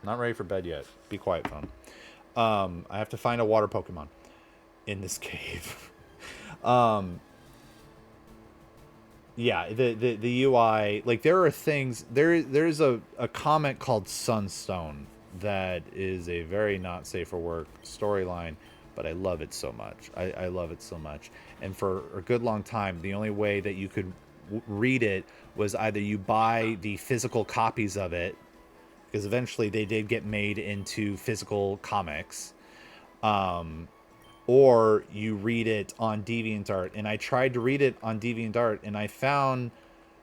Not ready for bed yet. Be quiet, phone. I have to find a water Pokemon in this cave. Yeah, the UI, like, there are things, there's a comic called Sunstone that is a very not safe for work storyline, but I love it so much. I love it so much. And for a good long time, the only way that you could read it was either you buy the physical copies of it, because eventually they did get made into physical comics, or you read it on DeviantArt. And I tried to read it on DeviantArt, and I found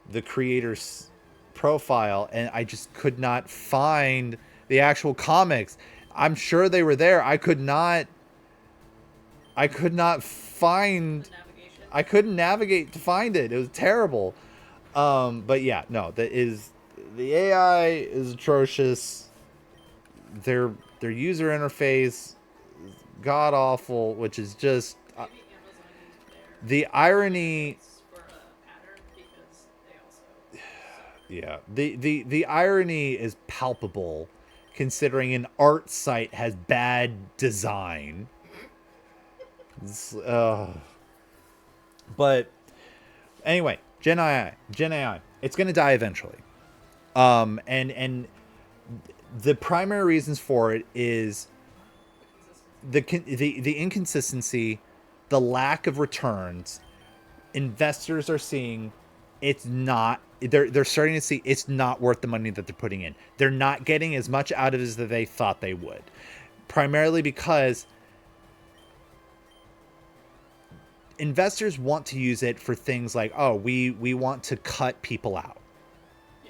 the creator's profile, and I just could not find the actual comics. I'm sure they were there. I could not find. The navigation. I couldn't navigate to find it. It was terrible. But yeah, no, the AI is atrocious. Their user interface is god awful, which is just Maybe Amazon used their the irony. for a pattern because they also. Yeah, the irony is palpable, considering an art site has bad design. But anyway, Gen AI, it's gonna die eventually. And the primary reasons for it is the inconsistency, the lack of returns. Investors are seeing it's not. They're starting to see it's not worth the money that they're putting in. They're not getting as much out of it as they thought they would, primarily because investors want to use it for things like, oh, we want to cut people out.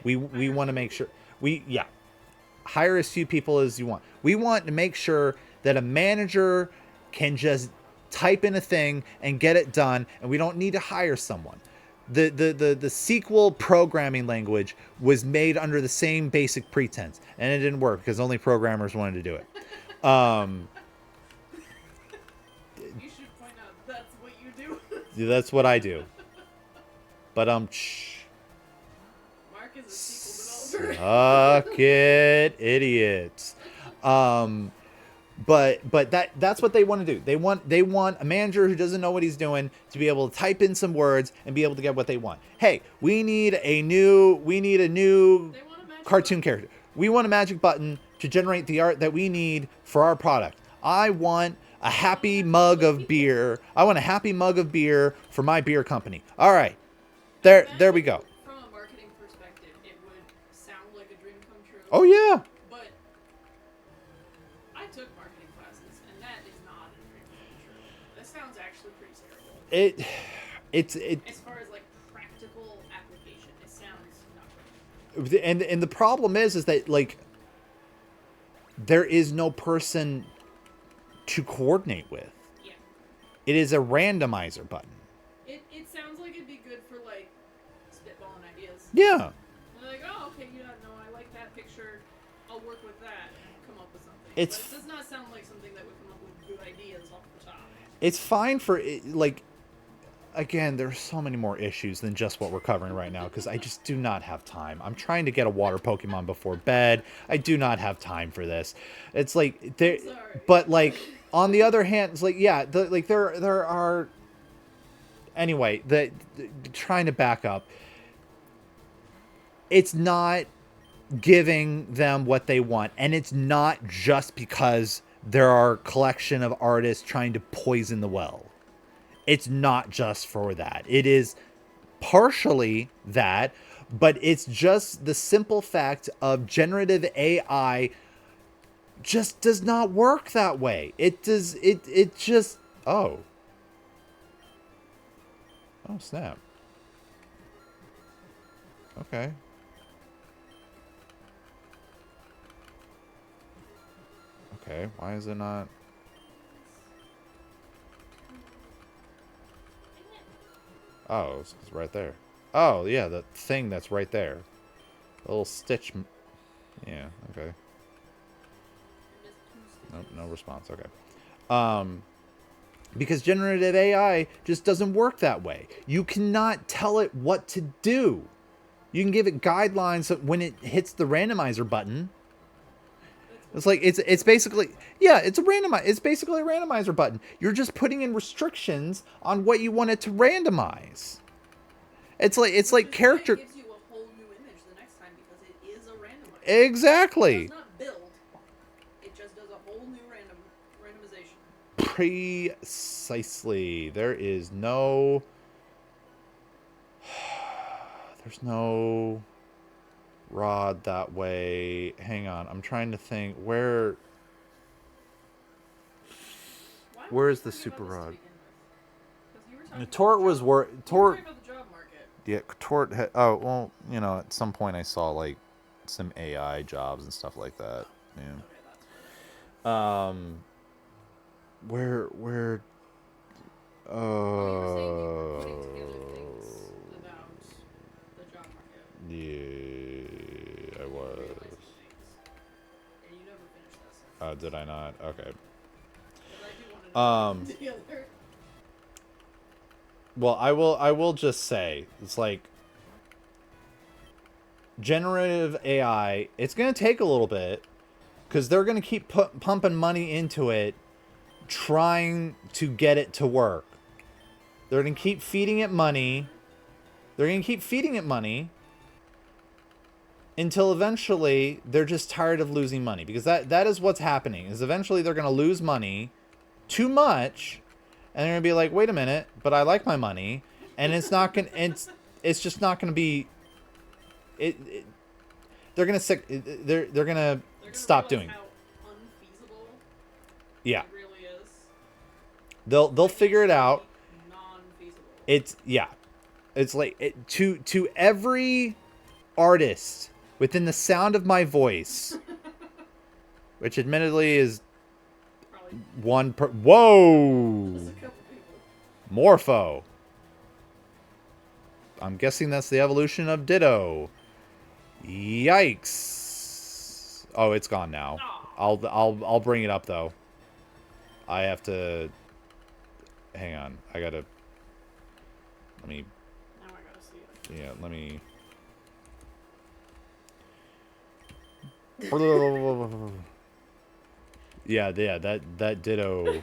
We want to make sure hire as few people as you want. We want to make sure that a manager can just type in a thing and get it done, and we don't need to hire someone. The SQL programming language was made under the same basic pretense, and it didn't work because only programmers wanted to do it. You should point out that's what you do. That's what I do. But Mark is a sequel developer. suck it, idiots. But that's what they want to do. They want a manager who doesn't know what he's doing to be able to type in some words and be able to get what they want. Hey, we need a new They want a magic cartoon button. character. We want a magic button to generate the art that we need for our product. I want a happy mug of beer. I want a happy mug of beer for my beer company. All right. There we go. From a marketing perspective, it would sound like a dream come true. Oh yeah. But I took marketing classes, and that is not a dream come true. That sounds actually pretty terrible. It's As far as like practical application, it sounds not great. and the problem is that, like, there is no person to coordinate with. Yeah. It is a randomizer button. It sounds like it'd be good for like spitballing ideas. Yeah. They're like, oh, okay, no, I like that picture. I'll work with that and come up with something. It's but it does not sound like something that would come up with good ideas off the top. It's fine for it, like, again, there's so many more issues than just what we're covering right now, because I just do not have time. I'm trying to get a water Pokemon before bed. I do not have time for this. It's like there, Sorry. but like on the other hand, it's like, yeah, there are. Anyway, trying to back up. It's not giving them what they want, and it's not just because there are a collection of artists trying to poison the well. It's not just for that. It is partially that, but it's just the simple fact of generative AI just does not work that way. It does. It just. Oh snap. Okay. Okay, why is it not? Oh, it's right there. Oh, yeah, the thing that's right there. A little Stitch. Yeah, okay. I missed two Nope, stitches. no response. Okay. Because generative AI just doesn't work that way. You cannot tell it what to do. You can give it guidelines when it hits the randomizer button. It's like it's basically it's basically a randomizer button. You're just putting in restrictions on what you want it to randomize. It's like Which is why character it gives you a whole new image the next time because it is a randomizer. It exactly. does not build. It just does a whole new randomization. Precisely. There's no rod that way. Hang on. I'm trying to think where Why Where were is we the talking super about this to rod? begin with? 'Cause you were talking about Tort the was job- wor you were Tort talking about the job market. yeah, Tort oh, well, at some point I saw like some AI jobs and stuff like that. Yeah. Okay, that's where. Where Well, you were saying you were putting together things about the job market. yeah, I And you were was. realizing things. And you never finished that sentence. Oh, did I not? Okay. Because I do want to know the other. Well, I will just say it's like generative AI, it's going to take a little bit cuz they're going to keep pumping money into it trying to get it to work. They're going to keep feeding it money. They're going to keep feeding it money until eventually they're just tired of losing money because that is what's happening. Is eventually they're going to lose money too much and they're going to be like, "Wait a minute, but I like my money." And it's not going to it's just not going to be they're going to they're going to stop doing. How unfeasible Yeah. it really is. They'll figure it out. Non-feasible. It's like to every artist within the sound of my voice, which admittedly is Probably one per whoa just a couple people. Morpho. I'm guessing that's the evolution of Ditto. Yikes! Oh, it's gone now. I'll bring it up though. I have to. Hang on. Let me. Now I gotta see it. Yeah. Let me. Yeah. That Ditto.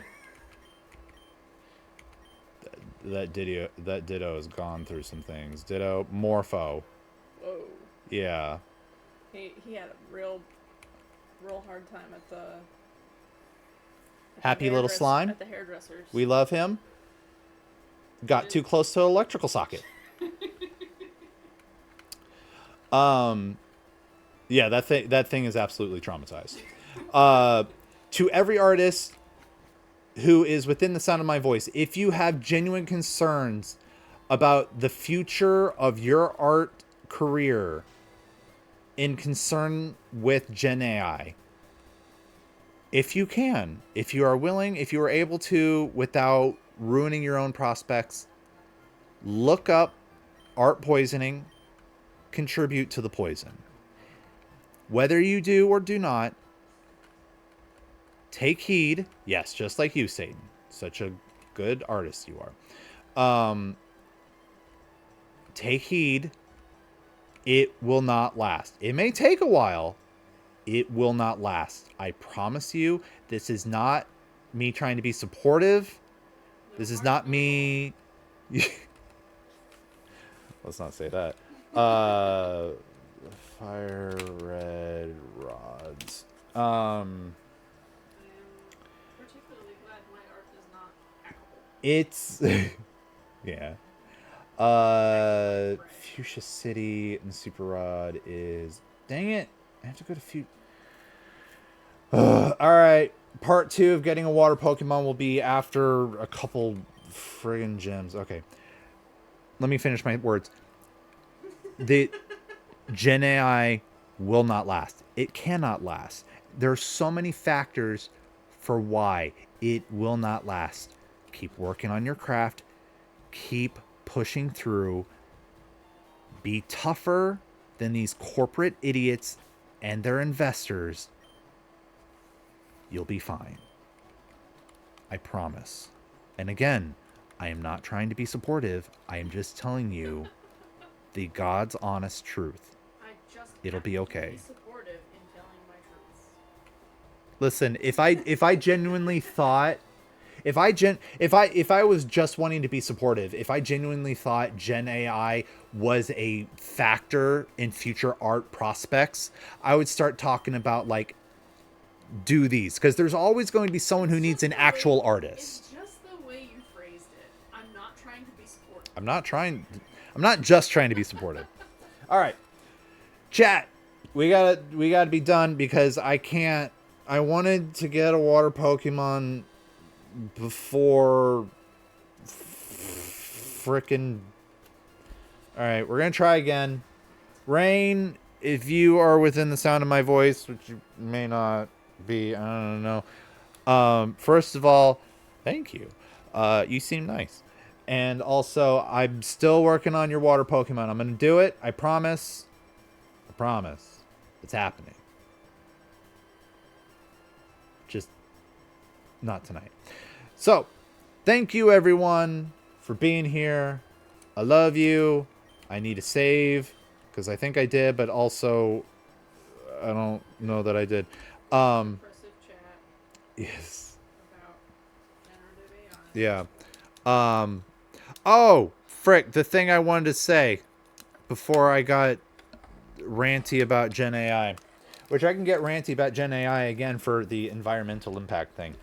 That Ditto has gone through some things. Ditto Morpho. Whoa. Yeah. He had a real hard time at the Happy little slime. At the hairdressers. We love him. Got too close to an electrical socket. Yeah, that thing is absolutely traumatized. To every artist who is within the sound of my voice, if you have genuine concerns about the future of your art career in concern with Gen AI, if you are willing, if you are able to, without ruining your own prospects, look up art poisoning, contribute to the poison. Whether you do or do not, take heed. Yes, just like you, Satan. Such a good artist you are. Take heed. It will not last. It may take a while. It will not last. I promise you, this is not me trying to be supportive. This is not me. Let's not say that. Fire red rods. I am particularly glad my art is not hackable. It's yeah. Fuchsia City and Super Rod is dang it. I have to go to Alright. Part 2 of getting a water Pokemon will be after a couple friggin' gems. Okay. Let me finish my words. The Gen AI will not last. It cannot last. There are so many factors for why it will not last. Keep working on your craft. Keep pushing through. Be tougher than these corporate idiots and their investors, you'll be fine. I promise. And again, I am not trying to be supportive. I am just telling you the God's honest truth. I just It'll have be to okay. Be supportive in telling my truths. Listen, if I genuinely thought, if I was just wanting to be supportive, if I genuinely thought Gen AI was a factor in future art prospects, I would start talking about like, do these, because there's always going to be someone who needs an actual artist. It's just the way you phrased it. I'm not trying to be supportive. I'm not just trying to be supportive. All right, chat. We gotta be done because I wanted to get a water Pokemon before frickin'. All right, we're gonna try again. Rain, if you are within the sound of my voice, which you may not be, I don't know. First of all, thank you. You seem nice. And also, I'm still working on your water Pokemon. I'm gonna do it. I promise. I promise. It's happening. Just not tonight. So, thank you everyone for being here. I love you. I need to save because I think I did, but also I don't know that I did. Impressive chat Yes. about generative AI. Yeah. Oh, frick, the thing I wanted to say before I got ranty about Gen AI, which I can get ranty about Gen AI again for the environmental impact thing.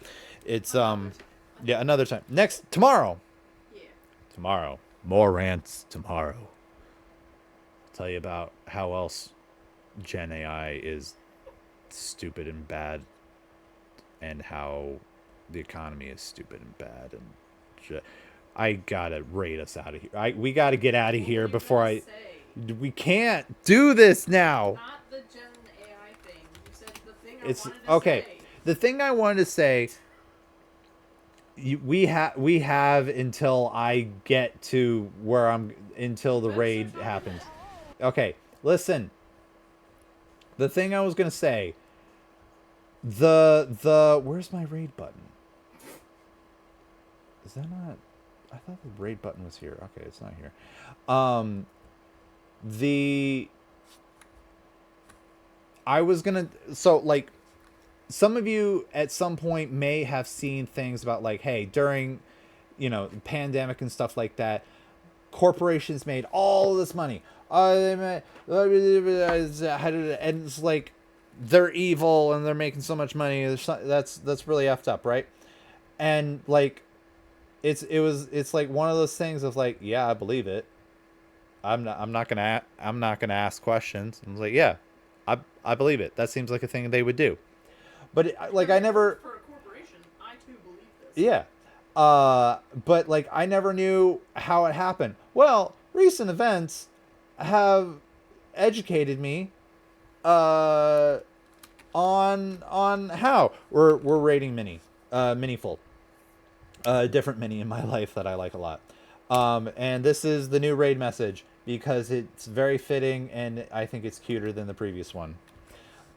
It's yeah, another time. Tomorrow. Yeah. Tomorrow. More rants tomorrow. I'll tell you about how else Gen AI is stupid and bad, and how the economy is stupid and bad, and I gotta rate us out of here. We gotta get out of here before I. We can't do this now. Not the Gen AI thing. You said the thing I It's wanted to okay. say. The thing I wanted to say. We have until I get to where until the raid happens. Okay, listen. The thing I was gonna say. Where's my raid button? Is that not? I thought the raid button was here. Okay, it's not here. I was gonna, so like, some of you at some point may have seen things about like, hey, during, the pandemic and stuff like that, corporations made all this money. And it's like they're evil and they're making so much money. That's really effed up, right? And like, it's like one of those things of like, yeah, I believe it. I'm not gonna ask questions. I was like, yeah, I believe it. That seems like a thing they would do. But I never. For a corporation, I too believe this. Yeah. But like I never knew how it happened. Well, recent events have educated me on how we're rating Minifold. Different Mini in my life that I like a lot. And this is the new raid message because it's very fitting and I think it's cuter than the previous one.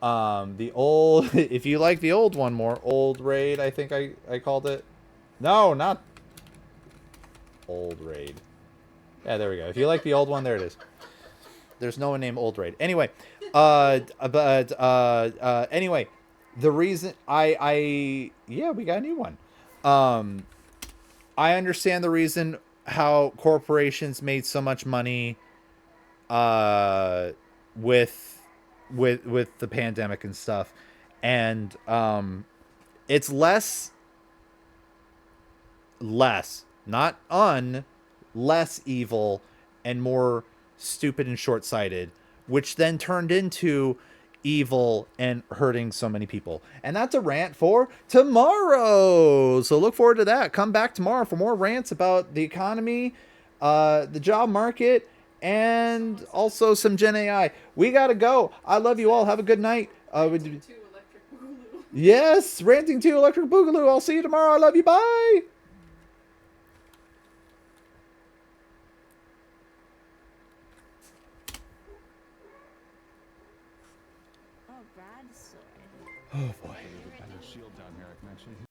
The old, if you like the old one more, old raid, I think I called it. No, not old raid. Yeah, there we go. If you like the old one, there it is. There's no one named Old Raid. Anyway, anyway, the reason yeah, we got a new one. I understand the reason how corporations made so much money, with the pandemic and stuff, and it's less, not less evil and more stupid and short-sighted, which then turned into evil and hurting so many people. And that's a rant for tomorrow. So look forward to that. Come back tomorrow for more rants about the economy, the job market, and also some Gen AI. We gotta go. I love you all. Have a good night. Ranting to Electric Boogaloo. Yes, ranting to Electric Boogaloo. I'll see you tomorrow. I love you. Bye. broadsword. Oh boy. Got your shield down here. I can actually